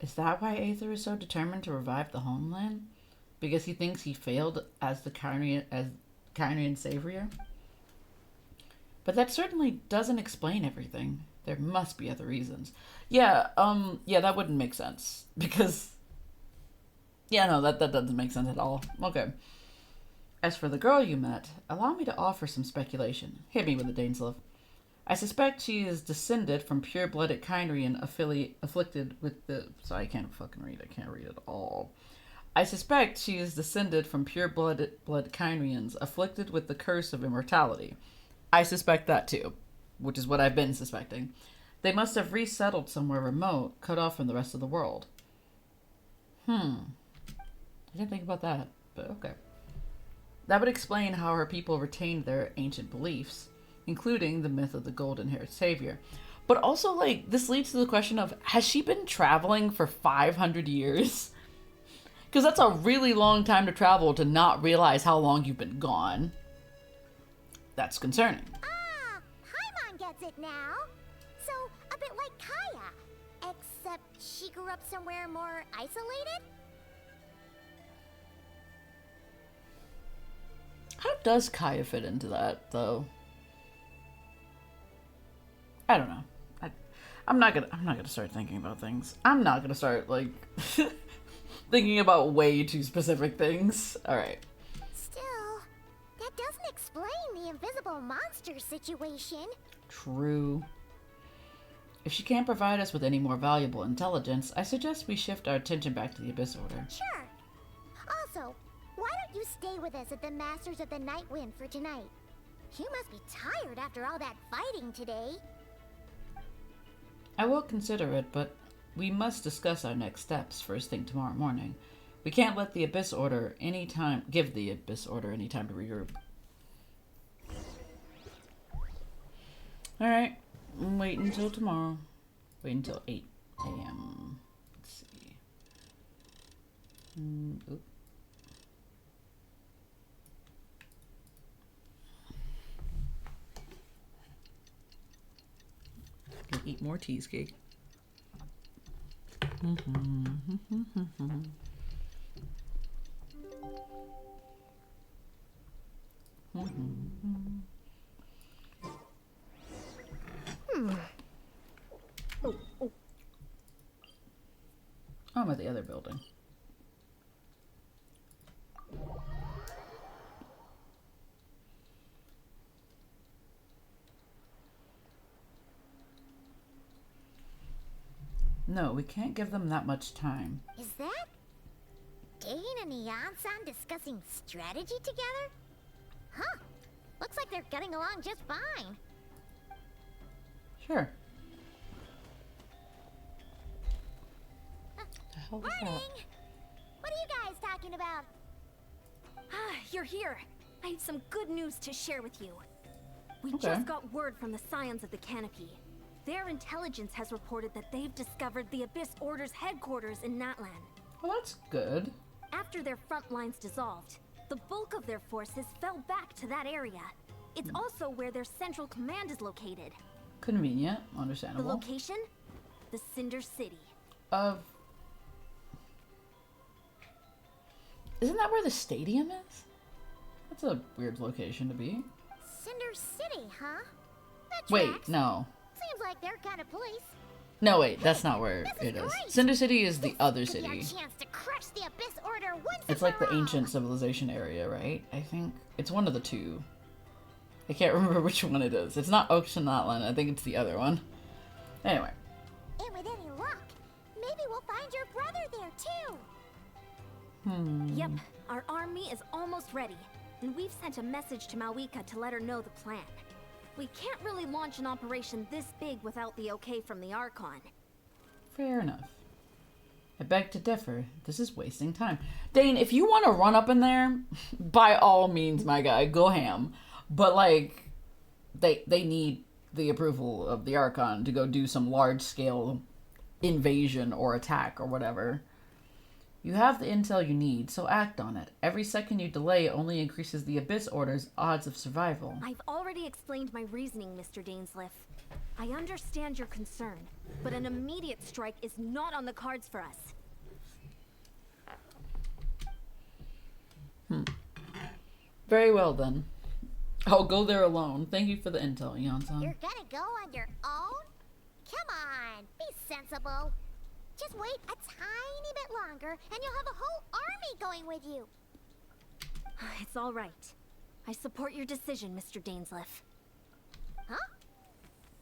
Is that why Aether is so determined to revive the homeland? Because he thinks he failed as the Kyrian savior? But that certainly doesn't explain everything. There must be other reasons. Yeah, that wouldn't make sense. Because... yeah, no, that doesn't make sense at all. Okay. As for the girl you met, allow me to offer some speculation. Hit me with it, Dainslef. I suspect she is descended from pure-blooded Kyrian afflicted with the... Sorry, I can't fucking read. I can't read at all. I suspect she is descended from pure-blood Kyrians afflicted with the curse of immortality. I suspect that too, which is what I've been suspecting. They must have resettled somewhere remote, cut off from the rest of the world. I didn't think about that, but okay. That would explain how her people retained their ancient beliefs, including the myth of the golden-haired savior. But also, like, this leads to the question of, has she been traveling for 500 years? Because that's a really long time to travel to not realize how long you've been gone. That's concerning. Ah, Paimon gets it now. So, a bit like Kaya, except she grew up somewhere more isolated? How does Kaya fit into that, though? I don't know. I'm not gonna start thinking about things. I'm not gonna start, like, thinking about way too specific things. Alright. Still, that doesn't explain the invisible monster situation. True. If she can't provide us with any more valuable intelligence, I suggest we shift our attention back to the Abyss Order. Sure. Also, why don't you stay with us at the Masters of the Night Wind for tonight? You must be tired after all that fighting today. I will consider it, but we must discuss our next steps first thing tomorrow morning. We can't let the Abyss Order give the Abyss Order any time to regroup. Alright, wait until tomorrow. Wait until 8 a.m. Let's see. Oop. Eat more cheesecake. I'm at the other building. No, we can't give them that much time. Is that Dane and Neon-san discussing strategy together? Huh. Looks like they're getting along just fine. Sure. The hell was Morning! that? What are you guys talking about? Ah, you're here. I have some good news to share with you. We Okay. just got word from the Scions of the Canopy. Their intelligence has reported that they've discovered the Abyss Order's headquarters in Natlan. Well, that's good. After their front lines dissolved, the bulk of their forces fell back to that area. It's also where their central command is located. Convenient. The Understandable. location? The Cinder City. Isn't that where the stadium is? That's a weird location to be. Cinder City, huh? That Wait, tracks. no. Seems like their kind of place. No, wait, that's not where it is. great. Cinder City is the other Could be our city. chance to crush the Abyss Order once It's and like for the all. ancient civilization area, right? I think it's one of the two. I can't remember which one it is. It's not Ocean Natlan. I think it's the other one. Anyway. And with any luck, maybe we'll find your brother there too. Yep, our army is almost ready, and we've sent a message to Malwika to let her know the plan. We can't really launch an operation this big without the okay from the Archon. Fair enough. I beg to differ. This is wasting time. Dane, if you want to run up in there, by all means, my guy, go ham. But, like, they need the approval of the Archon to go do some large-scale invasion or attack or whatever. You have the intel you need, so act on it. Every second you delay only increases the Abyss Order's odds of survival. I've already explained my reasoning, Mr. Dainslef. I understand your concern, but an immediate strike is not on the cards for us. Very well, then. I'll go there alone. Thank you for the intel, Yansan. You're gonna go on your own? Come on, be sensible. Just wait a tiny bit longer, and you'll have a whole army going with you. It's all right. I support your decision, Mr. Dainslef. Huh?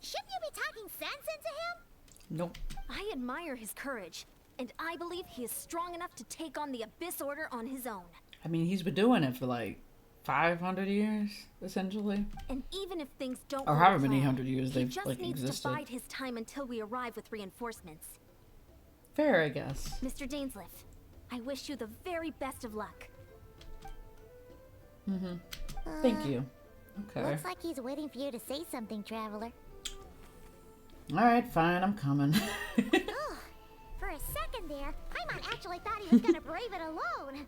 Shouldn't you be talking sense into him? Nope. I admire his courage, and I believe he is strong enough to take on the Abyss Order on his own. I mean, he's been doing it for like 500 years, essentially. And even if things don't Or go however to many plan, hundred years he they've just like needs existed. to bide his time until we arrive with reinforcements. Fair, I guess. Mr. Dainslef, I wish you the very best of luck. Thank you. Okay. Looks like he's waiting for you to say something, Traveler. Alright, fine, I'm coming. Ugh. For a second there, Paimon actually thought he was gonna brave it alone.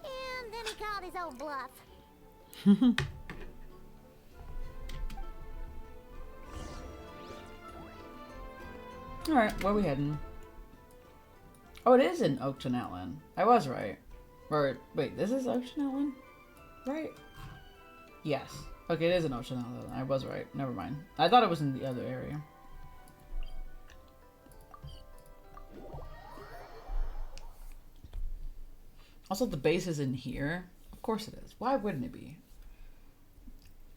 And then he called his own bluff. Alright, where are we heading? Oh, it is in Oak to Natlan. I was right. Or, wait, this is Oak to Natlan? Right? Yes. Okay, it is in Oak to Natlan. I was right. Never mind. I thought it was in the other area. Also, the base is in here. Of course it is. Why wouldn't it be?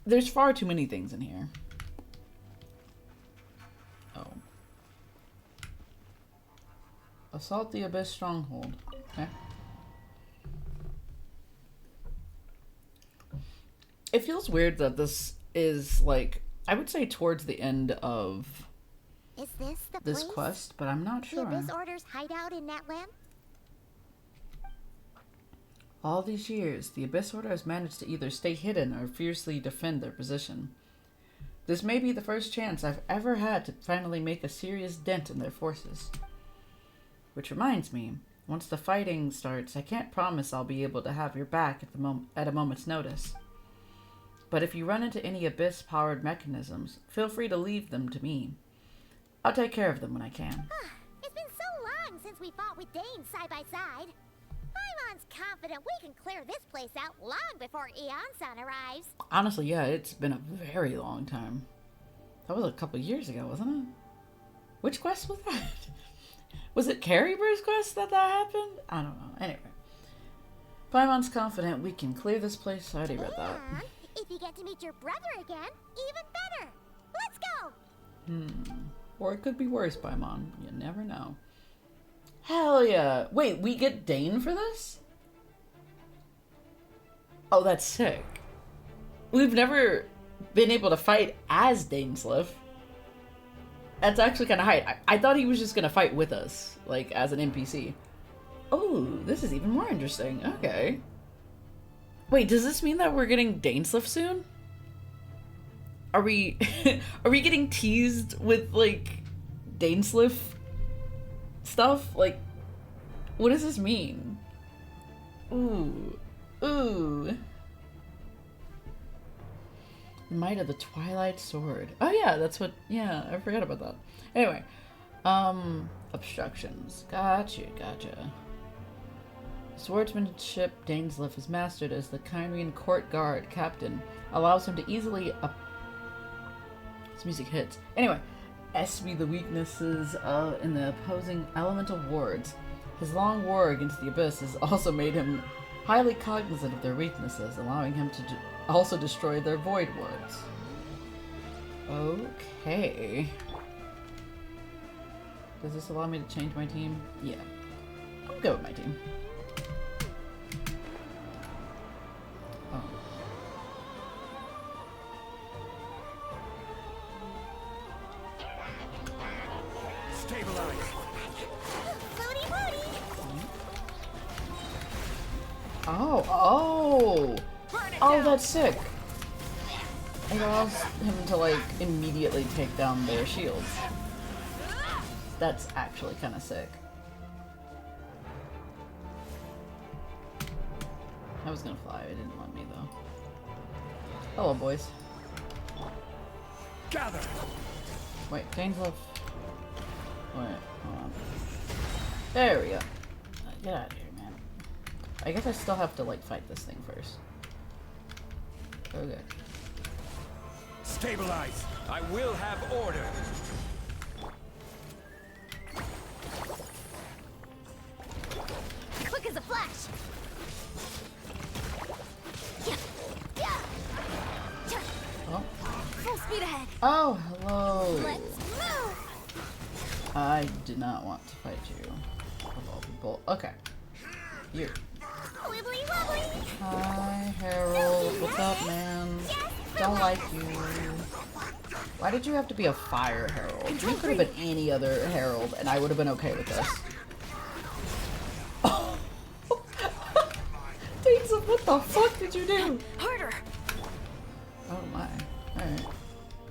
There's far too many things in here. Oh. Assault the Abyss Stronghold. Okay. It feels weird that this is, like, I would say towards the end of Is this the this place? quest, but I'm not The sure. Abyss Order's hideout in Natlan? All these years, the Abyss Order has managed to either stay hidden or fiercely defend their position. This may be the first chance I've ever had to finally make a serious dent in their forces. Which reminds me, once the fighting starts, I can't promise I'll be able to have your back at a moment's notice. But if you run into any Abyss-powered mechanisms, feel free to leave them to me. I'll take care of them when I can. It's been so long since we fought with Dane side by side. Paimon's confident we can clear this place out long before Eonsan arrives. Honestly, yeah, it's been a very long time. That was a couple years ago, wasn't it? Which quest was that? Was it Carriebur's quest that happened? I don't know. Anyway. Paimon's confident we can clear this place. I already read that. And if you get to meet your brother again, even better. Let's go! Or it could be worse, Paimon. You never know. Hell yeah. Wait, we get Dane for this? Oh, that's sick. We've never been able to fight as Dainslef. That's actually kind of hype. I thought he was just going to fight with us, like, as an NPC. Oh, this is even more interesting. Okay. Wait, does this mean that we're getting Dainslef soon? Are we are we getting teased with, like, Dainslef stuff? Like, what does this mean? Ooh. Ooh. Might of the Twilight Sword. Oh yeah, that's what, yeah, I forgot about that. Anyway, obstructions. Gotcha. Swordsmanship Dainslef is mastered as the Kyrian court guard captain allows him to easily this music hits. Anyway, SB the weaknesses in the opposing elemental wards. His long war against the Abyss has also made him highly cognizant of their weaknesses, allowing him to also destroy their void wards. Okay. Does this allow me to change my team? Yeah. I'll go with my team. Oh. Stabilize. Booty booty! Oh! Oh, that's sick. It allows him to, like, immediately take down their shields. That's actually kind of sick. I was gonna fly, it didn't let me, though. Hello, boys. Gather. Wait, Dainslef. Wait, hold on. There we go. Get out of here, man. I guess I still have to, like, fight this thing first. Okay. Stabilize. I will have order. Quick as a flash. Oh. Full speed ahead. Oh, hello. Let's move. I did not want to fight you. Of all people. Okay. You. Wibbly wobbly. Hi, Harold. What's up, man? Don't like you. Why did you have to be a fire Herald? You could have been any other Herald, and I would have been okay with this. Oh. Dainslef, what the fuck did you do? Harder. Oh my. Alright.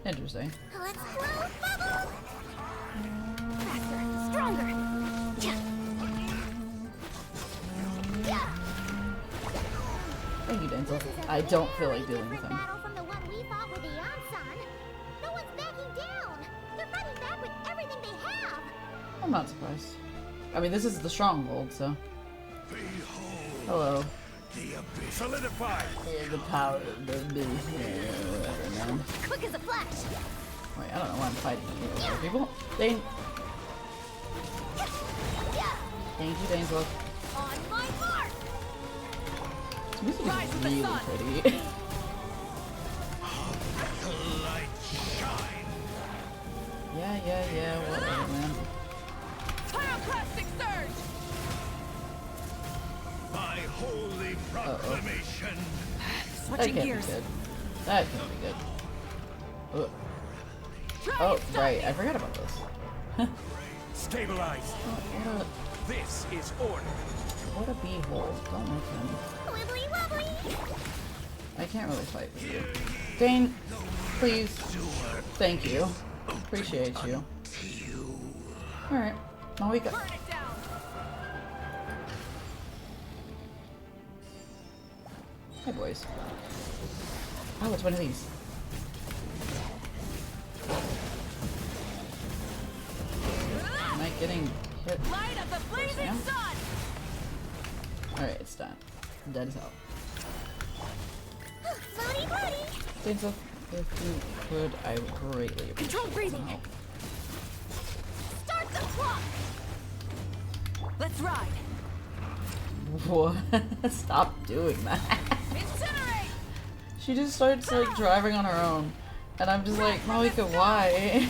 Interesting. Let's blow bubbles. Faster. Stronger. Thank you, Dainslef. I don't feel like dealing with him. Battle from the one we fought with the Ansan. No one's backing down. They're fighting back with everything they have. I'm not surprised. I mean, this is the stronghold, so. Hello. The abyss. Solidify. Yeah, the power of the beast. Yeah, whatever, man. Quick as a flash. Wait, I don't know why I'm fighting you other people. Thank you, Dainslef. On my mark. This music is really pretty. Yeah, whatever, man. Pyroclastic surge! My holy proclamation. That Switching can't gears. be good. That can't be good. Ugh. Oh, right. I forgot about this. Stabilize. What This is order. a beehole. Don't like him. Wibbly wobbly. I can't really fight with you. Dane, please. Thank you. Appreciate you. Alright. Now we go. Burn it down! Hi, boys. Oh, it's one of these. Am I getting hit? Light of the blazing Yeah. sun! Alright, it's done. I'm dead as hell. Floaty floaty. Dainslef, if you could, I would greatly appreciate Control breathing. some help. Start the clock. Let's ride! What? Stop doing that. Incinerate! She just starts like driving on her own. And I'm just like, Malika, why?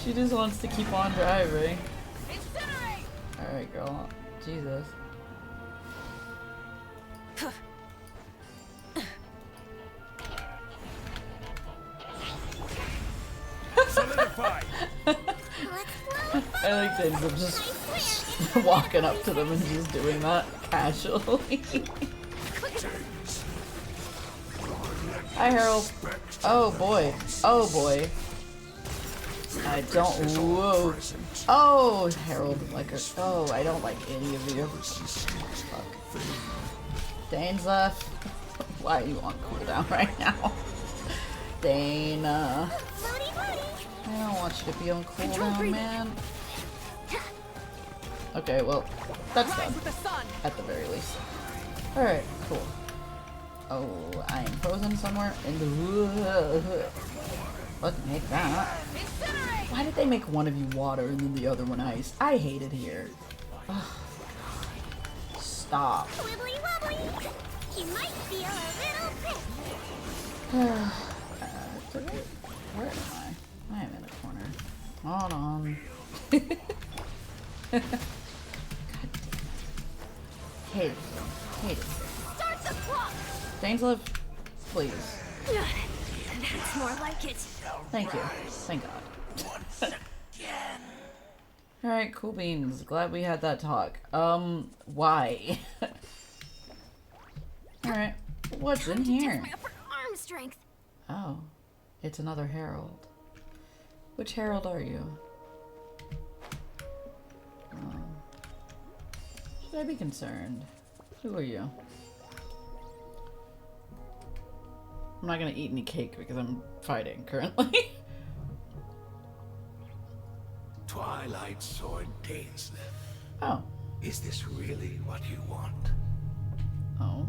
She just wants to keep on driving. Incinerate! Alright, girl. Jesus. Solidify. I like Dainslef just walking up to them and just doing that casually. Hi, Harold. Oh boy. Oh boy. I don't. Whoa. Oh, Harold. Like her. Oh, I don't like any of you. Fuck. Dainslef. Why are you on cooldown right now? Dana. I don't want you to be on cooldown, man. Okay, well, that's done. With the sun! At the very least. Alright, cool. Oh, I am frozen somewhere in the wood. Fucking hate that. Incinerate! Why did they make one of you water and then the other one ice? I hate it here. Ugh. Stop. Wibbly wobbly. You might feel a little prick. Where am I? I am in a corner. Hold on. God damn it. Hate it. Hate it. Start the clock. Dainslef, please. That's more like it. Thank you. Thank God. Alright, cool beans. Glad we had that talk. Why? Alright, what's in here? My upper arm strength. Oh, it's another herald. Which herald are you? Should I be concerned? Who are you? I'm not gonna eat any cake because I'm fighting currently. Twilight Sword Dainslef. Oh. Is this really what you want? Oh.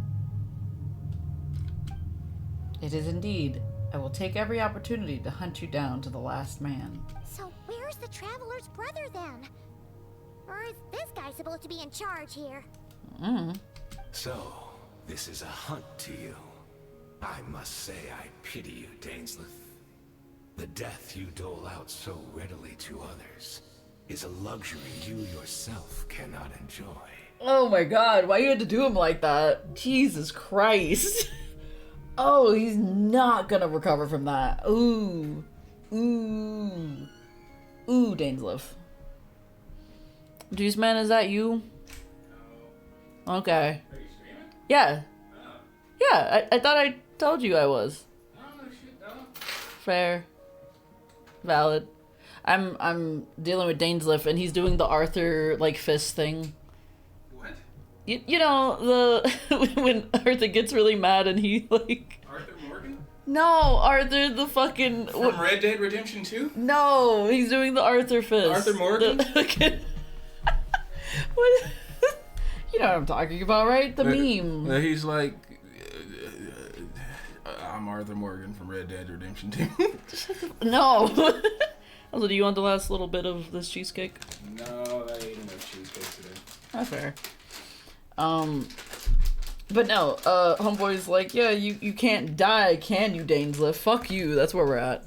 It is indeed. I will take every opportunity to hunt you down to the last man. So where's the Traveler's brother then? Or is this guy supposed to be in charge here? So, this is a hunt to you. I must say I pity you, Dainslef. The death you dole out so readily to others is a luxury you yourself cannot enjoy. Oh my god, why you had to do him like that? Jesus Christ. Oh, he's not gonna recover from that. Ooh. Ooh. Ooh, Dainslef. Juice Man, is that you? No. Okay. Are you streaming? Yeah. Oh. Yeah, I thought I told you I was. No, no shit, no. Fair. Valid. I'm dealing with Dainslef and he's doing the Arthur like fist thing. What? You know, the when Arthur gets really mad and he like Arthur Morgan? No, Arthur the fucking From Red Dead Redemption 2? No, he's doing the Arthur fist. Arthur Morgan? What? You know what I'm talking about, right? The meme. He's like, I'm Arthur Morgan from Red Dead Redemption 2. No. Also, do you want the last little bit of this cheesecake? No, I ate enough cheesecake today. That's fair. But no, homeboy's like, yeah, you can't die, can you, Dainslef? Fuck you, that's where we're at.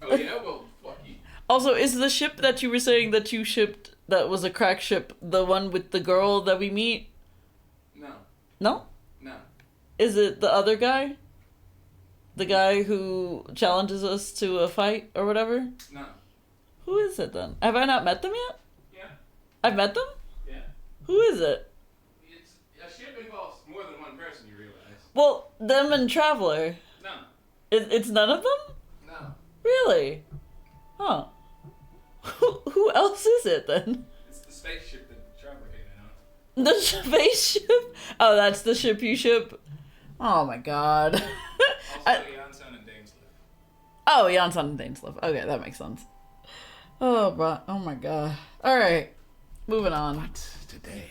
Oh yeah? Well, fuck you. Also, is the ship that you were saying that you shipped, that was a crack ship, the one with the girl that we meet? No. No? No. Is it the other guy? The guy who challenges us to a fight or whatever? No. Who is it then? Have I not met them yet? Yeah. I've met them? Yeah. Who is it? It's a ship involves more than one person, you realize. Well, them and Traveler. No. It's none of them? No. Really? Huh. Who else is it then? It's the spaceship that Traveler came in on. The spaceship? Oh, that's the ship you ship? Oh my god. Also, Janssen and Dainslef. Oh, Janssen and Dainslef. Okay, that makes sense. Oh, but oh my god. Alright. Moving on. But today,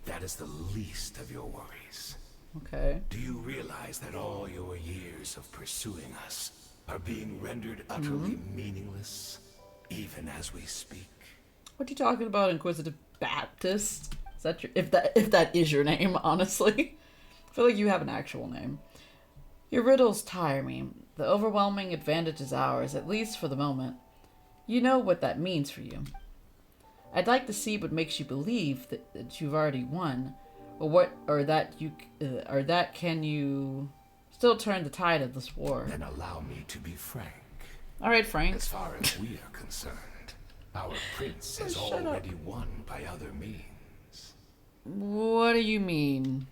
that is the least of your worries. Okay. Do you realize that all your years of pursuing us are being rendered utterly meaningless, even as we speak? What are you talking about, Inquisitive Baptist? Is that your, if that is your name, honestly? I feel like you have an actual name. Your riddles tire me. The overwhelming advantage is ours, at least for the moment. You know what that means for you. I'd like to see what makes you believe that you've already won, or that can you still turn the tide of this war. Then allow me to be frank. All right, Frank. As far as we are concerned, our prince has already won by other means. What do you mean?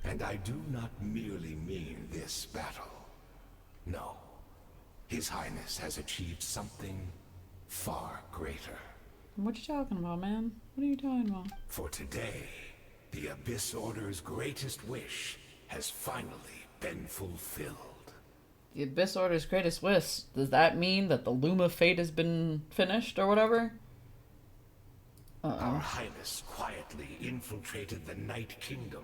And I do not merely mean this battle. No. His Highness has achieved something far greater. What you talking about, man? What are you talking about? For today, the Abyss Order's greatest wish has finally been fulfilled. The Abyss Order's greatest wish. Does that mean that the Loom of Fate has been finished or whatever? Our Highness quietly infiltrated the Night Kingdom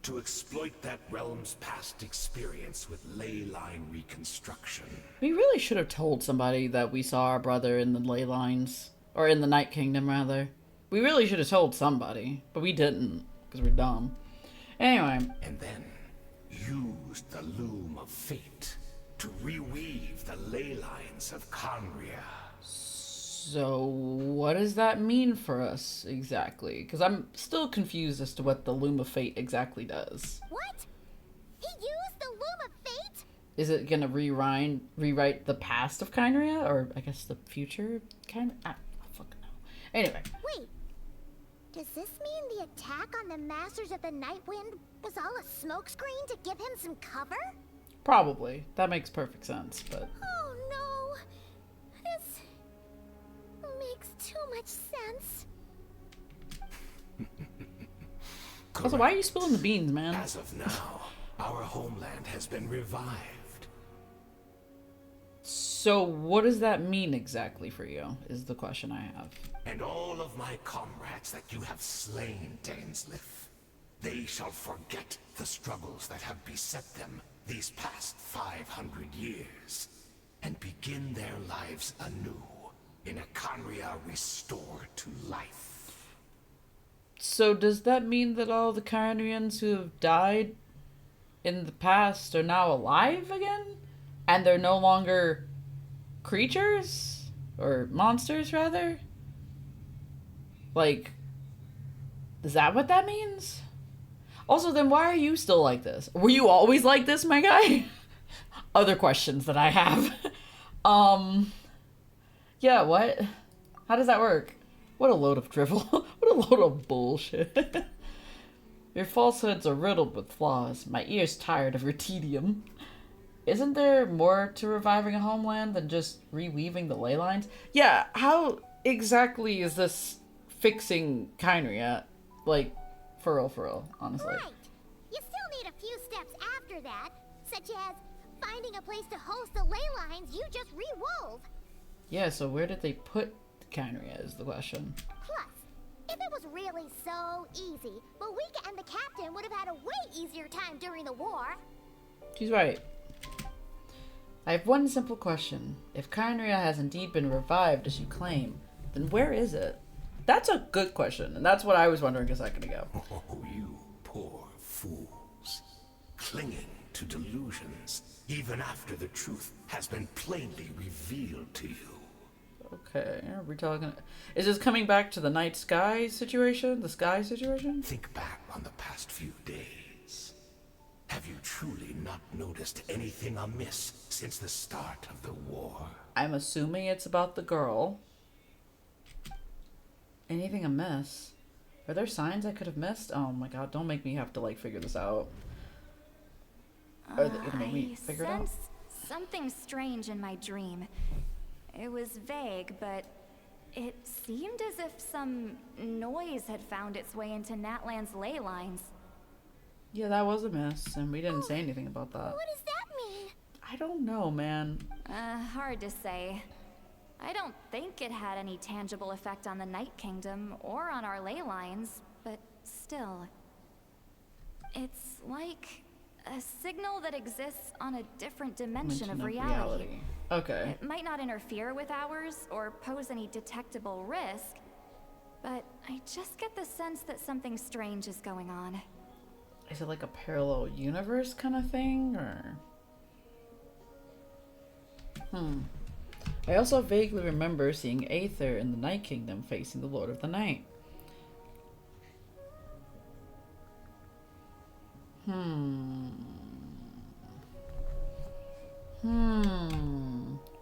to exploit that realm's past experience with ley line reconstruction. We really should have told somebody that we saw our brother in the ley lines. Or in the Night Kingdom, rather. We really should have told somebody, but we didn't, because we're dumb. Anyway. And then used the Loom of Fate to reweave the ley lines of Conria. So, what does that mean for us, exactly? Because I'm still confused as to what the Loom of Fate exactly does. What? He used the Loom of Fate? Is it gonna rewrite the past of Kynria? Or, I guess, the future kind of... I fucking know. Anyway. Wait. Does this mean the attack on the Masters of the Nightwind was all a smokescreen to give him some cover? Probably. That makes perfect sense, but... Oh no. This makes too much sense. Also, why are you spilling the beans, man? As of now, our homeland has been revived. So what does that mean exactly for you, is the question I have. And all of my comrades that you have slain, Dainslef, they shall forget the struggles that have beset them these past 500 years, and begin their lives anew in a Khaenri'ah restored to life. So does that mean that all the Khaenri'ahns who have died in the past are now alive again? And they're no longer creatures? Or monsters, rather? Like, is that what that means? Also, then why are you still like this? Were you always like this, my guy? Other questions that I have. Yeah, what? How does that work? What a load of drivel. What a load of bullshit. Your falsehoods are riddled with flaws. My ear's tired of your tedium. Isn't there more to reviving a homeland than just reweaving the ley lines? Yeah, how exactly is this fixing Khaenri'ah? Like, for real, honestly. Right. You still need a few steps after that, such as finding a place to host the ley lines you just re-wove. Yeah, so where did they put Khaenri'ah is the question. Plus, if it was really so easy, Wayyyyy and the captain would have had a way easier time during the war. She's right. I have one simple question. If Khaenri'ah has indeed been revived as you claim, then where is it? That's a good question, and that's what I was wondering a second ago. Oh, you poor fools. Clinging to delusions, even after the truth has been plainly revealed to you. Okay, are we talking... Is this coming back to the night sky situation? The sky situation? Think back on the past few days. Have you truly not noticed anything amiss since the start of the war? I'm assuming it's about the girl. Anything amiss? Are there signs I could have missed? Oh my god, don't make me have to, like, figure this out. Are they gonna make me figure it out? Something strange in my dream. It was vague, but it seemed as if some noise had found its way into Natlan's ley lines. Yeah, that was a miss, and we didn't say anything about that. What does that mean? I don't know, man. Hard to say. I don't think it had any tangible effect on the Night Kingdom or on our ley lines, but still. It's like a signal that exists on a different dimension of reality. Okay. It might not interfere with ours or pose any detectable risk, but I just get the sense that something strange is going on. Is it like a parallel universe kind of thing, or? I also vaguely remember seeing Aether in the Night Kingdom facing the Lord of the Night.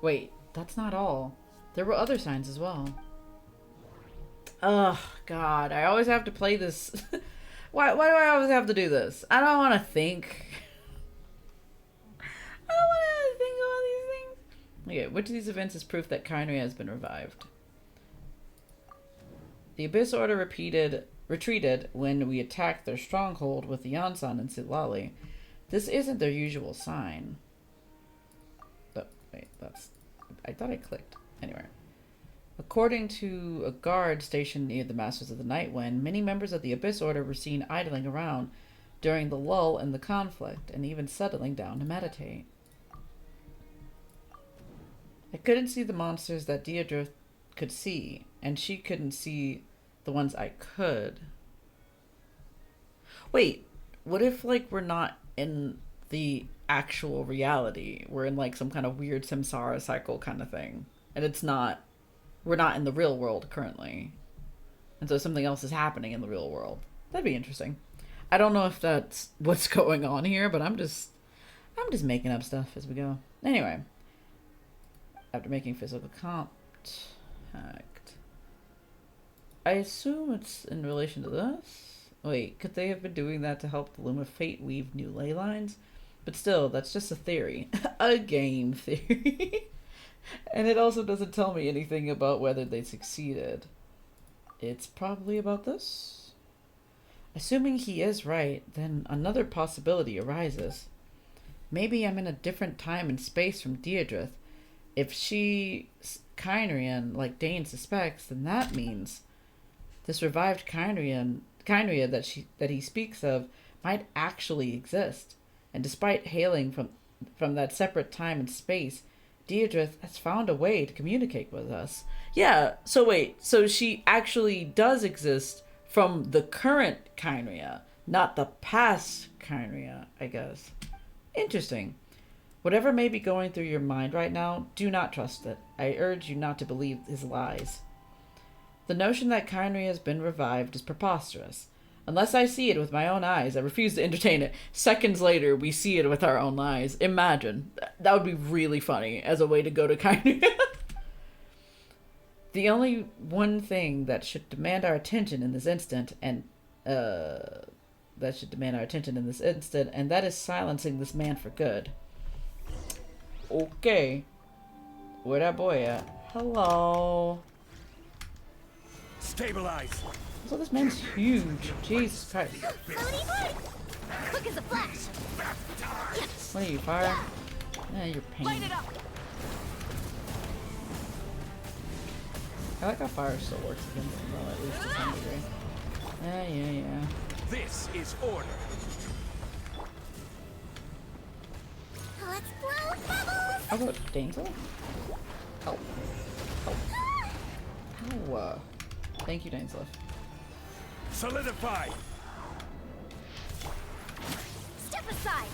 Wait, that's not all. There were other signs as well. Ugh, God, I always have to play this. Why do I always have to do this? I don't want to think. I don't want to think about these things. Okay, which of these events is proof that Khaenri'ah has been revived? The Abyss Order retreated when we attacked their stronghold with the Yonsan and Sitlali. This isn't their usual sign. Oh, wait, I thought I clicked. Anyway. According to a guard stationed near the Masters of the Nightwind, many members of the Abyss Order were seen idling around during the lull in the conflict, and even settling down to meditate. I couldn't see the monsters that Deirdre could see, and she couldn't see the ones I could. Wait, what if, like, we're not in the actual reality? We're in, like, some kind of weird samsara cycle kind of thing, and we're not in the real world currently, and so something else is happening in the real world. That'd be interesting. I don't know if that's what's going on here, but I'm just making up stuff as we go. Anyway, after making physical Hacked. I assume it's in relation to this? Wait, could they have been doing that to help the Loom of Fate weave new ley lines? But still, that's just a theory. A game theory. And it also doesn't tell me anything about whether they succeeded. It's probably about this? Assuming he is right, then another possibility arises. Maybe I'm in a different time and space from Deirdre. If she's Kyrian, like Dane suspects, then that means this revived Kyria that he speaks of might actually exist. And despite hailing from that separate time and space, Deirdre has found a way to communicate with us. Yeah, so wait, so she actually does exist from the current Kyria, not the past Kyria, I guess. Interesting. Whatever may be going through your mind right now, do not trust it. I urge you not to believe his lies. The notion that Kyria has been revived is preposterous. Unless I see it with my own eyes, I refuse to entertain it. Seconds later, we see it with our own eyes. Imagine. That would be really funny as a way to go to Kyria. The only one thing that should demand our attention in this instant, and that is silencing this man for good. Okay. Where that boy at? Hello. Stabilize. So this man's huge. Jesus Christ. Quick as a flash. What are you, fire? Yeah, you're pain. Light it up. I like how fire still works against them, though, at least to some degree. Yeah. This is order. Let's blow bubbles. How about Dainslef? Oh. Ow. Thank you, Dainslef. Solidify. Step aside.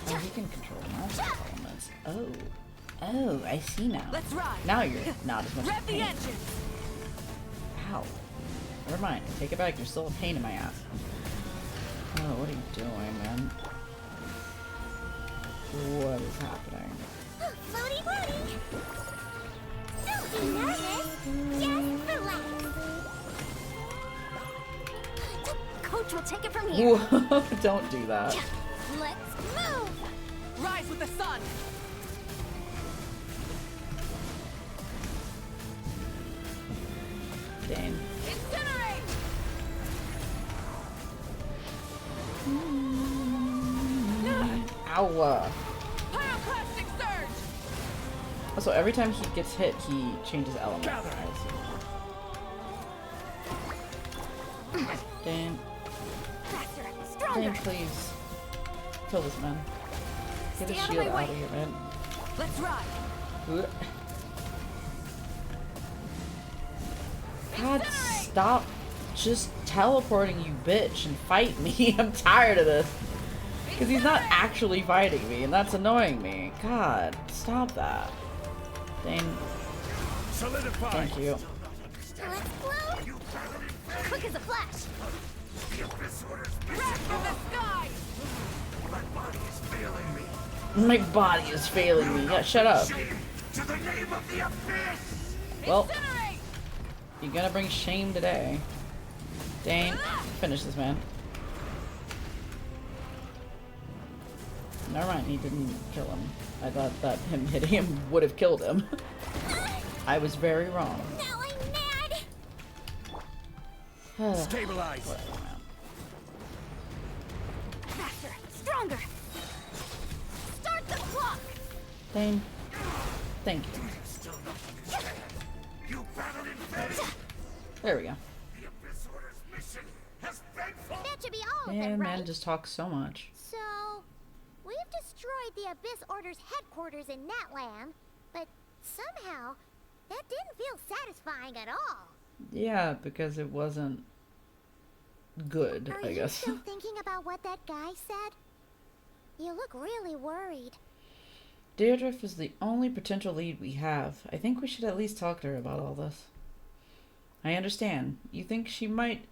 Oh, he can control multiple elements. Oh, I see now. Let's ride. Now you're not as much Rev of a the pain. engine. Ow. Never mind. Take it back. You're still a pain in my ass. Oh, what are you doing, man? What is happening? Floaty floaty. Don't be nervous. Just relax. Coach will take it from here. Whoa, don't do that. Let's move. Rise with the sun. Dane. Incinerate. Ow. Pyroclastic surge. Also, every time he gets hit, he changes element. Dane. Faster, stronger. Dane, please. Kill this man. Get his shield out of here, man. Let's ride. Ooh. God, stop just teleporting, you bitch, and fight me. I'm tired of this. Because he's not actually fighting me, and that's annoying me. God, stop that. Dane. Solidify. Thank you. Let's blow. Quick as a flash. Wrath from the sky. My body is failing me. My body is failing me. Yeah, shut up. Shame to the name of the abyss. Well, Incinerate. you're gonna bring shame today. Dane, finish this man. Never mind, he didn't kill him. I thought that him hitting him would have killed him. I was very wrong. Now I'm mad. Stabilize. Whatever, man. Faster, stronger. Start the clock. Dane, thank you. You battled in vain. There we go. The Abyss Order's mission has been fulfilled. That should be all of And them, man right? just talks so much. So, we've destroyed the Abyss Order's headquarters in Natlan, but somehow that didn't feel satisfying at all. Yeah, because it wasn't good, Are I you guess. still thinking about what that guy said? You look really worried. Deirdre is the only potential lead we have. I think we should at least talk to her about all this. I understand. You think she might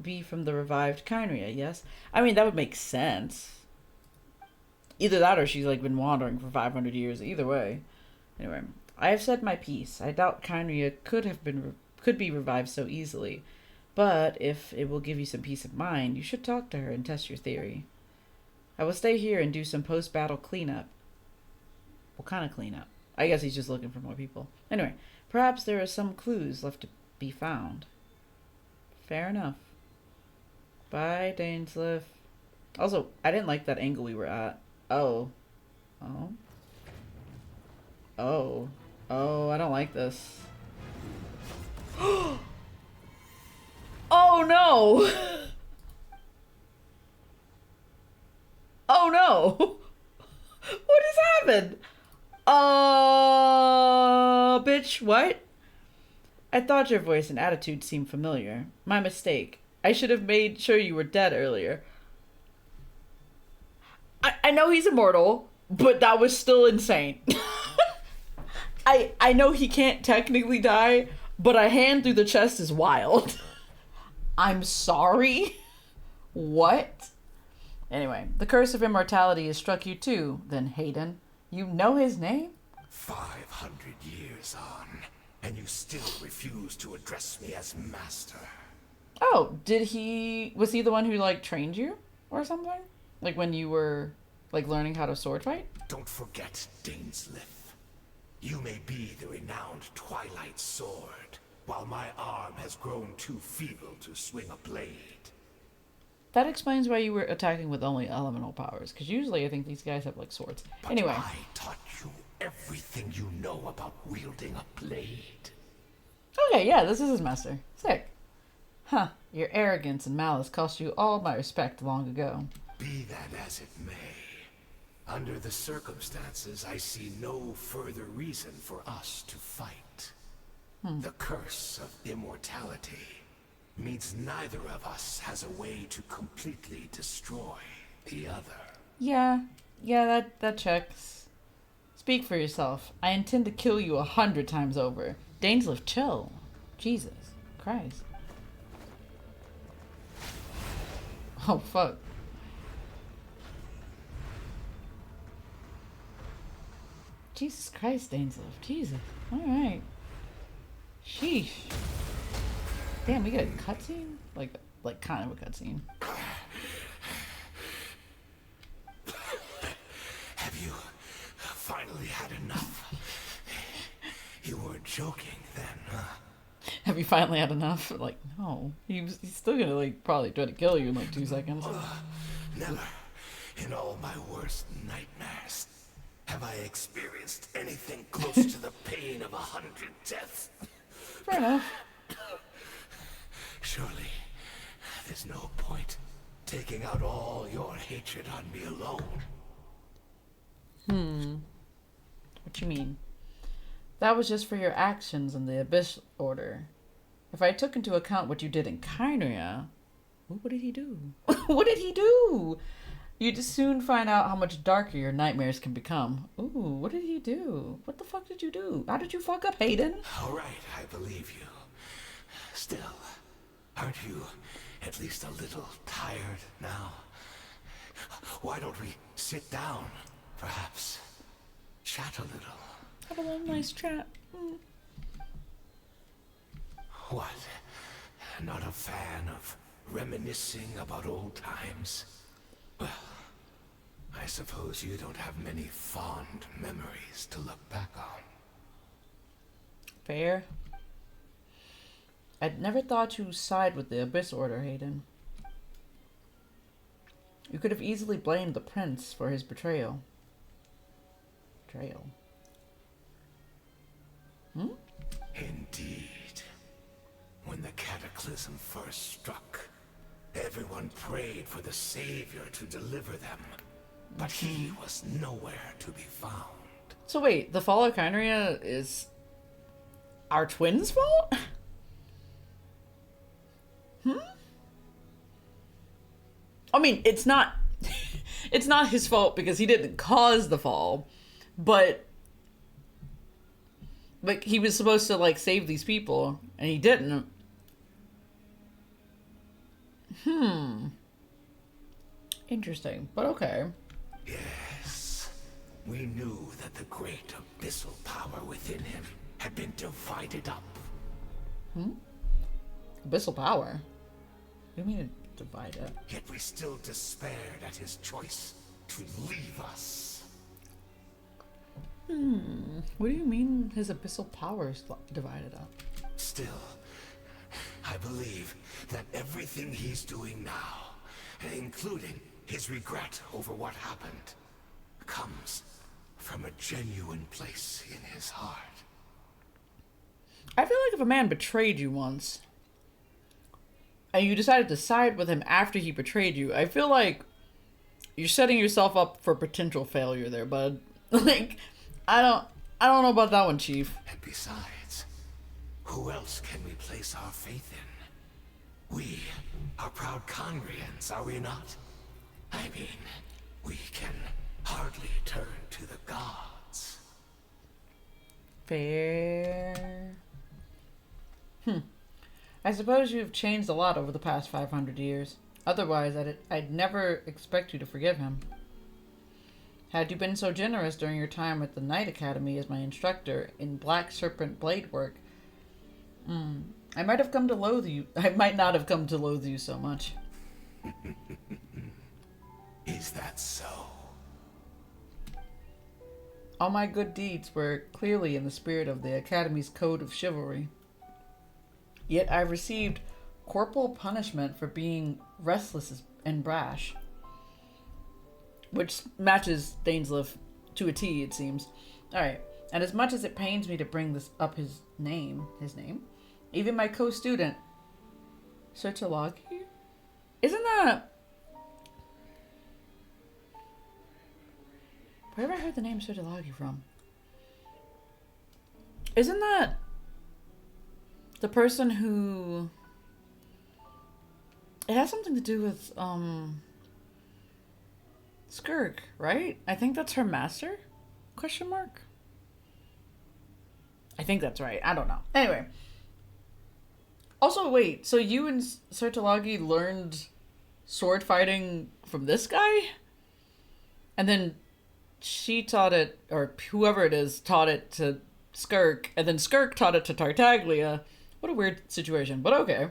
be from the revived Kyria, yes? I mean, that would make sense. Either that or she's like been wandering for 500 years. Either way. Anyway, I have said my piece. I doubt Kyria could be revived so easily. But if it will give you some peace of mind, you should talk to her and test your theory. I will stay here and do some post-battle cleanup. What kind of cleanup? I guess he's just looking for more people. Anyway, perhaps there are some clues left to be found. Fair enough. Bye, Dainslef. Also, I didn't like that angle we were at. Oh. Oh. Oh. Oh, I don't like this. Oh no! Oh no! What has happened? Bitch, what? I thought your voice and attitude seemed familiar. My mistake. I should have made sure you were dead earlier. I know he's immortal, but that was still insane. I know he can't technically die, but a hand through the chest is wild. I'm sorry? What? Anyway, the curse of immortality has struck you too, then, Hayden. You know his name? 500 years on, and you still refuse to address me as master. Oh, was he the one who, like, trained you? Or something? Like, when you were, like, learning how to sword fight? Don't forget, Dainslef. You may be the renowned Twilight Sword, while my arm has grown too feeble to swing a blade. That explains why you were attacking with only elemental powers, because usually I think these guys have, like, swords. But anyway. I taught you everything you know about wielding a blade. Okay, yeah, this is his master. Sick. Huh, your arrogance and malice cost you all my respect long ago. Be that as it may, under the circumstances, I see no further reason for us to fight. The curse of immortality means neither of us has a way to completely destroy the other. Yeah, that checks. Speak for yourself. I intend to kill you 100 times over. Dainslef, chill. Jesus Christ. Oh, fuck. Jesus Christ, Dainslef. Jesus. Alright. Sheesh. Damn, we got a cutscene? Like kind of a cutscene. Have you finally had enough? You weren't joking then, huh? Have you finally had enough? Like, no. He's still gonna, like, probably try to kill you in, like, 2 seconds. Never, in all my worst nightmares, have I experienced anything close to the pain of 100 deaths. Fair enough. Surely, there's no point taking out all your hatred on me alone. What you mean? That was just for your actions in the Abyss Order. If I took into account what you did in Kyria... What did he do? What did he do? You'd soon find out how much darker your nightmares can become. Ooh, what did he do? What the fuck did you do? How did you fuck up Hayden? All right, I believe you. Still, aren't you at least a little tired now? Why don't we sit down, perhaps? Chat a little. Have a little nice chat. What? Not a fan of reminiscing about old times? Well, I suppose you don't have many fond memories to look back on. Fair. I'd never thought you side with the Abyss Order, Hayden. You could have easily blamed the prince for his betrayal. Betrayal? Indeed. When the cataclysm first struck, everyone prayed for the Savior to deliver them, but he was nowhere to be found. So wait, the fall of Kyria is our twins' fault? I mean, it's not it's not his fault because he didn't cause the fall, but like he was supposed to like save these people and he didn't. Interesting, but okay. Yes. we knew that the great abyssal power within him had been divided up. Abyssal power? What do you mean divide it? Yet we still despaired at his choice to leave us. What do you mean his abyssal power is divided up? Still, I believe that everything he's doing now, including his regret over what happened, comes from a genuine place in his heart. I feel like if a man betrayed you once, and you decided to side with him after he betrayed you, I feel like you're setting yourself up for potential failure there, bud. Like, I don't know about that one, Chief. And besides, who else can we place our faith in? We are proud Conrians, are we not? I mean, we can hardly turn to the gods. Fair. I suppose you've changed a lot over the past 500 years. Otherwise, I'd never expect you to forgive him. Had you been so generous during your time at the Knight Academy as my instructor in Black Serpent blade work, I might have come to loathe you. I might not have come to loathe you so much. Is that so? All my good deeds were clearly in the spirit of the Academy's code of chivalry. Yet I received corporal punishment for being restless and brash. Which matches Dainslef to a T, it seems. Alright, and as much as it pains me to bring this up his name, even my co-student, Sertalagi? Isn't that... Where have I heard the name Sertalagi from? Isn't that the person who... It has something to do with, Skirk, right? I think that's her master? Question mark? I think that's right. I don't know. Anyway. Also, wait. So you and Sertalagi learned sword fighting from this guy? And then she taught it, or whoever it is, taught it to Skirk. And then Skirk taught it to Tartaglia. What a weird situation, but okay.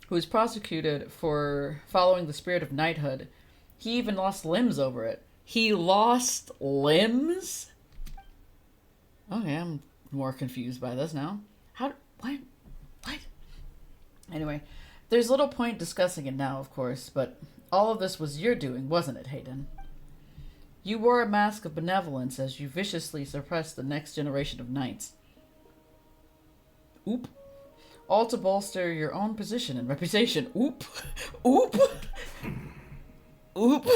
Who was prosecuted for following the spirit of knighthood. He even lost limbs over it. He lost limbs? Okay, I'm more confused by this now. What? Anyway, there's little point discussing it now, of course, but all of this was your doing, wasn't it, Hayden? You wore a mask of benevolence as you viciously suppressed the next generation of knights. Oop. All to bolster your own position and reputation. Oop. Oop. Oop.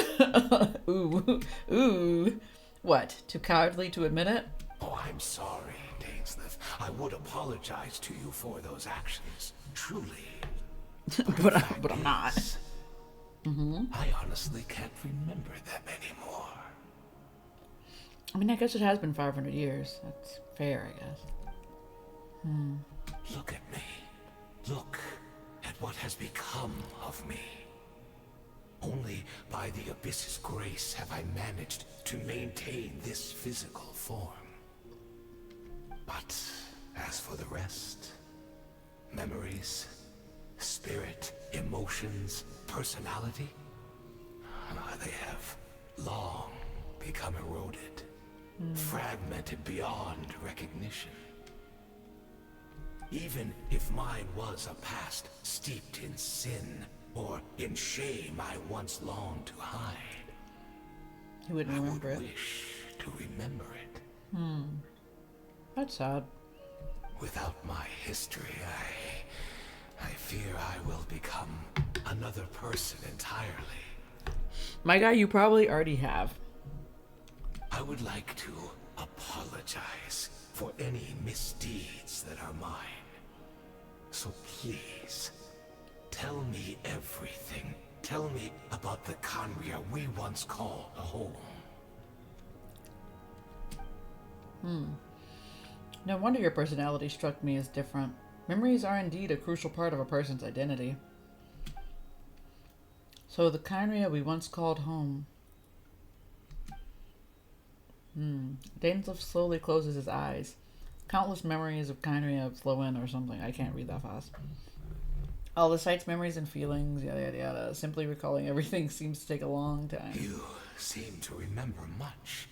Ooh. Ooh. What? Too cowardly to admit it? Oh, I'm sorry, Dainslef. I would apologize to you for those actions. Truly. but I'm not. I honestly can't remember them anymore. I mean, I guess it has been 500 years. That's fair, I guess. Look at me. Look at what has become of me. Only by the Abyss's grace have I managed to maintain this physical form. But as for the rest, memories, spirit, emotions, personality, they have long become eroded, fragmented beyond recognition. Even if mine was a past steeped in sin or in shame I once longed to hide, You wouldn't remember I it. would wish to remember it. That's sad. Without my history, I fear I will become another person entirely. My guy, you probably already have. I would like to apologize for any misdeeds that are mine. So please, tell me everything. Tell me about the Conria we once called home. No wonder your personality struck me as different. Memories are indeed a crucial part of a person's identity. So the Kyria we once called home. Dainslef slowly closes his eyes. Countless memories of Kyria flow in or something. I can't read that fast. All the sights, memories, and feelings, yada yada yada. Simply recalling everything seems to take a long time. You seem to remember much.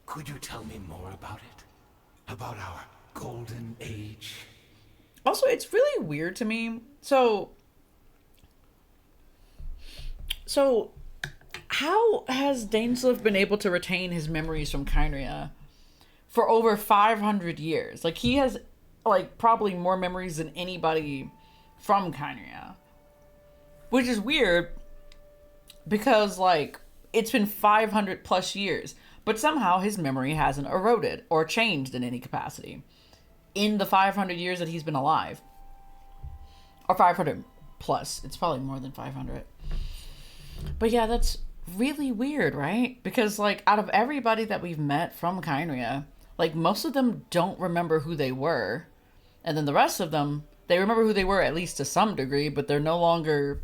Could you tell me more about it? About our golden age? Also, it's really weird to me. So how has Dainslef been able to retain his memories from Kyria for over 500 years? Like, he has, like, probably more memories than anybody from Kyria. Which is weird, because, like, it's been 500 plus years, but somehow his memory hasn't eroded or changed in any capacity in the 500 years that he's been alive. Or 500 plus. It's probably more than 500. But yeah, that's really weird, right? Because, like, out of everybody that we've met from Kyria, like, most of them don't remember who they were. And then the rest of them, they remember who they were at least to some degree, but they're no longer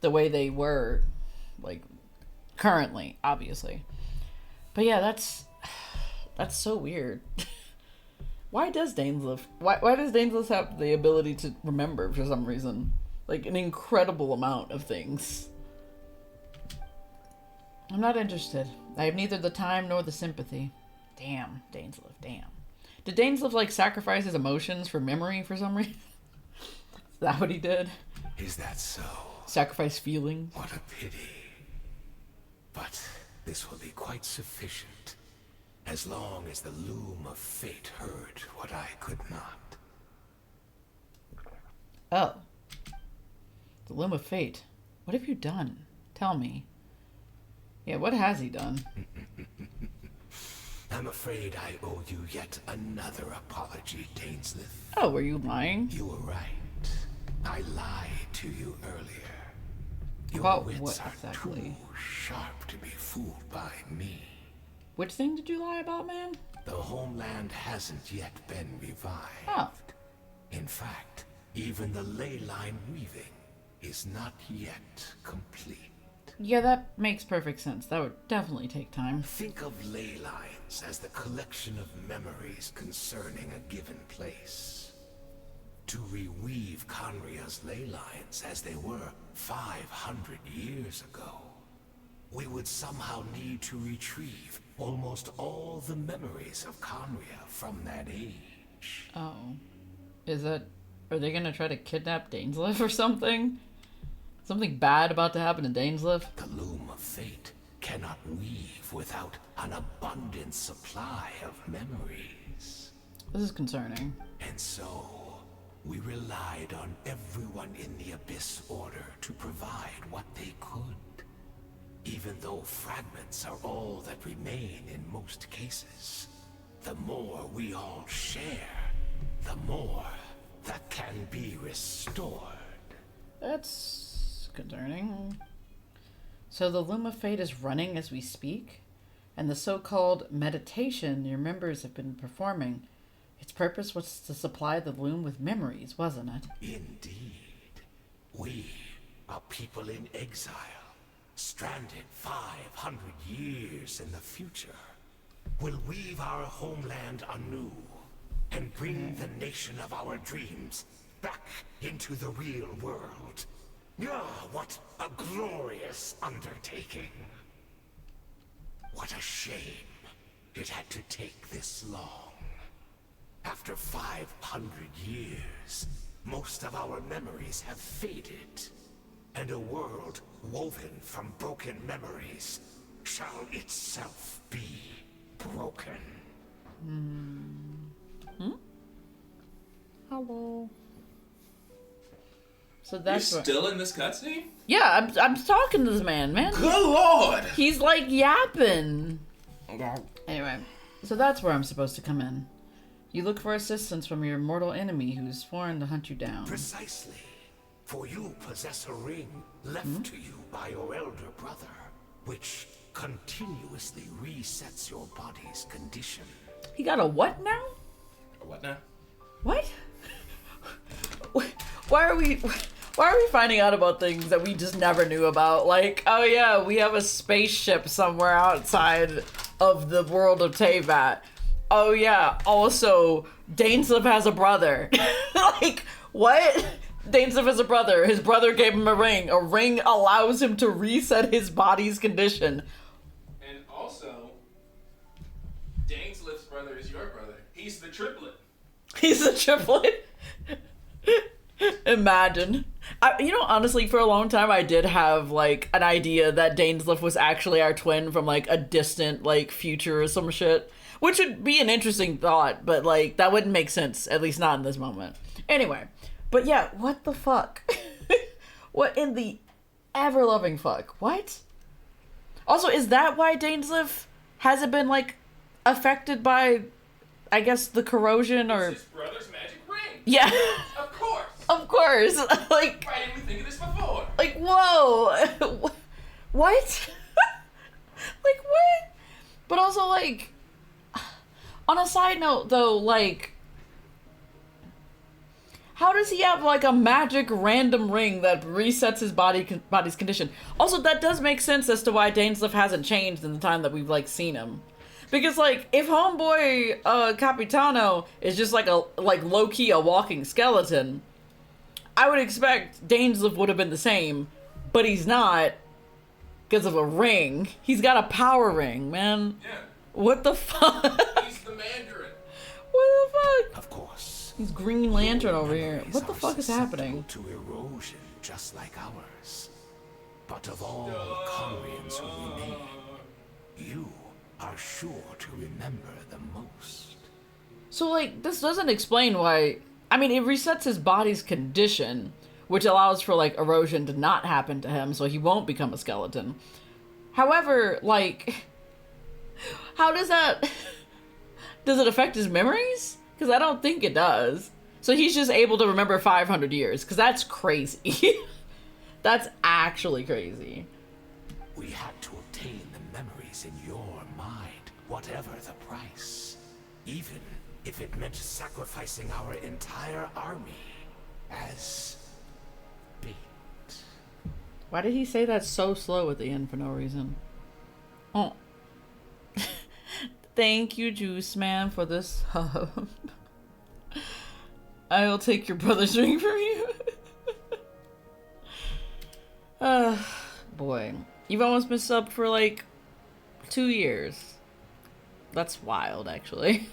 the way they were, like, currently, obviously. But yeah, that's so weird. Why does Dainslef have the ability to remember for some reason? Like, an incredible amount of things. I'm not interested. I have neither the time nor the sympathy. Damn, Dainslef, damn. Did Dainslef, like, sacrifice his emotions for memory for some reason? Is that what he did? Is that so? Sacrifice feelings? What a pity. But this will be quite sufficient, as long as the loom of fate heard what I could not. Oh. The loom of fate. What have you done? Tell me. Yeah, what has he done? I'm afraid I owe you yet another apology, Dainslef. Oh, were you lying? You were right. I lied to you earlier. Your About wits what are exactly? too sharp to be fooled by me. Which thing did you lie about, man? The homeland hasn't yet been revived. Oh. In fact, even the ley line weaving is not yet complete. Yeah, that makes perfect sense. That would definitely take time. Think of ley lines as the collection of memories concerning a given place. To reweave Conria's ley lines as they were 500 years ago, we would somehow need to retrieve almost all the memories of Conria from that age. Oh. Are they gonna try to kidnap Dainslef or something? Something bad about to happen to Dainslef? The loom of fate cannot weave without an abundant supply of memories. This is concerning. And so, we relied on everyone in the Abyss Order to provide what they could. Even though fragments are all that remain in most cases, the more we all share, the more that can be restored. That's concerning. So the Loom of Fate is running as we speak, and the so-called meditation your members have been performing, its purpose was to supply the Loom with memories, wasn't it? Indeed. We, a people in exile, stranded 500 years in the future, will weave our homeland anew and bring the nation of our dreams back into the real world. Ah, what a glorious undertaking. What a shame it had to take this long. After 500 years, most of our memories have faded, and a world woven from broken memories shall itself be broken. Hello. So You're that's still in this cutscene? Yeah, I'm talking to this man. Good lord! He's like yapping. Anyway, so that's where I'm supposed to come in. You look for assistance from your mortal enemy who's sworn to hunt you down. Precisely. For you possess a ring left to you by your elder brother, which continuously resets your body's condition. He got a what now? What now? What? Why are we finding out about things that we just never knew about? Like, oh yeah, we have a spaceship somewhere outside of the world of Teyvat. Oh yeah, also, Dainslef has a brother. Like, what? Dainslef has a brother. His brother gave him a ring. A ring allows him to reset his body's condition. And also, Dainslef's brother is your brother. He's the triplet. He's a triplet? Imagine. You know, honestly, for a long time, I did have, like, an idea that Dainslef was actually our twin from, like, a distant, like, future or some shit. Which would be an interesting thought, but, like, that wouldn't make sense, at least not in this moment. Anyway, but yeah, what the fuck? What in the ever-loving fuck? What? Also, is that why Dainslef hasn't been, like, affected by, I guess, the corrosion or... It's his brother's magic ring. Yeah. Of course. Of course. Like... Why didn't we think of this before? Like, whoa. What? Like, what? But also, like... On a side note, though, like... How does he have, like, a magic random ring that resets his body's condition? Also, that does make sense as to why Dainslef hasn't changed in the time that we've, like, seen him. Because, like, if homeboy, Capitano is just, like, low-key a walking skeleton, I would expect Dainslef would have been the same, but he's not because of a ring. He's got a power ring, man. Yeah. What the fuck? He's the Mandarin. What the fuck? Of course. He's Green Lantern over here. What the are fuck is happening? susceptible to erosion, just like ours. But of all Conrians who remain, you are sure to remember the most. So, like, this doesn't explain why... I mean, it resets his body's condition, which allows for, like, erosion to not happen to him, so he won't become a skeleton. However, like... How does that... Does it affect his memories? Because I don't think it does. So he's just able to remember 500 years, because that's crazy. That's actually crazy. We had to obtain the memories in your mind, whatever the price. Even if it meant sacrificing our entire army as bait. Why did he say that so slow at the end for no reason? Oh. Thank you, Juice Man, for this hub. I'll take your brother's ring from you. Boy. You've almost been subbed for like 2 years. That's wild, actually.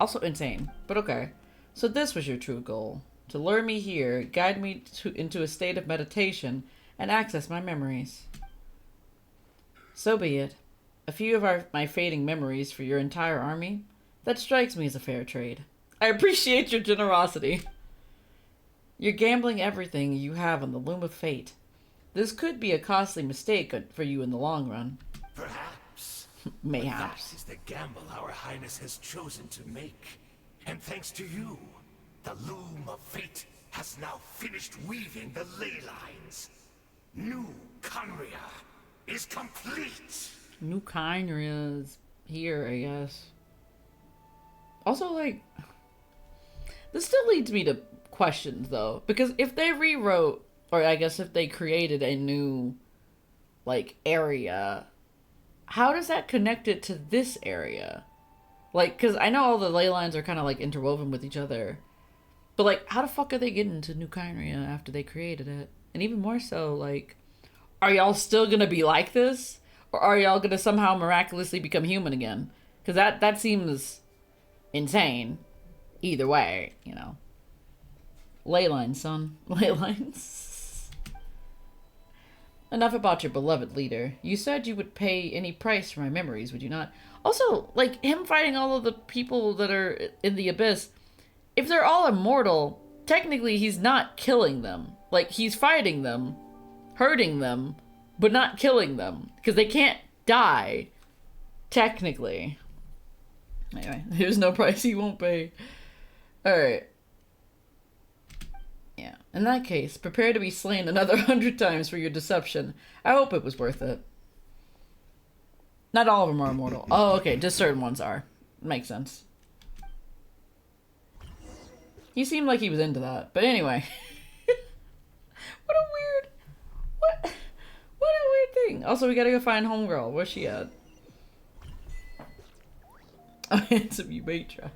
Also insane, but okay. So this was your true goal. To lure me here, guide me into a state of meditation, and access my memories. So be it. A few of my fading memories for your entire army? That strikes me as a fair trade. I appreciate your generosity. You're gambling everything you have on the loom of fate. This could be a costly mistake for you in the long run. Perhaps. Mayhaps. That is the gamble our highness has chosen to make. And thanks to you, the loom of fate has now finished weaving the ley lines. New Conria is complete. New Conria is here, I guess. Also, like, this still leads me to questions, though. Because if they rewrote, or I guess if they created a new, like, area, how does that connect it to this area? Like, because I know all the ley lines are kind of, like, interwoven with each other. But, like, how the fuck are they getting to New Kyria after they created it? And even more so, like, are y'all still gonna be like this? Or are y'all gonna somehow miraculously become human again? Because that seems insane. Either way, you know. Ley lines, son. Ley lines. Enough about your beloved leader. You said you would pay any price for my memories, would you not? Also, like, him fighting all of the people that are in the Abyss, if they're all immortal, technically he's not killing them. Like, he's fighting them, hurting them, but not killing them. Because they can't die, technically. Anyway, there's no price he won't pay. Alright. Yeah, in that case, prepare to be slain another 100 times for your deception. I hope it was worth it. Not all of them are immortal. Oh, okay, just certain ones are. Makes sense. He seemed like he was into that. But anyway. Also, we gotta go find homegirl. Where's she at? Oh, handsome, you may try.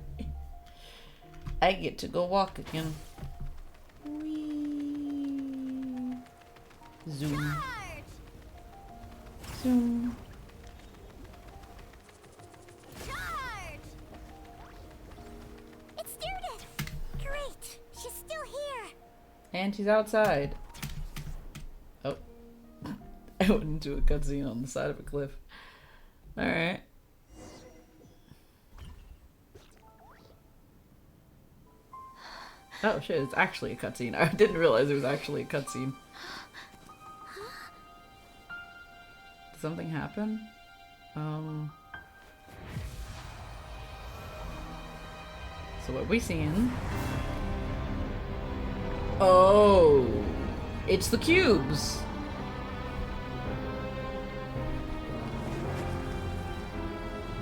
I get to go walk again. Whee. Zoom. Zoom. It's Judith! Great! She's still here! And she's outside. Oh. I went into a cutscene on the side of a cliff. Alright. Oh shit, it's actually a cutscene. I didn't realize it was actually a cutscene. Did something happen? So what we seeing? Oh, it's the cubes.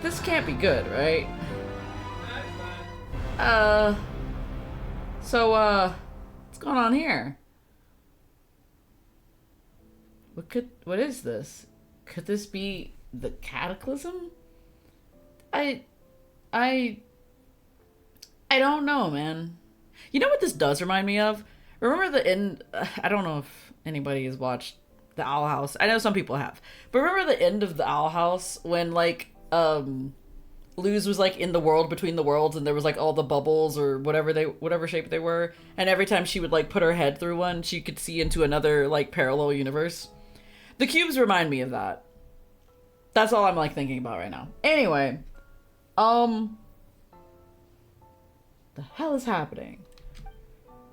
This can't be good, right? So, what's going on here? What is this? Could this be the Cataclysm? I don't know, man. You know what this does remind me of? Remember the end? I don't know if anybody has watched The Owl House. I know some people have. But remember the end of The Owl House when, like, Luz was, like, in the world between the worlds and there was, like, all the bubbles or whatever shape they were. And every time she would, like, put her head through one, she could see into another, like, parallel universe. The cubes remind me of that. That's all I'm, like, thinking about right now. Anyway. The hell is happening?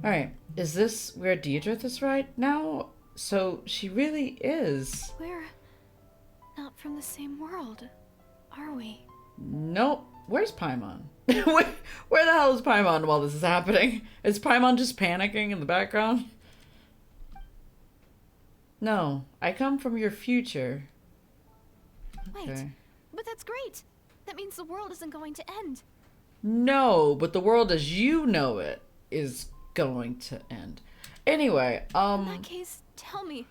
Alright, is this where Deidre is right now? So she really is. We're not from the same world, are we? Nope. Where's Paimon? Where the hell is Paimon while this is happening? Is Paimon just panicking in the background? No, I come from your future. Wait, Okay. but that's great. That means the world isn't going to end. No, but the world as you know it is going to end. Anyway, In that case, tell me,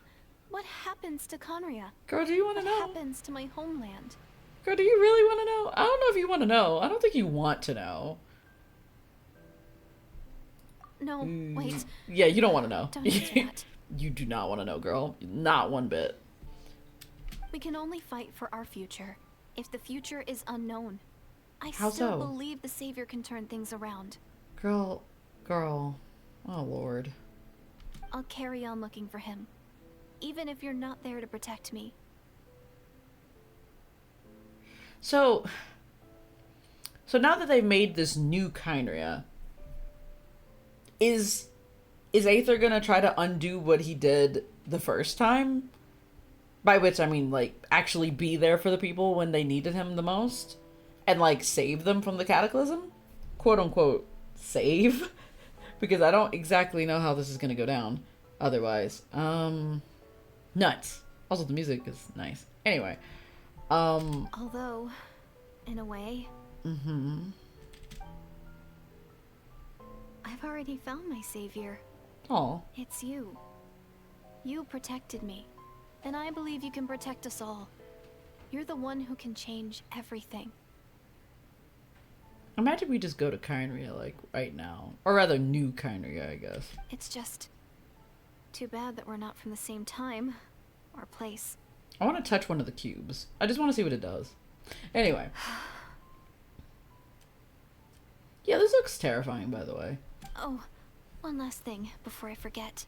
what happens to Conria? Girl, do you want to know? What happens to my homeland? Girl, do you really want to know? I don't know if you want to know. I don't think you want to know. No, wait. Yeah, you don't want to know. Don't answer that. You do not want to know, girl. Not one bit. We can only fight for our future if the future is unknown. I How still so? believe the Savior can turn things around. Girl. Oh, Lord. I'll carry on looking for him, even if you're not there to protect me. So now that they've made this new Kynria, is Aether gonna try to undo what he did the first time? By which I mean, like, actually be there for the people when they needed him the most? And, like, save them from the Cataclysm? Quote unquote, save? Because I don't exactly know how this is gonna go down otherwise. Nuts. Also, the music is nice. Anyway. Although, in a way, I've already found my savior. Aw. It's you. You protected me, and I believe you can protect us all. You're the one who can change everything. Imagine we just go to Kynria, like, right now. Or rather, new Kynria, I guess. It's just too bad that we're not from the same time or place. I want to touch one of the cubes. I just want to see what it does. Anyway. Yeah, this looks terrifying, by the way. Oh, one last thing before I forget.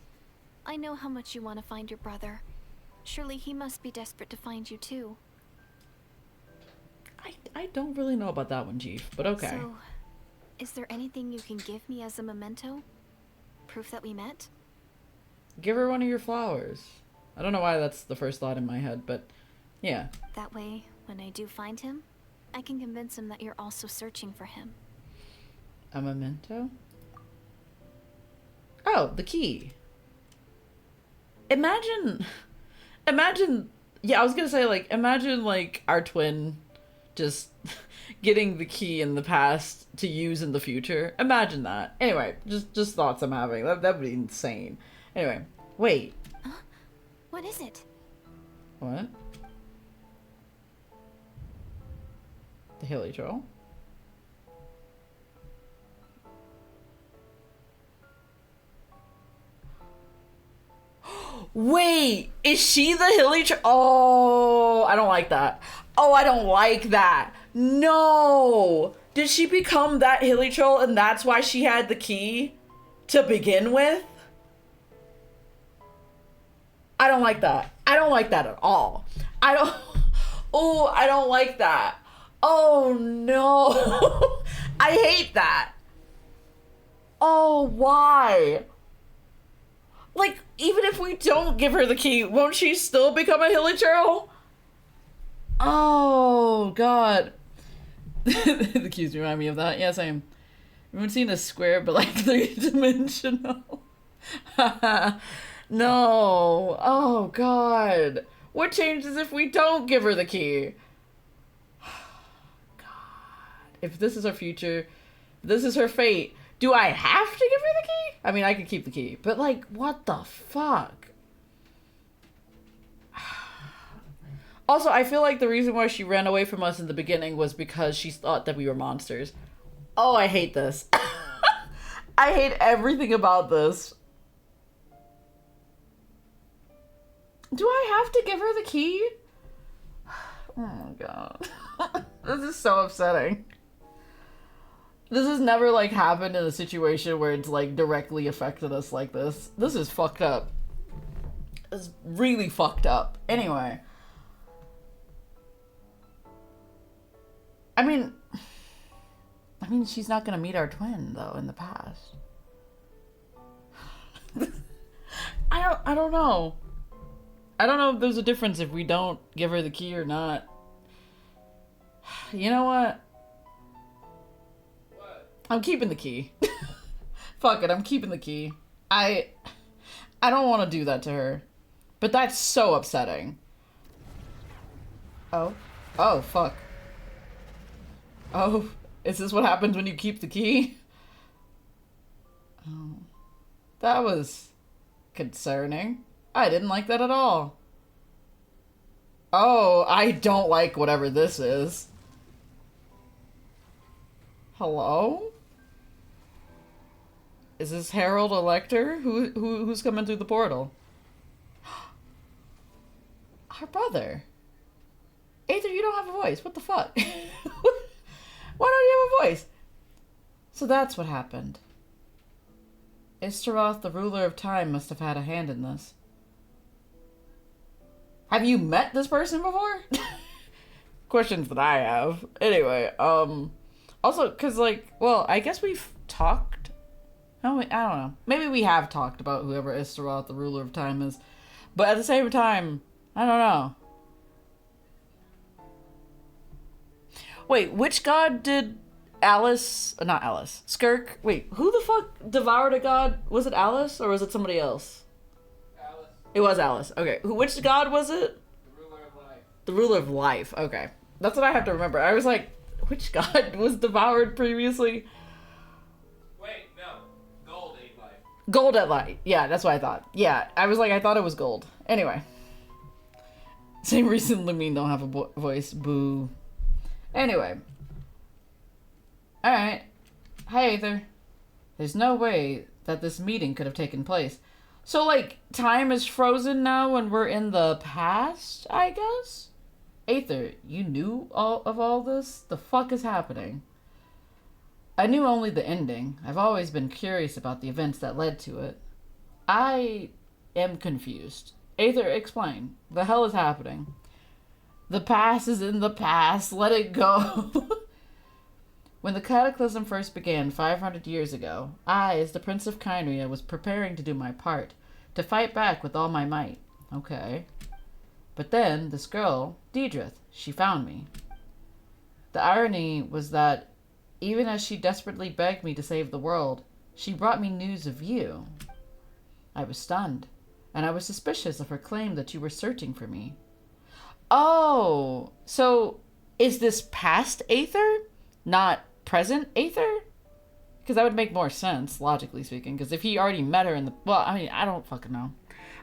I know how much you want to find your brother. Surely he must be desperate to find you too. I don't really know about that one, Chief, but okay. So, is there anything you can give me as a memento? Proof that we met? Give her one of your flowers. I don't know why that's the first thought in my head, but yeah. That way, when I do find him, I can convince him that you're also searching for him. A memento? Oh, the key. Imagine, yeah, I was gonna say, like, imagine, like, our twin just getting the key in the past to use in the future. Imagine that. Anyway, just thoughts I'm having. That would be insane. Anyway, wait. What is it? What? The Hilly Troll. Wait, is she the Hilly Troll? Oh, I don't like that. Oh, I don't like that. No. Did she become that Hilly Troll and that's why she had the key to begin with? I don't like that. I don't like that at all. I don't. Oh, I don't like that. Oh no. I hate that. Oh, why? Like, even if we don't give her the key, won't she still become a Hilly Troll? Oh, God. The cues remind me of that. Yeah, same. Everyone's seen a square, but like 3-dimensional. No. Oh, God. What changes if we don't give her the key? God. If this is her future, this is her fate, do I have to give her the key? I mean, I could keep the key, but like, what the fuck? Also, I feel like the reason why she ran away from us in the beginning was because she thought that we were monsters. Oh, I hate this. I hate everything about this. Do I have to give her the key? Oh my god. This is so upsetting. This has never like happened in a situation where it's like directly affected us like this. This is fucked up. It's really fucked up. Anyway. I mean, she's not gonna meet our twin though in the past. I don't know. I don't know if there's a difference if we don't give her the key or not. You know what? What? I'm keeping the key. Fuck it, I'm keeping the key. I don't want to do that to her. But that's so upsetting. Oh. Oh, fuck. Oh, is this what happens when you keep the key? Oh. That was concerning. I didn't like that at all. Oh, I don't like whatever this is. Hello? Is this Harold Elector? Who's coming through the portal? Our brother. Aether, you don't have a voice. What the fuck? Why don't you have a voice? So that's what happened. Istaroth, the ruler of time, must have had a hand in this. Have you met this person before? Questions that I have. Anyway, also, because, like, well, I guess we've talked. No, I don't know. Maybe we have talked about whoever Istaroth, the ruler of time, is. But at the same time, I don't know. Wait, which god did Alice... Not Alice. Skirk? Wait, who the fuck devoured a god? Was it Alice, or was it somebody else? Alice. It was Alice. Okay. Which god was it? The ruler of life. The ruler of life. Okay. That's what I have to remember. I was like, which god was devoured previously? Wait, no. Gold ate life. Gold at light. Yeah, that's what I thought. Yeah, I was like, I thought it was gold. Anyway. Same reason Lumine don't have a voice. Boo. Anyway. Alright. Hi, Aether. There's no way that this meeting could have taken place. So, like, time is frozen now when we're in the past, I guess? Aether, you knew of all this? The fuck is happening? I knew only the ending. I've always been curious about the events that led to it. I am confused. Aether, explain. The hell is happening? The past is in the past. Let it go. When the cataclysm first began 500 years ago, I, as the Prince of Kynria, was preparing to do my part, to fight back with all my might. Okay. But then, this girl, Deidrith, she found me. The irony was that, even as she desperately begged me to save the world, she brought me news of you. I was stunned, and I was suspicious of her claim that you were searching for me. Oh, so is this past Aether, not present Aether? Because that would make more sense, logically speaking, because if he already met her in the... Well, I mean, I don't fucking know.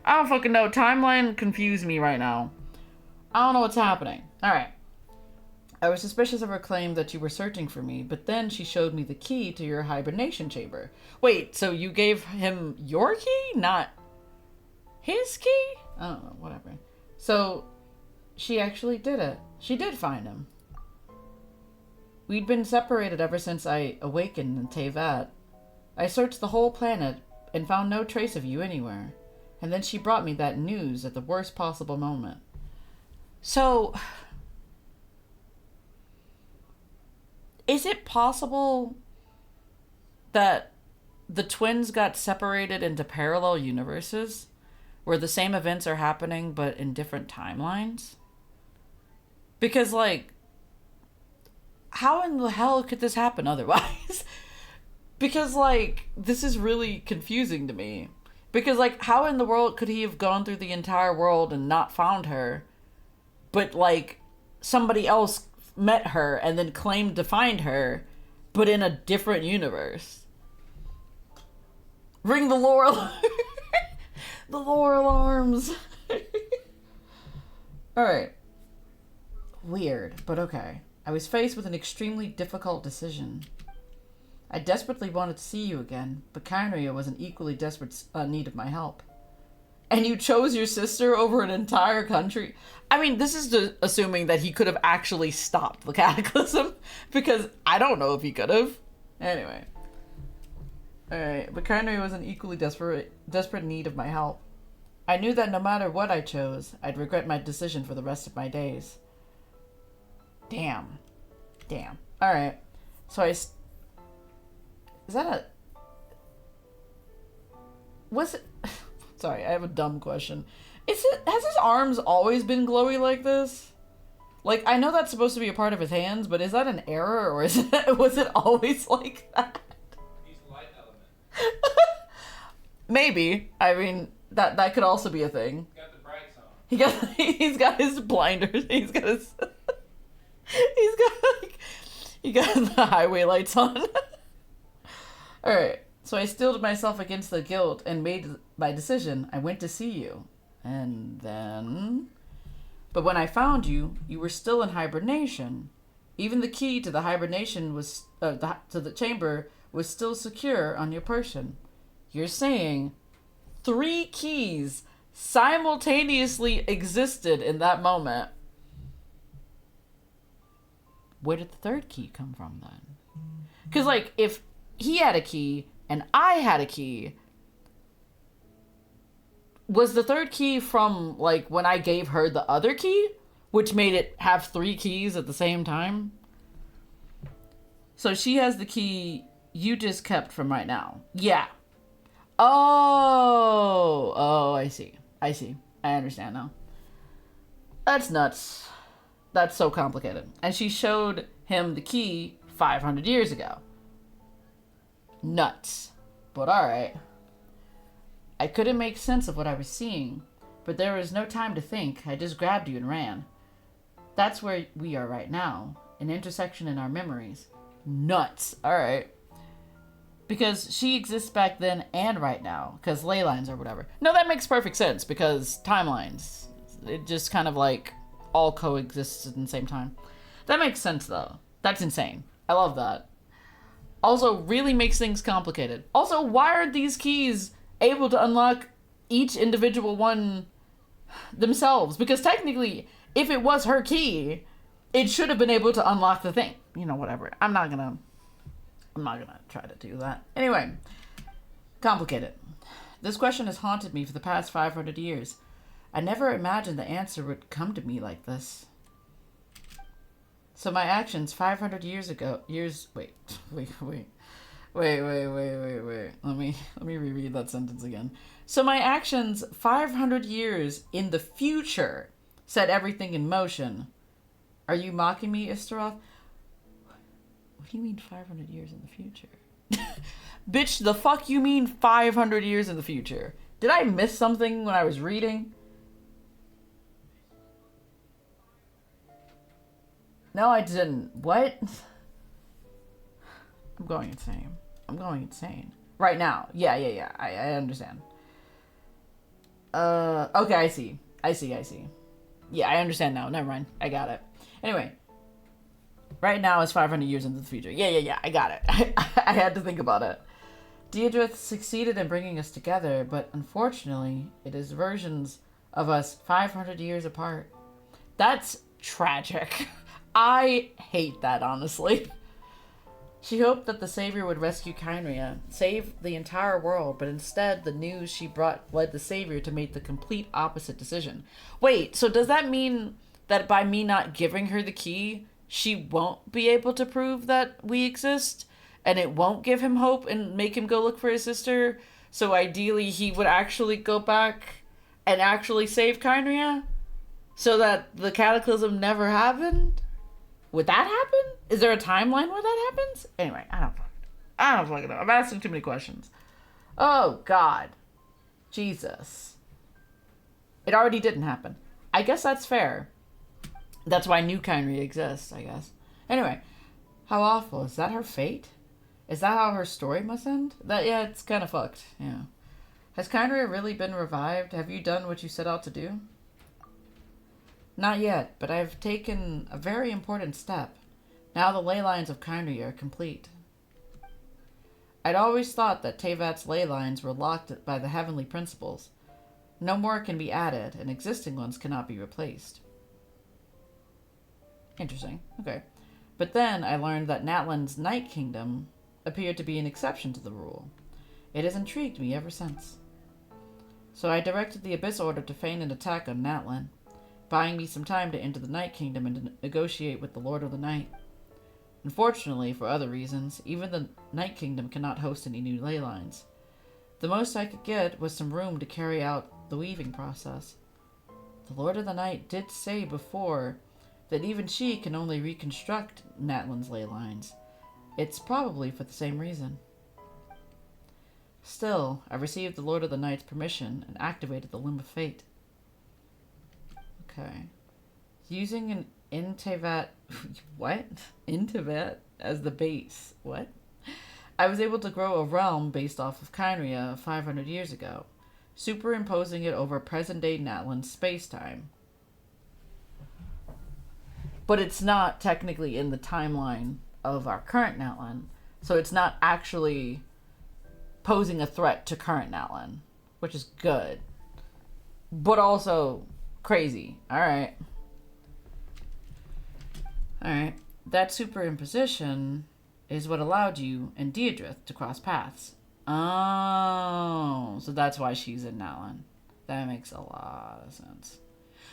I don't fucking know. Timeline confused me right now. I don't know what's happening. Alright. I was suspicious of her claim that you were searching for me, but then she showed me the key to your hibernation chamber. Wait, so you gave him your key, not his key? I don't know, whatever. So, she actually did it. She did find him. We'd been separated ever since I awakened in Tevat. I searched the whole planet and found no trace of you anywhere. And then she brought me that news at the worst possible moment. So, is it possible that the twins got separated into parallel universes where the same events are happening but in different timelines? Because, like, how in the hell could this happen otherwise? Because, like, this is really confusing to me. Because, like, how in the world could he have gone through the entire world and not found her, but, like, somebody else met her and then claimed to find her, but in a different universe? Ring the lore alarm. The lore alarms. Alright. Weird, but okay. I was faced with an extremely difficult decision. I desperately wanted to see you again, but Kyria was in equally desperate need of my help. And you chose your sister over an entire country? I mean, this is assuming that he could have actually stopped the cataclysm, because I don't know if he could have. Anyway. Alright, but Kyria was in equally desperate need of my help. I knew that no matter what I chose, I'd regret my decision for the rest of my days. Damn. Alright. So is that a... Was it... Sorry, I have a dumb question. Has his arms always been glowy like this? Like, I know that's supposed to be a part of his hands, but is that an error, or was it always like that? He's light element. Maybe. I mean, that could also be a thing. Got the brights on. He's got his blinders. He got the highway lights on. Alright, so I steeled myself against the guilt and made my decision. I went to see you. And then... But when I found you, you were still in hibernation. Even the key to the hibernation was... to the chamber was still secure on your person. You're saying 3 keys simultaneously existed in that moment. Where did the 3rd key come from then? Because, like, if he had a key and I had a key, was the 3rd key from, like, when I gave her the other key, which made it have 3 keys at the same time? So she has the key you just kept from right now. Yeah. Oh, I see. I understand now. That's nuts. That's so complicated. And she showed him the key 500 years ago. Nuts. But alright. I couldn't make sense of what I was seeing, but there was no time to think. I just grabbed you and ran. That's where we are right now. An intersection in our memories. Nuts. Alright. Because she exists back then and right now. Because ley lines or whatever. No, that makes perfect sense. Because timelines. It just kind of like all coexists at the same time. That makes sense though. That's insane. I love that. Also, really makes things complicated. Also, why are these keys able to unlock each individual one themselves? Because technically, if it was her key, it should have been able to unlock the thing. You know, whatever. I'm not gonna try to do that. Anyway, complicated. This question has haunted me for the past 500 years. I never imagined the answer would come to me like this. So my actions 500 years ago, wait. Let me reread that sentence again. So my actions 500 years in the future set everything in motion. Are you mocking me, Istaroth? What do you mean 500 years in the future? Bitch, the fuck you mean 500 years in the future? Did I miss something when I was reading? No, I didn't. What? I'm going insane. Right now. Yeah. I understand. Okay, I see. Yeah, I understand now. Never mind. I got it. Anyway. Right now is 500 years into the future. Yeah, I got it. I had to think about it. Deirdre succeeded in bringing us together, but unfortunately, it is versions of us 500 years apart. That's tragic. I hate that, honestly. She hoped that the Savior would rescue Kynria, save the entire world, but instead the news she brought led the Savior to make the complete opposite decision. Wait, so does that mean that by me not giving her the key, she won't be able to prove that we exist? And it won't give him hope and make him go look for his sister? So ideally he would actually go back and actually save Kynria? So that the cataclysm never happened? Would that happen? Is there a timeline where that happens? Anyway, I don't fucking know. I'm asking too many questions. Oh, God. Jesus. It already didn't happen. I guess that's fair. That's why New Kynria exists, I guess. Anyway, how awful. Is that her fate? Is that how her story must end? Yeah, it's kind of fucked. Yeah. Has Kynria really been revived? Have you done what you set out to do? Not yet, but I've taken a very important step. Now the ley lines of Kynria are complete. I'd always thought that Tevat's ley lines were locked by the heavenly principles. No more can be added, and existing ones cannot be replaced. Interesting. Okay. But then I learned that Natlan's Night Kingdom appeared to be an exception to the rule. It has intrigued me ever since. So I directed the Abyss Order to feign an attack on Natlan, buying me some time to enter the Night Kingdom and to negotiate with the Lord of the Night. Unfortunately, for other reasons, even the Night Kingdom cannot host any new ley lines. The most I could get was some room to carry out the weaving process. The Lord of the Night did say before that even she can only reconstruct Natlan's ley lines. It's probably for the same reason. Still, I received the Lord of the Night's permission and activated the Limb of Fate. Okay. Using an Intevat... What? Intevat as the base. What? I was able to grow a realm based off of Kynria 500 years ago, superimposing it over present-day Natlan space-time. But it's not technically in the timeline of our current Natlan, so it's not actually posing a threat to current Natlan, which is good. But also crazy. Alright. Alright. That superimposition is what allowed you and Deirdre to cross paths. Oh, so that's why she's in Natlan. That makes a lot of sense.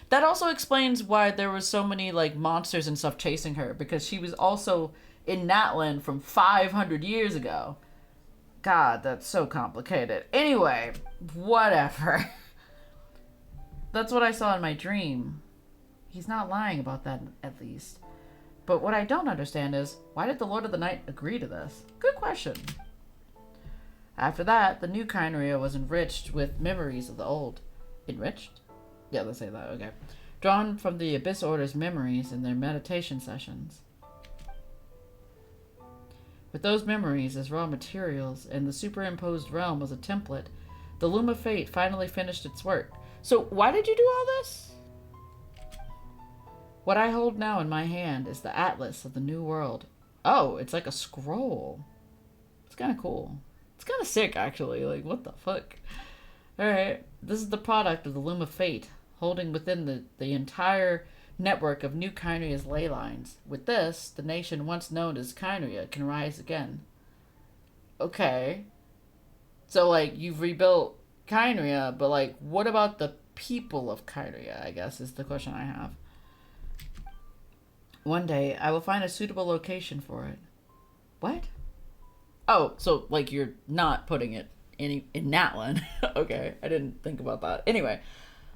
That also explains why there was so many like monsters and stuff chasing her, because she was also in Natlan from 500 years ago. God, that's so complicated. Anyway, whatever. That's what I saw in my dream. He's not lying about that, at least. But what I don't understand is, why did the Lord of the Night agree to this? Good question. After that, the new Kynria was enriched with memories of the old. Enriched? Yeah, let's say that, okay. Drawn from the Abyss Order's memories in their meditation sessions. With those memories as raw materials and the superimposed realm as a template, the Loom of Fate finally finished its work. So why did you do all this? What I hold now in my hand is the Atlas of the New World. Oh, it's like a scroll. It's kind of cool. It's kind of sick, actually. Like, what the fuck? Alright, this is the product of the Loom of Fate, holding within the entire network of New Kynria's ley lines. With this, the nation once known as Kynria can rise again. Okay. So, like, you've rebuilt Kynria, but, like, what about the people of Kynria, I guess, is the question I have. One day, I will find a suitable location for it. What? Oh, so, like, you're not putting it in Natlan. Okay, I didn't think about that. Anyway,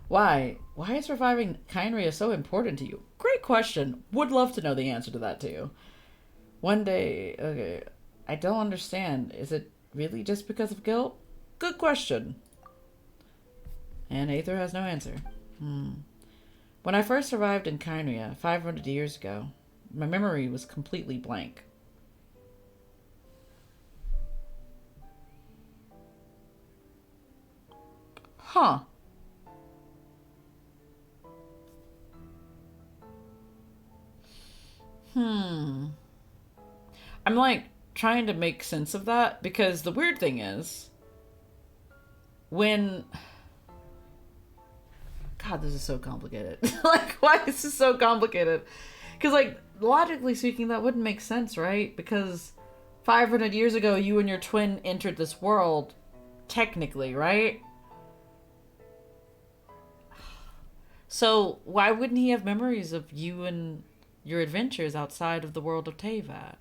why is reviving Kynria so important to you? Great question. Would love to know the answer to that, too. One day, okay, I don't understand. Is it really just because of guilt? Good question. And Aether has no answer. When I first arrived in Kynria 500 years ago, my memory was completely blank. Huh. I'm like trying to make sense of that, because the weird thing is when God, this is so complicated. Like, why is this so complicated? Because, like, logically speaking, that wouldn't make sense, right? Because 500 years ago, you and your twin entered this world, technically, right? So, why wouldn't he have memories of you and your adventures outside of the world of Teyvat?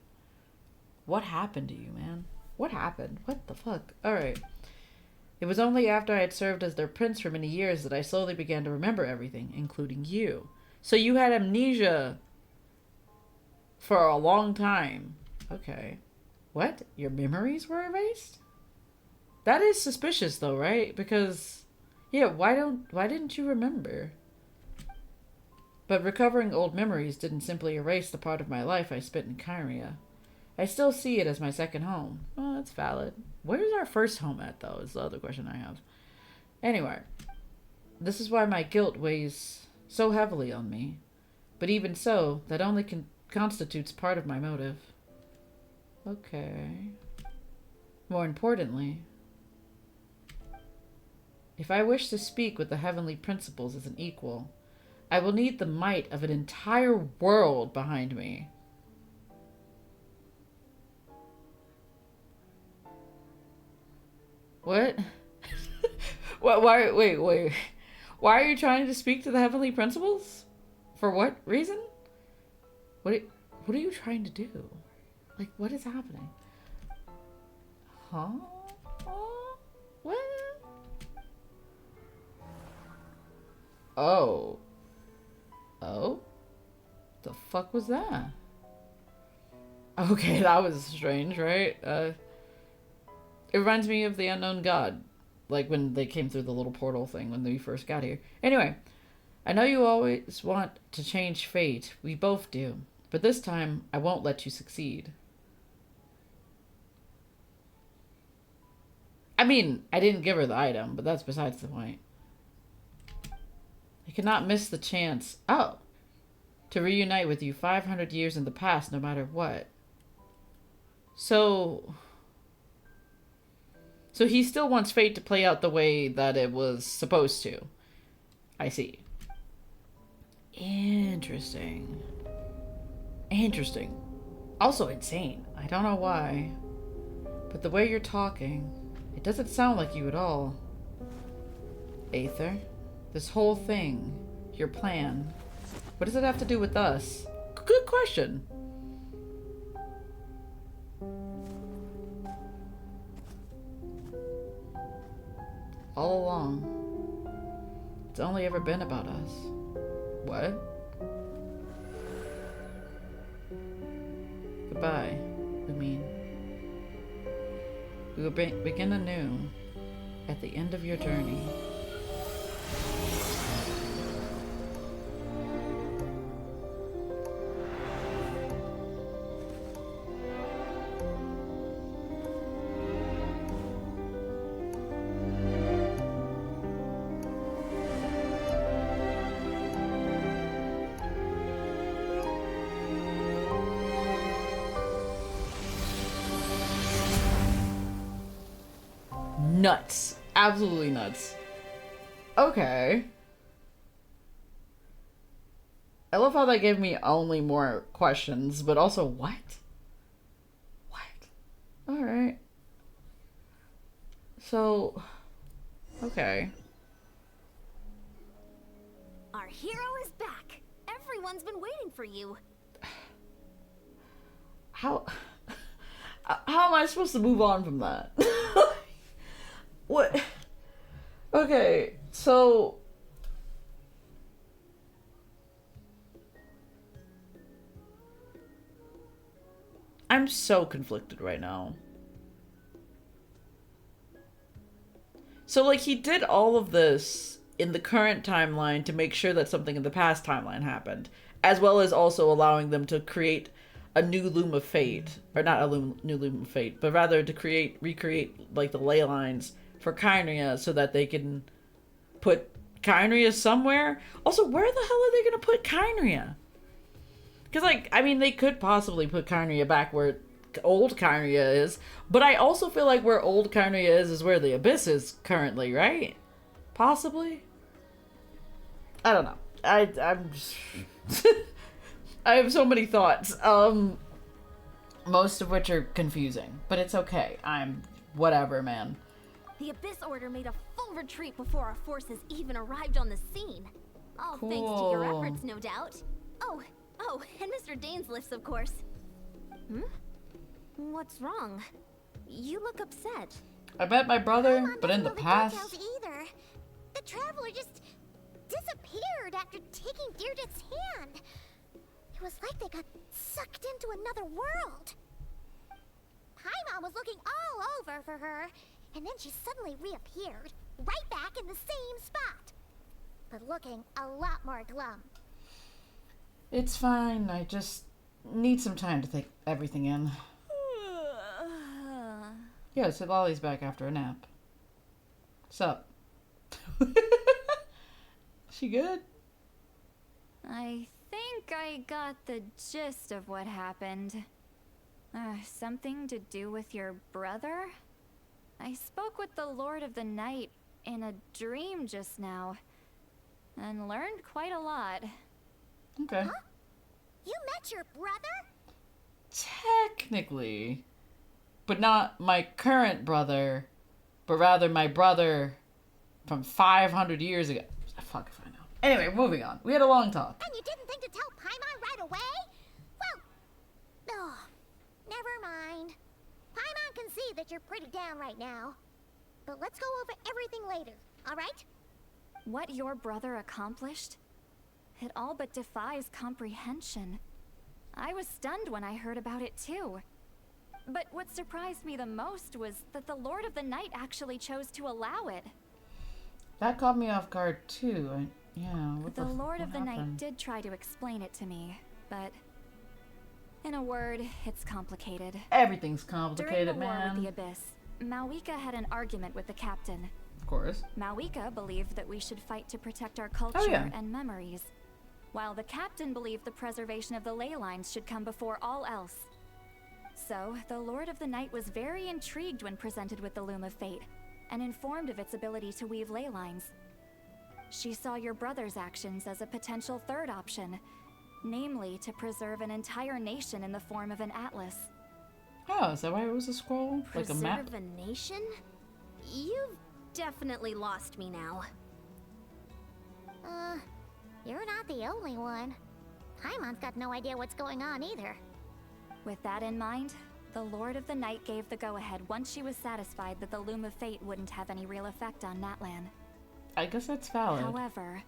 What happened to you, man? What happened? What the fuck? Alright. It was only after I had served as their prince for many years that I slowly began to remember everything, including you. So you had amnesia for a long time. Okay. What? Your memories were erased? That is suspicious though, right? Because, yeah, why didn't you remember? But recovering old memories didn't simply erase the part of my life I spent in Kyria. I still see it as my second home. Well, that's valid. Where's our first home at, though, is the other question I have. Anyway, this is why my guilt weighs so heavily on me. But even so, that only constitutes part of my motive. Okay. More importantly, if I wish to speak with the heavenly principles as an equal, I will need the might of an entire world behind me. What? Why? Wait. Why are you trying to speak to the heavenly principles? For what reason? What are you trying to do? Like, what is happening? Huh? What? Oh. Oh? The fuck was that? Okay, that was strange, right? It reminds me of the unknown god. Like when they came through the little portal thing when we first got here. Anyway, I know you always want to change fate. We both do. But this time, I won't let you succeed. I mean, I didn't give her the item, but that's besides the point. I cannot miss the chance, to reunite with you 500 years in the past, no matter what. So he still wants fate to play out the way that it was supposed to. I see. Interesting. Also insane. I don't know why. But the way you're talking, it doesn't sound like you at all. Aether, this whole thing, your plan, what does it have to do with us? Good question. All along, it's only ever been about us. What? Goodbye, Lumine. We will begin anew at the end of your journey. Nuts. Absolutely nuts. Okay. I love how that gave me only more questions, but also what? What? Alright. So, okay. Our hero is back. Everyone's been waiting for you. How am I supposed to move on from that? What? Okay, so I'm so conflicted right now. So, like, he did all of this in the current timeline to make sure that something in the past timeline happened, as well as also allowing them to create a new loom of fate, or not a new loom of fate, but rather to recreate like the ley lines for Kyria so that they can put Kyria somewhere. Also, where the hell are they gonna put Kyria? Because, like, I mean, they could possibly put Carnia back where old Carnia is, but I also feel like where old Carnia is where the Abyss is currently, right? Possibly? I don't know. I'm just... I have so many thoughts. Most of which are confusing, but it's okay. I'm... whatever, man. The Abyss Order made a full retreat before our forces even arrived on the scene. All thanks to your Cool. efforts, no doubt. Oh, and Mr. Dainslef's, of course. What's wrong? You look upset. I met my brother, Paimon but in the doesn't know past... details either. The Traveler just disappeared after taking Deirdre's hand. It was like they got sucked into another world. Paimon was looking all over for her, and then she suddenly reappeared, right back in the same spot. But looking a lot more glum. It's fine. I just need some time to take everything in. Yeah, so Lolly's back after a nap. Sup? She good? I think I got the gist of what happened. Something to do with your brother? I spoke with the Lord of the Night in a dream just now, and learned quite a lot. Okay. Huh? You met your brother? Technically. But not my current brother, but rather my brother from 500 years ago. Fuck if I know. Anyway, moving on. We had a long talk. And you didn't think to tell Paimon right away? Well, never mind. Paimon can see that you're pretty down right now. But let's go over everything later, alright? What your brother accomplished? It all but defies comprehension. I was stunned when I heard about it too. But what surprised me the most was that the Lord of the Night actually chose to allow it. That caught me off guard too. What The Lord what of the Night happened? did try to explain it to me, but in a word, it's complicated. Everything's During complicated, the war man. with the Abyss, Mawika had an argument with the captain. Of course. Mawika believed that we should fight to protect our culture Oh, yeah. and memories, while the captain believed the preservation of the ley lines should come before all else. So, the Lord of the Night was very intrigued when presented with the Loom of Fate, and informed of its ability to weave ley lines. She saw your brother's actions as a potential third option, namely to preserve an entire nation in the form of an atlas. Oh, is that why it was a scroll? Like a map? Preserve a nation? You've definitely lost me now. You're not the only one. Paimon's got no idea what's going on either. With that in mind, the Lord of the Night gave the go-ahead once she was satisfied that the Loom of Fate wouldn't have any real effect on Natlan. I guess that's valid. However,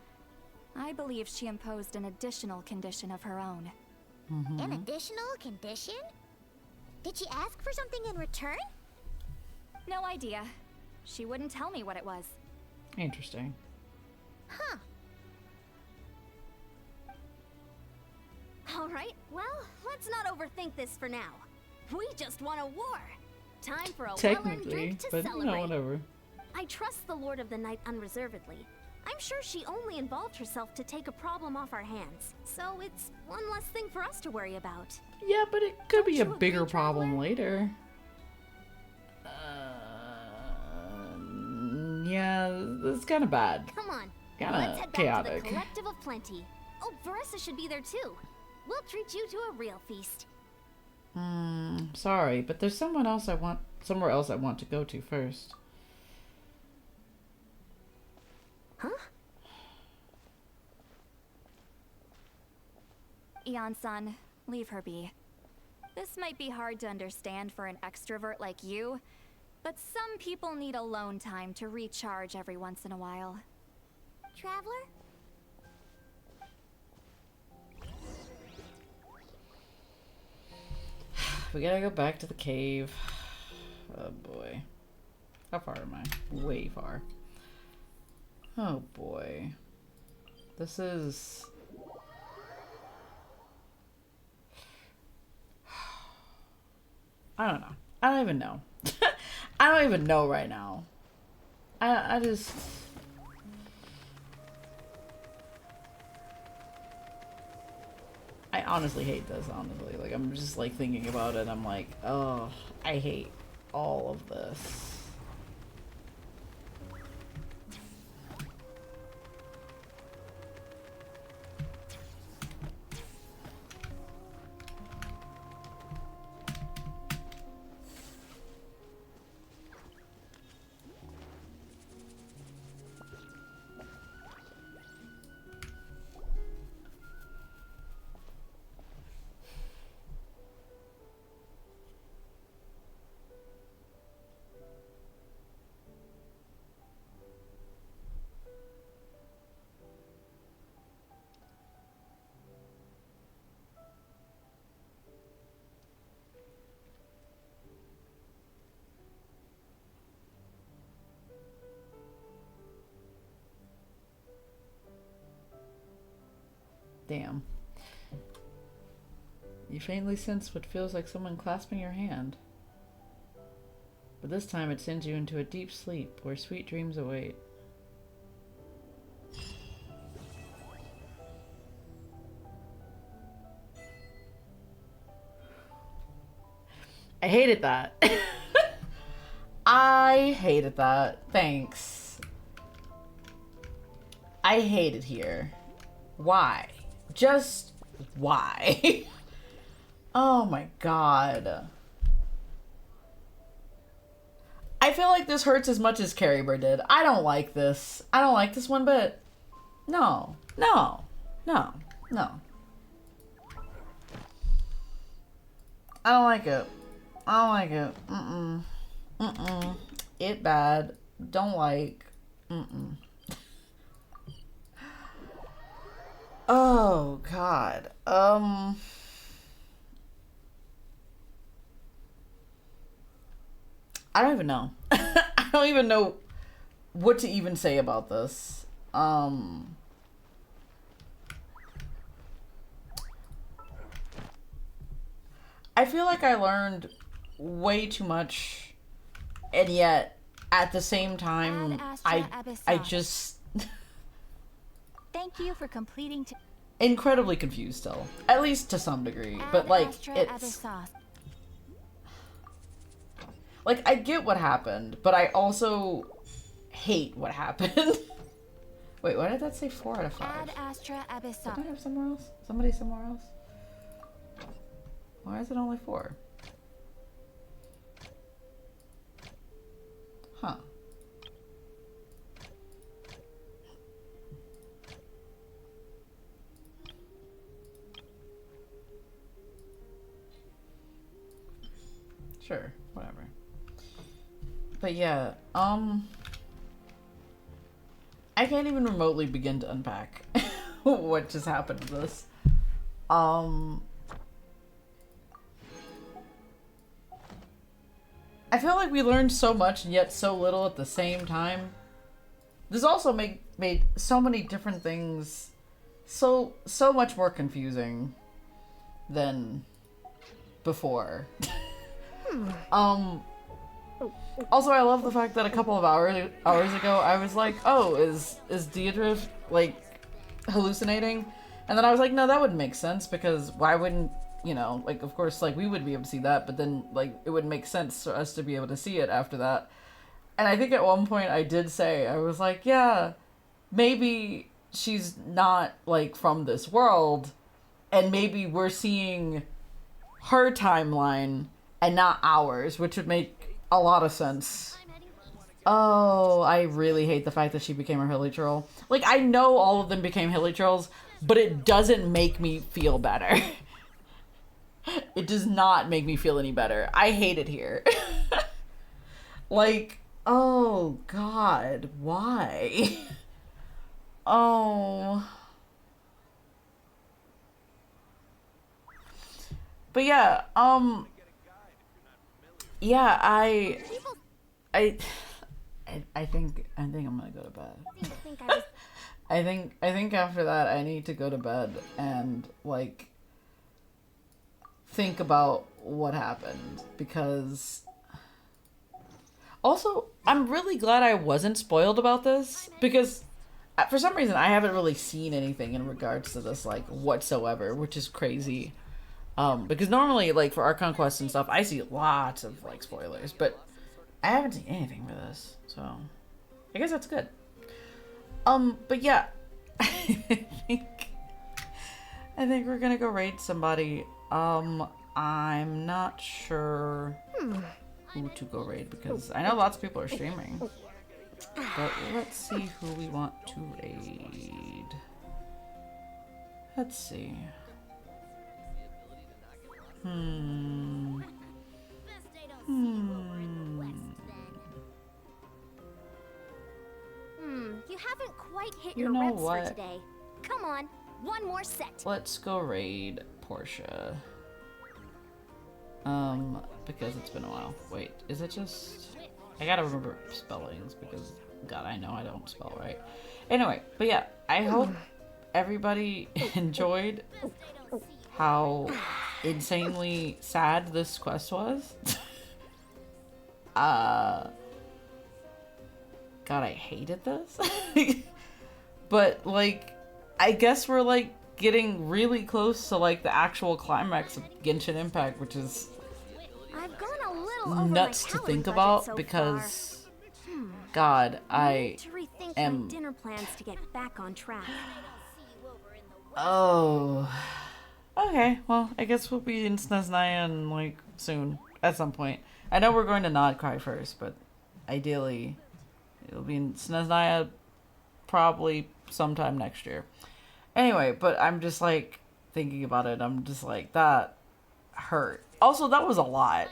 I believe she imposed an additional condition of her own. An additional condition? Did she ask for something in return? No idea. She wouldn't tell me what it was. Interesting. Huh. Alright, well, let's not overthink this for now. We just won a war. Time for a well-earned Technically, drink to but celebrate. whatever. I trust the Lord of the Night unreservedly. I'm sure she only involved herself to take a problem off our hands. So it's one less thing for us to worry about. Yeah, but it could be a Don't you bigger agree, problem Traveler? later. Yeah, it's kind of bad. Come on, Kinda let's head back chaotic. to the Collective of Plenty. Oh, Verissa should be there too. We'll treat you to a real feast. Sorry, but there's somewhere else I want to go to first. Huh? Eon-san, leave her be. This might be hard to understand for an extrovert like you, but some people need alone time to recharge every once in a while. Traveler? We gotta go back to the cave. Oh boy. How far am I? Way far. Oh boy. This is... I don't know. I don't even know. I don't even know right now. I just... I honestly hate this, honestly. Like, I'm just, like, thinking about it. I'm like, oh, I hate all of this. Damn. You faintly sense what feels like someone clasping your hand. But this time it sends you into a deep sleep where sweet dreams await. I hated that. I hated that. Thanks. I hate it here. Why? Just why? Oh my god. I feel like this hurts as much as Carrie Bear did. I don't like this. I don't like this one bit. No. No. No. No. I don't like it. I don't like it. Mm-mm. Mm-mm. It bad. Don't like. Mm-mm. Oh, God. I don't even know. I don't even know what to even say about this. I feel like I learned way too much, and yet at the same time, I just Thank you for completing. Incredibly confused still, at least to some degree. But like, it's like I get what happened, but I also hate what happened. Wait, why did that say 4 out of 5? Did I have somewhere else? Somebody somewhere else? Why is it only 4? Huh. Sure, whatever. But yeah, I can't even remotely begin to unpack what just happened to this. I feel like we learned so much and yet so little at the same time. This also made so many different things so much more confusing than before. Also, I love the fact that a couple of hours ago, I was like, oh, is Deidre, like, hallucinating? And then I was like, no, that wouldn't make sense, because why wouldn't, you know, like, of course, like, we would be able to see that, but then, like, it would make sense for us to be able to see it after that. And I think at one point I did say, I was like, yeah, maybe she's not, like, from this world, and maybe we're seeing her timeline and not ours, which would make a lot of sense. Oh, I really hate the fact that she became a hilly troll. Like, I know all of them became hilly trolls, but it doesn't make me feel better. It does not make me feel any better. I hate it here. Like, oh god, why? Oh. But yeah, yeah, I think I'm gonna go to bed. I think after that I need to go to bed and like think about what happened, because also I'm really glad I wasn't spoiled about this, because for some reason, I haven't really seen anything in regards to this, like, whatsoever, which is crazy. Because normally, like, for Archon Quest and stuff, I see lots of, like, spoilers, but I haven't seen anything for this, so I guess that's good. But yeah, I think we're gonna go raid somebody. I'm not sure who to go raid because I know lots of people are streaming. But let's see who we want to raid. Let's see. You haven't quite hit You your know reps what? for today. Come on, one more set. Let's go raid Portia. Because it's been a while. Wait, is it just... I gotta remember spellings because, God, I know I don't spell right. Anyway, but yeah, I hope everybody enjoyed how insanely sad this quest was. God, I hated this. But, like, I guess we're, like, getting really close to, like, the actual climax of Genshin Impact, which is I've gone a little over nuts my to calorie think budget about so because, far. God, I I need to rethink am... my dinner plans to get back on track. Oh. Okay, well, I guess we'll be in Snezhnaya like soon, at some point. I know we're going to Nodcry first, but ideally it'll be in Snezhnaya probably sometime next year. Anyway, but I'm just like thinking about it, I'm just like, that hurt. Also, that was a lot.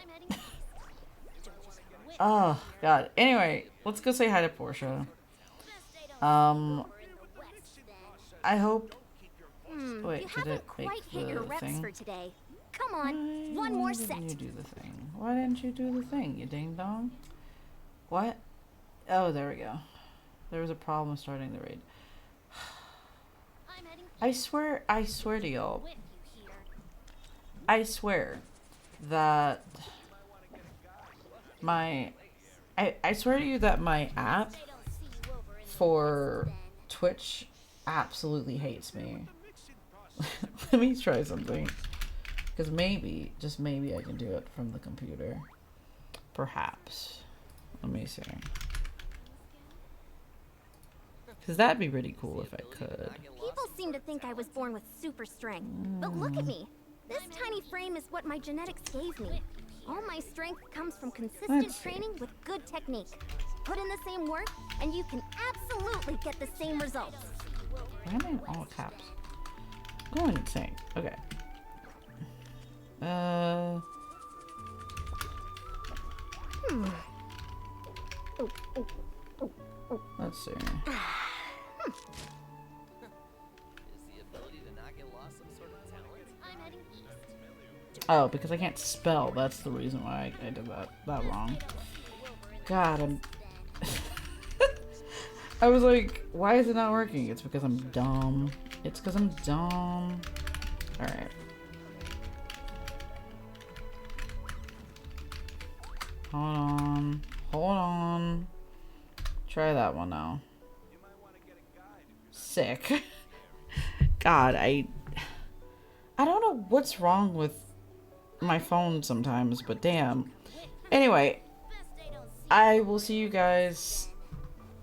Oh, God. Anyway, let's go say hi to Portia. I hope... Wait, you did haven't it make quite hit your the reps thing? for today. Come on, one more set. Why didn't you do the thing? Why didn't you do the thing, you ding dong? What? Oh, there we go. There was a problem starting the raid. I swear to y'all. I swear that I swear to you that my app for Twitch absolutely hates me. Let me try something. Because maybe, just maybe I can do it from the computer. Perhaps. Let me see. Because that'd be really cool if I could. People seem to think I was born with super strength. But look at me. This tiny frame is what my genetics gave me. All my strength comes from consistent training with good technique. Put in the same work, and you can absolutely get the same results. Why am I in all caps? I'm going insane. Okay. Let's see. Oh, because I can't spell. That's the reason why I did that wrong. God, I'm... I was like, why is it not working? It's because I'm dumb. It's because I'm dumb. Alright. Hold on. Hold on. Try that one now. Sick. God, I don't know what's wrong with my phone sometimes, but damn. Anyway, I will see you guys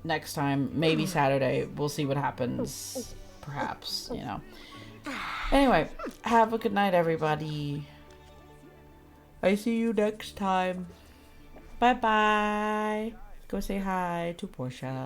next time. Maybe Saturday. We'll see what happens. Perhaps, you know. Anyway, have a good night, everybody. I see you next time. Bye-bye. Go say hi to Portia.